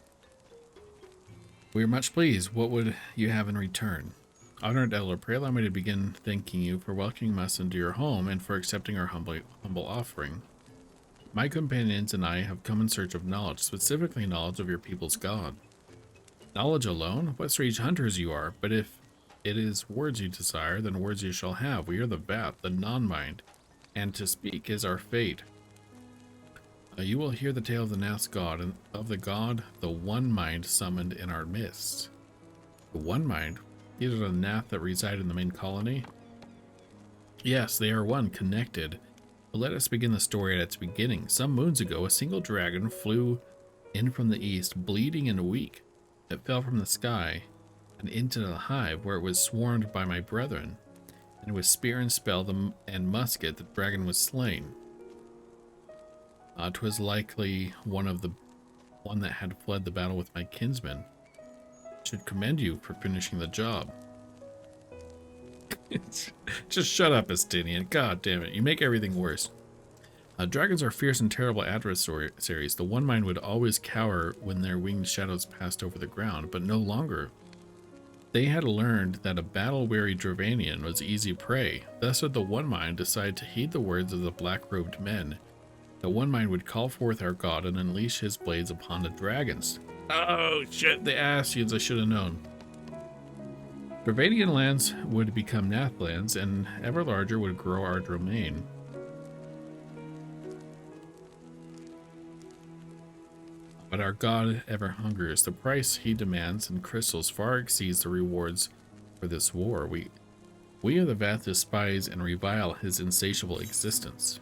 We are much pleased. What would you have in return? Honored Elder, pray allow me to begin thanking you for welcoming us into your home and for accepting our humble offering. My companions and I have come in search of knowledge, specifically knowledge of your people's god. Knowledge alone? What strange hunters you are, but if it is words you desire, then words you shall have. We are the Vath, the non-mind, and to speak is our fate. You will hear the tale of the Nath's god, and of the god, the one mind summoned in our midst. The one mind? These are the Nath that reside in the main colony? Yes, they are one, connected. But let us begin the story at its beginning. Some moons ago, a single dragon flew in from the east, bleeding and weak. It fell from the sky and into the hive, where it was swarmed by my brethren. And with spear and spell and musket, the dragon was slain. 'Twas likely one that had fled the battle with my kinsmen. Should commend you for finishing the job. Just shut up, Estinian. God damn it, you make everything worse. Dragons are fierce and terrible adversaries. The one mind would always cower when their winged shadows passed over the ground, but no longer. They had learned that a battle-weary Dravanian was easy prey. Thus did the one mind decide to heed the words of the black-robed men. The one mind would call forth our god and unleash his blades upon the dragons. Oh shit, the Asians, I should have known. Dravanian lands would become Nath lands, and ever larger would grow our domain. But our god ever hungers. The price he demands in crystals far exceeds the rewards for this war. We of the Vath despise and revile his insatiable existence.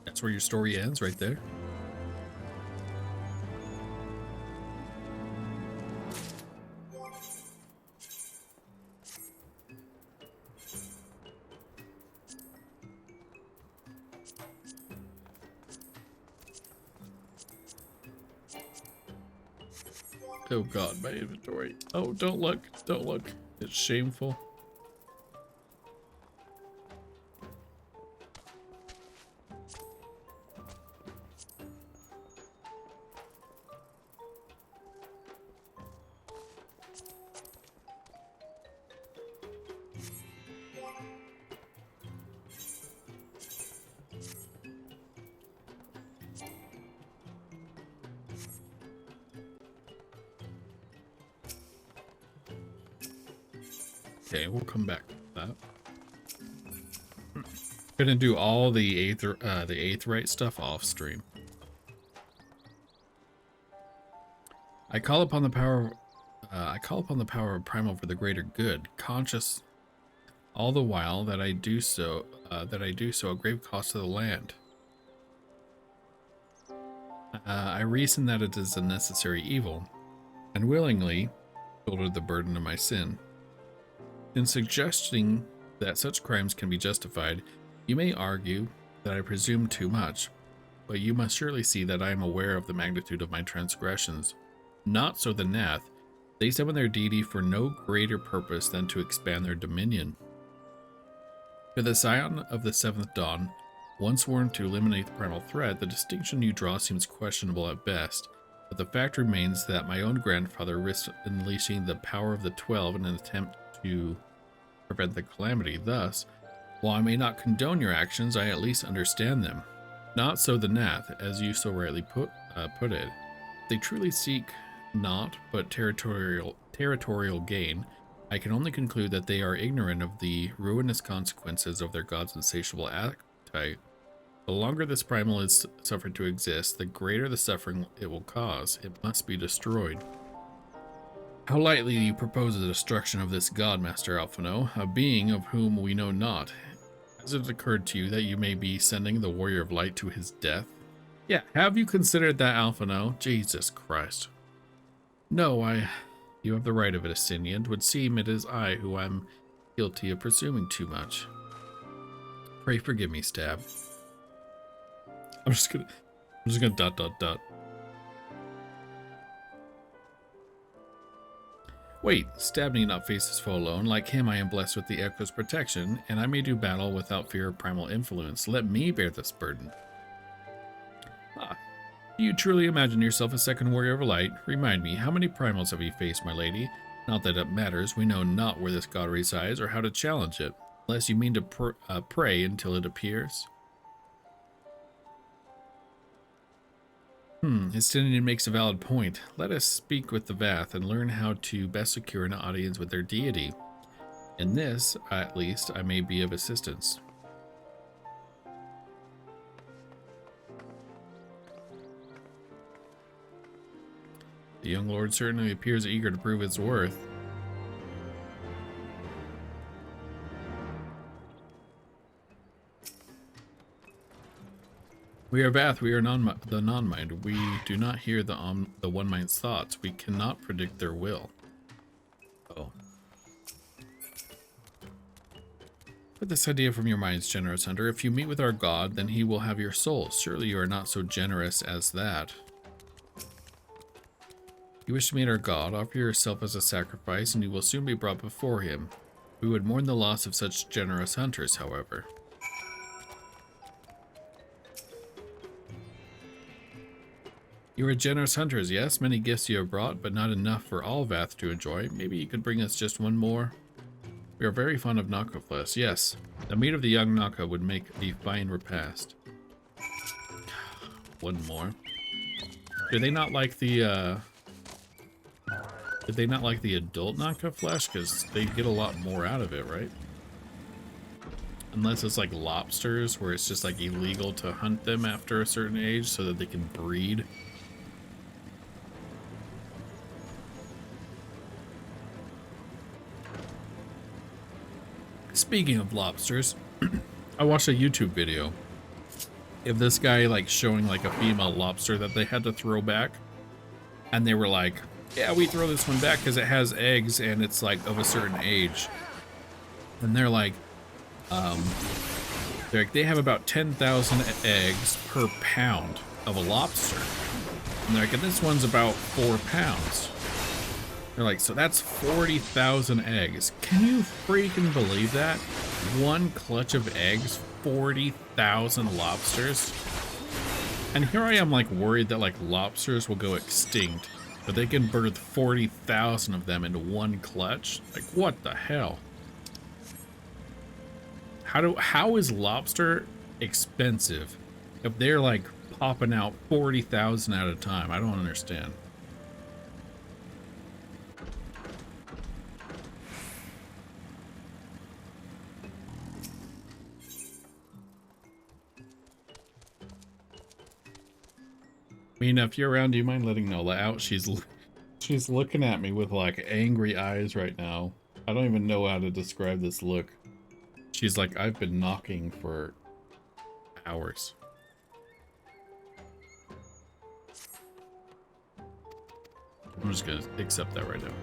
That's where your story ends, right there. Oh god, my inventory. Oh, don't look. Don't look. It's shameful. Okay, we'll come back to that. Gonna do all the eighth rite stuff off stream. I call upon the power of primal for the greater good, conscious all the while that I do so at grave cost to the land. I reason that it is a necessary evil, and willingly shoulder the burden of my sin. In suggesting that such crimes can be justified, you may argue that I presume too much, but you must surely see that I am aware of the magnitude of my transgressions. Not so the Nath. They summon their deity for no greater purpose than to expand their dominion. For the scion of the seventh dawn, one sworn to eliminate the primal threat, the distinction you draw seems questionable at best, but the fact remains that my own grandfather risked unleashing the power of the 12 in an attempt to prevent the calamity. Thus, while I may not condone your actions, I at least understand them. Not so the Nath, as you so rightly put it. They truly seek not but territorial gain. I can only conclude that they are ignorant of the ruinous consequences of their god's insatiable appetite. The longer this primal is suffered to exist, the greater the suffering it will cause. It must be destroyed. How lightly you propose the destruction of this god, Master Alphino, a being of whom we know not. Has it occurred to you that you may be sending the Warrior of Light to his death? Yeah, have you considered that, Alphino? Jesus Christ. No, you have the right of it, Asinian. It would seem it is I who am guilty of presuming too much. Pray forgive me, Stab. I'm just gonna ... Wait, Stab need not face his foe alone. Like him, I am blessed with the Echo's protection, and I may do battle without fear of primal influence. Let me bear this burden. Ah, do you truly imagine yourself a second Warrior of Light? Remind me, how many primals have you faced, my lady? Not that it matters, we know not where this god resides or how to challenge it, unless you mean to pray until it appears. Histinian makes a valid point. Let us speak with the Vath and learn how to best secure an audience with their deity. In this, at least, I may be of assistance. The young lord certainly appears eager to prove his worth. We are Vath, we are the non-mind. We do not hear the one-mind's thoughts. We cannot predict their will. Oh. Put this idea from your minds, generous hunter. If you meet with our god, then he will have your soul. Surely you are not so generous as that. You wish to meet our god, offer yourself as a sacrifice, and you will soon be brought before him. We would mourn the loss of such generous hunters, however. You are generous hunters, yes? Many gifts you have brought, but not enough for all Vath to enjoy. Maybe you could bring us just one more? We are very fond of Naka flesh, yes. The meat of the young Naka would make a fine repast. One more. Do they not like the, Did they not like the adult Naka flesh? Because they get a lot more out of it, right? Unless it's like lobsters, where it's just like illegal to hunt them after a certain age so that they can breed. Speaking of lobsters, I watched a YouTube video of this guy like showing like a female lobster that they had to throw back, and they were like, yeah, we throw this one back because it has eggs and it's like of a certain age. And they're like they have about 10,000 eggs per pound of a lobster, and they're like, and this one's about 4 pounds. They're like, so that's 40,000 eggs. Can you freaking believe that? One clutch of eggs, 40,000 lobsters. And here I am like worried that like lobsters will go extinct, but they can birth 40,000 of them into one clutch. Like, what the hell? How is lobster expensive if they're like popping out 40,000 at a time? I don't understand. Mina, if you're around, do you mind letting Nola out? She's looking at me with like angry eyes right now. I don't even know how to describe this look. She's like, I've been knocking for hours. I'm just gonna accept that right now.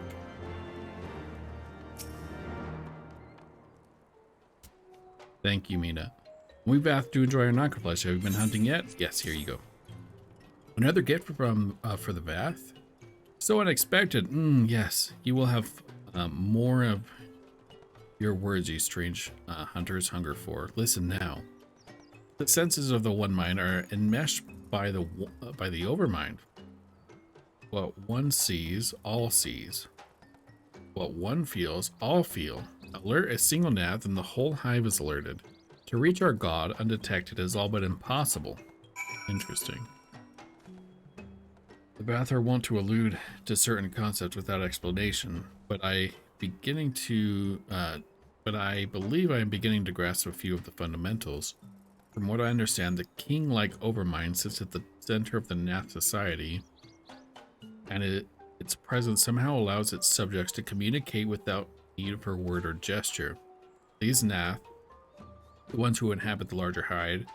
Thank you, Mina. We've asked to enjoy our Narcoflesh. Have you been hunting yet? Yes, here you go. Another gift from for the bath? So unexpected. Yes, you will have more of your words, you strange hunters hunger for. Listen now. The senses of the one mind are enmeshed by the overmind. What one sees, all sees. What one feels, all feel. Alert a single nath and the whole hive is alerted. To reach our god undetected is all but impossible. Interesting. The Bath are wont to allude to certain concepts without explanation, but I believe I am beginning to grasp a few of the fundamentals. From what I understand, the king-like overmind sits at the center of the Nath society, and its presence somehow allows its subjects to communicate without need for word or gesture. These Nath, the ones who inhabit the larger hive,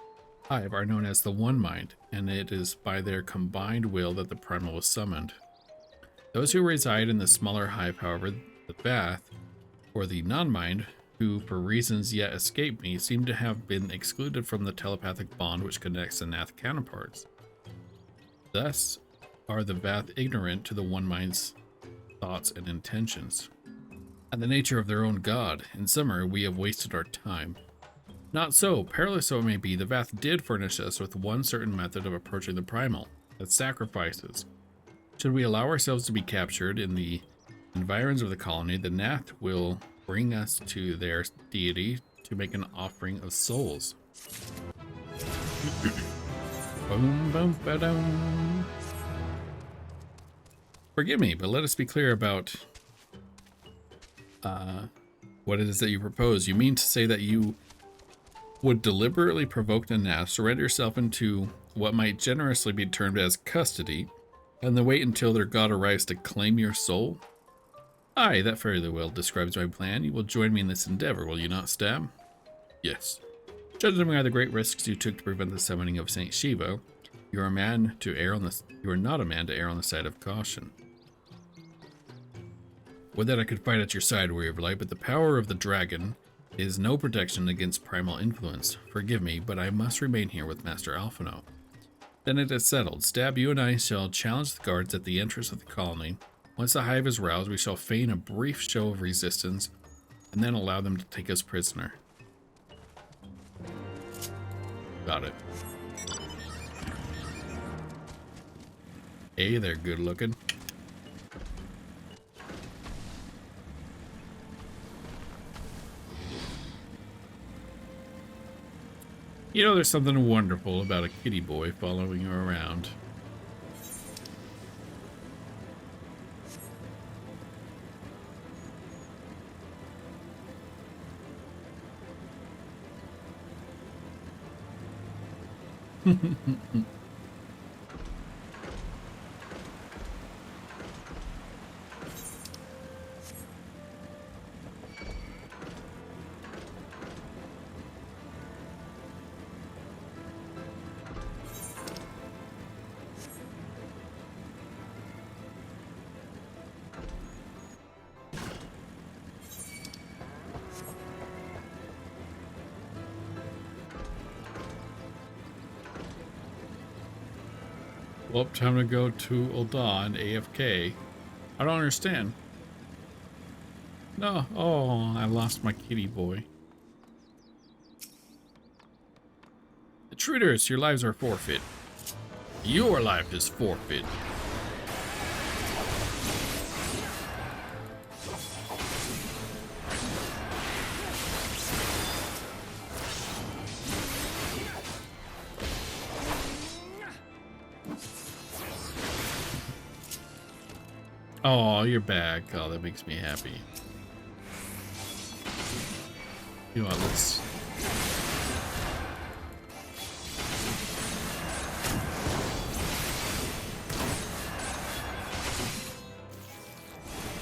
are known as the One Mind, and it is by their combined will that the primal was summoned. Those who reside in the smaller hive, however, the Bath, or the Non-Mind, who for reasons yet escape me, seem to have been excluded from the telepathic bond which connects the Nath counterparts. Thus are the Bath ignorant to the One Mind's thoughts and intentions, and the nature of their own god. In summary, we have wasted our time. Not so. Perilous though it may be, the Bath did furnish us with one certain method of approaching the primal, that sacrifices. Should we allow ourselves to be captured in the environs of the colony, the Nath will bring us to their deity to make an offering of souls. Boom, boom, ba-dum. Forgive me, but let us be clear about what it is that you propose. You mean to say that you would deliberately provoke the Nath, surrender yourself into what might generously be termed as custody, and then wait until their god arrives to claim your soul? Aye, that fairly well describes my plan. You will join me in this endeavor, will you not, Stab? Yes. Judging by the great risks you took to prevent the summoning of Saint Shiva, you are not a man to err on the side of caution. Would that I could fight at your side, Warrior of Light, but the power of the dragon is no protection against primal influence. Forgive me, but I must remain here with Master Alphino. Then it is settled. Stab, you and I shall challenge the guards at the entrance of the colony. Once the hive is roused, we shall feign a brief show of resistance, and then allow them to take us prisoner. Got it. Hey, they're good looking. You know, there's something wonderful about a kitty boy following you around. Well, time to go to Ul'dah and AFK. I don't understand. No, oh, I lost my kitty boy. Intruders, your lives are forfeit. Your life is forfeit. Oh, you're back. Oh, that makes me happy. You know what, let's...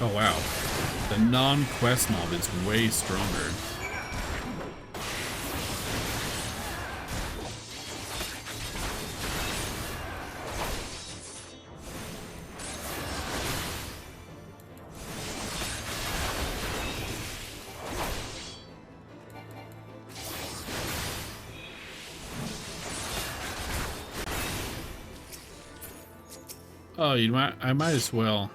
Oh wow. The non-quest mob is way stronger. Oh, I might as well.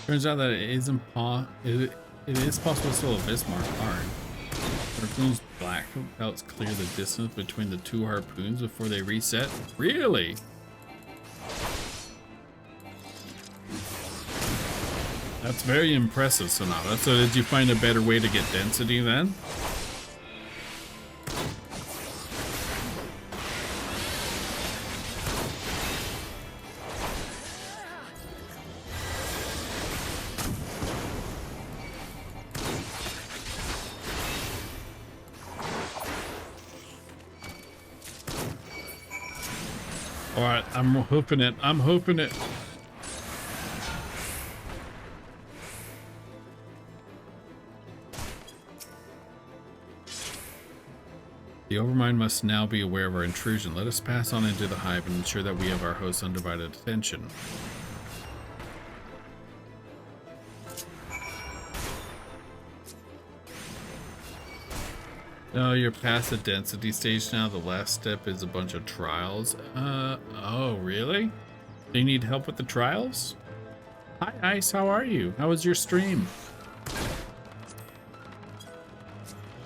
Turns out that it is possible to steal a Bismarck hard. Harpoons black helps clear the distance between the two harpoons before they reset. Really? That's very impressive, Sonata. So did you find a better way to get density then? Alright, I'm hoofing it. I'm hoofing it. The Overmind must now be aware of our intrusion. Let us pass on into the hive and ensure that we have our host's undivided attention. Oh, you're past the density stage now. The last step is a bunch of trials. Oh, really? Do you need help with the trials? Hi, Ice, how are you? How was your stream?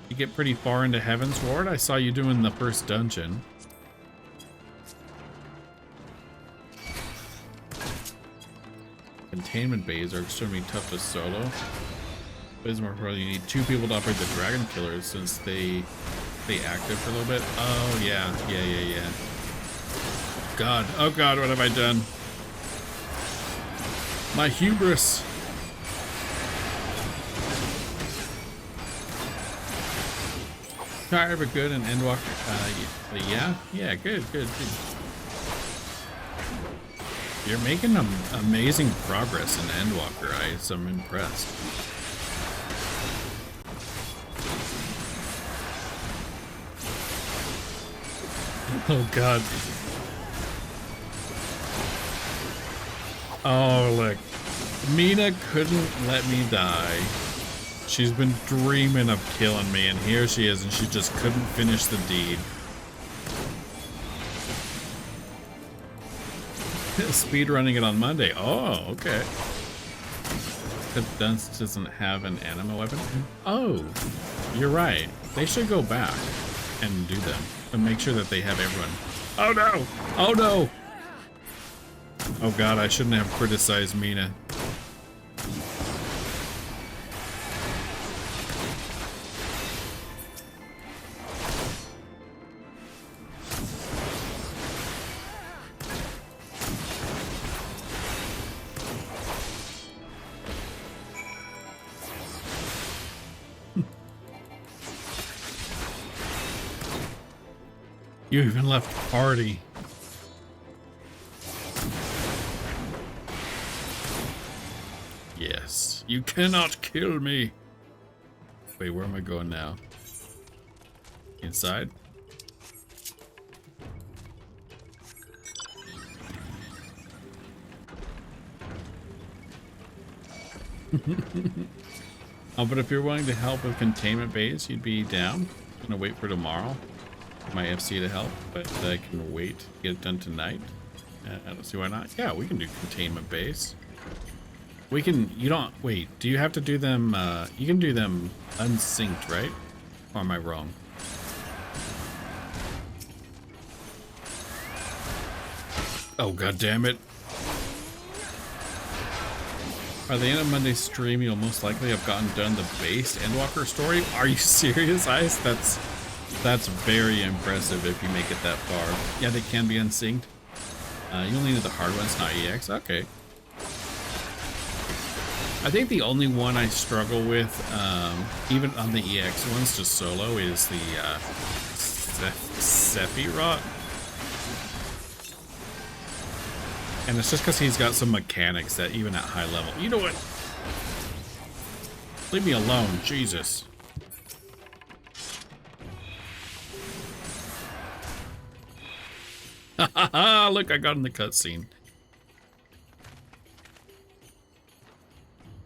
You get pretty far into Heaven's Ward? I saw you doing the first dungeon. Containment bays are extremely tough to solo. Bismarck, you need 2 people to operate the Dragon Killers since they active for a little bit. Oh yeah. God, oh god, what have I done? My hubris. Tired but good and Endwalker. Yeah, good. You're making amazing progress in Endwalker, Ice. I'm impressed. Oh god. Oh look. Mina couldn't let me die. She's been dreaming of killing me, and here she is, and she just couldn't finish the deed. Speed running it on Monday. Oh, okay. The Dunce doesn't have an anima weapon. Oh, you're right. They should go back and do them and make sure that they have everyone. Oh no! Oh no! Oh god, I shouldn't have criticized Mina. You even left party. Yes, you cannot kill me. Wait, where am I going now? Inside? Oh, but if you're willing to help with containment bays, you'd be down. I'm gonna wait for tomorrow. My FC to help, but I can wait to get it done tonight. I don't see why not. Yeah, we can do containment base. We can, you don't, wait, do you have to do them, you can do them unsynced, right? Or am I wrong? Oh, god damn it. By the end of Monday's stream, you'll most likely have gotten done the base Endwalker story. Are you serious, Ice? That's That's very impressive if you make it that far. Yeah, they can be unsynced. You only need the hard ones, not EX. Okay. I think the only one I struggle with, even on the EX ones, just solo, is the Sephiroth. And it's just because he's got some mechanics that even at high level... You know what? Leave me alone, Jesus. Look, I got in the cutscene.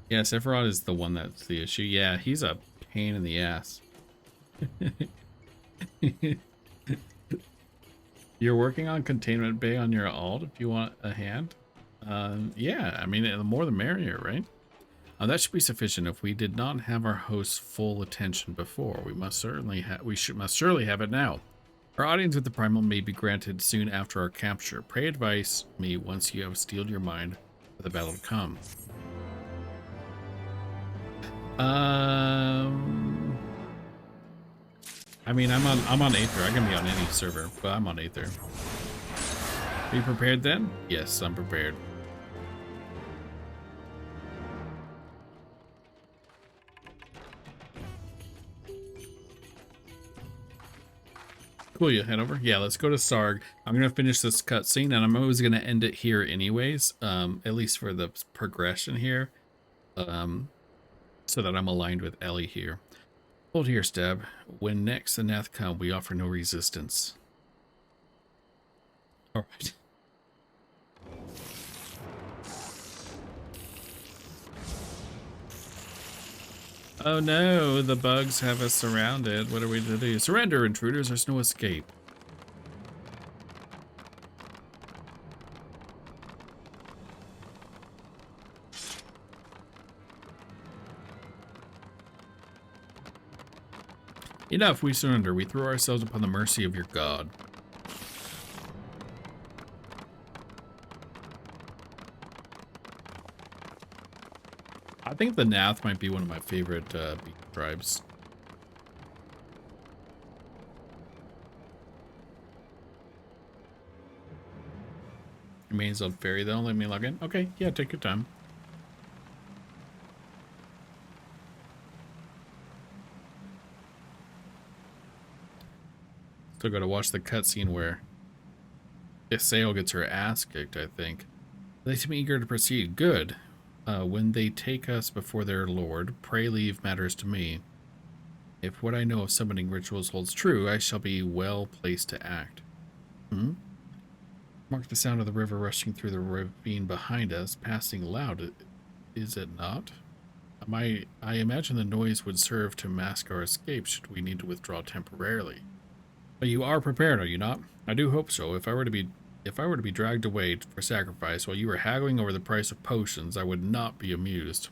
Yeah, Sephiroth is the one that's the issue. Yeah, he's a pain in the ass. You're working on Containment Bay on your alt if you want a hand. Yeah, I mean, the more the merrier, right? That should be sufficient. If we did not have our host's full attention before, we must surely have it now. Our audience with the Primal may be granted soon after our capture. Pray advise me once you have steeled your mind for the battle to come. I mean, I'm on Aether. I can be on any server, but I'm on Aether. Are you prepared then? Yes, I'm prepared. Cool, you head over? Yeah, let's go to Sarg. I'm going to finish this cutscene, and I'm always going to end it here anyways, at least for the progression here, so that I'm aligned with Ellie here. Hold here, Stab. When next the Nath come, we offer no resistance. Alright. Oh no, the bugs have us surrounded. What are we to do? Surrender, intruders. There's no escape. Enough, we surrender. We throw ourselves upon the mercy of your god. I think the Nath might be one of my favorite beast tribes. Remains on ferry though. Let me log in. Okay, yeah, take your time. Still gotta watch the cutscene where Isael gets her ass kicked, I think. They seem eager to proceed. Good. When they take us before their lord, pray leave matters to me. If what I know of summoning rituals holds true, I shall be well placed to act. Mark the sound of the river rushing through the ravine behind us, passing loud, is it not? I imagine the noise would serve to mask our escape should we need to withdraw temporarily. But you are prepared, are you not? I do hope so. If I were to be dragged away for sacrifice while you were haggling over the price of potions, I would not be amused.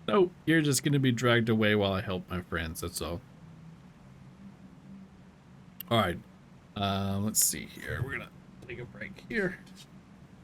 No, you're just going to be dragged away while I help my friends, that's all. Alright, let's see here. We're going to take a break here.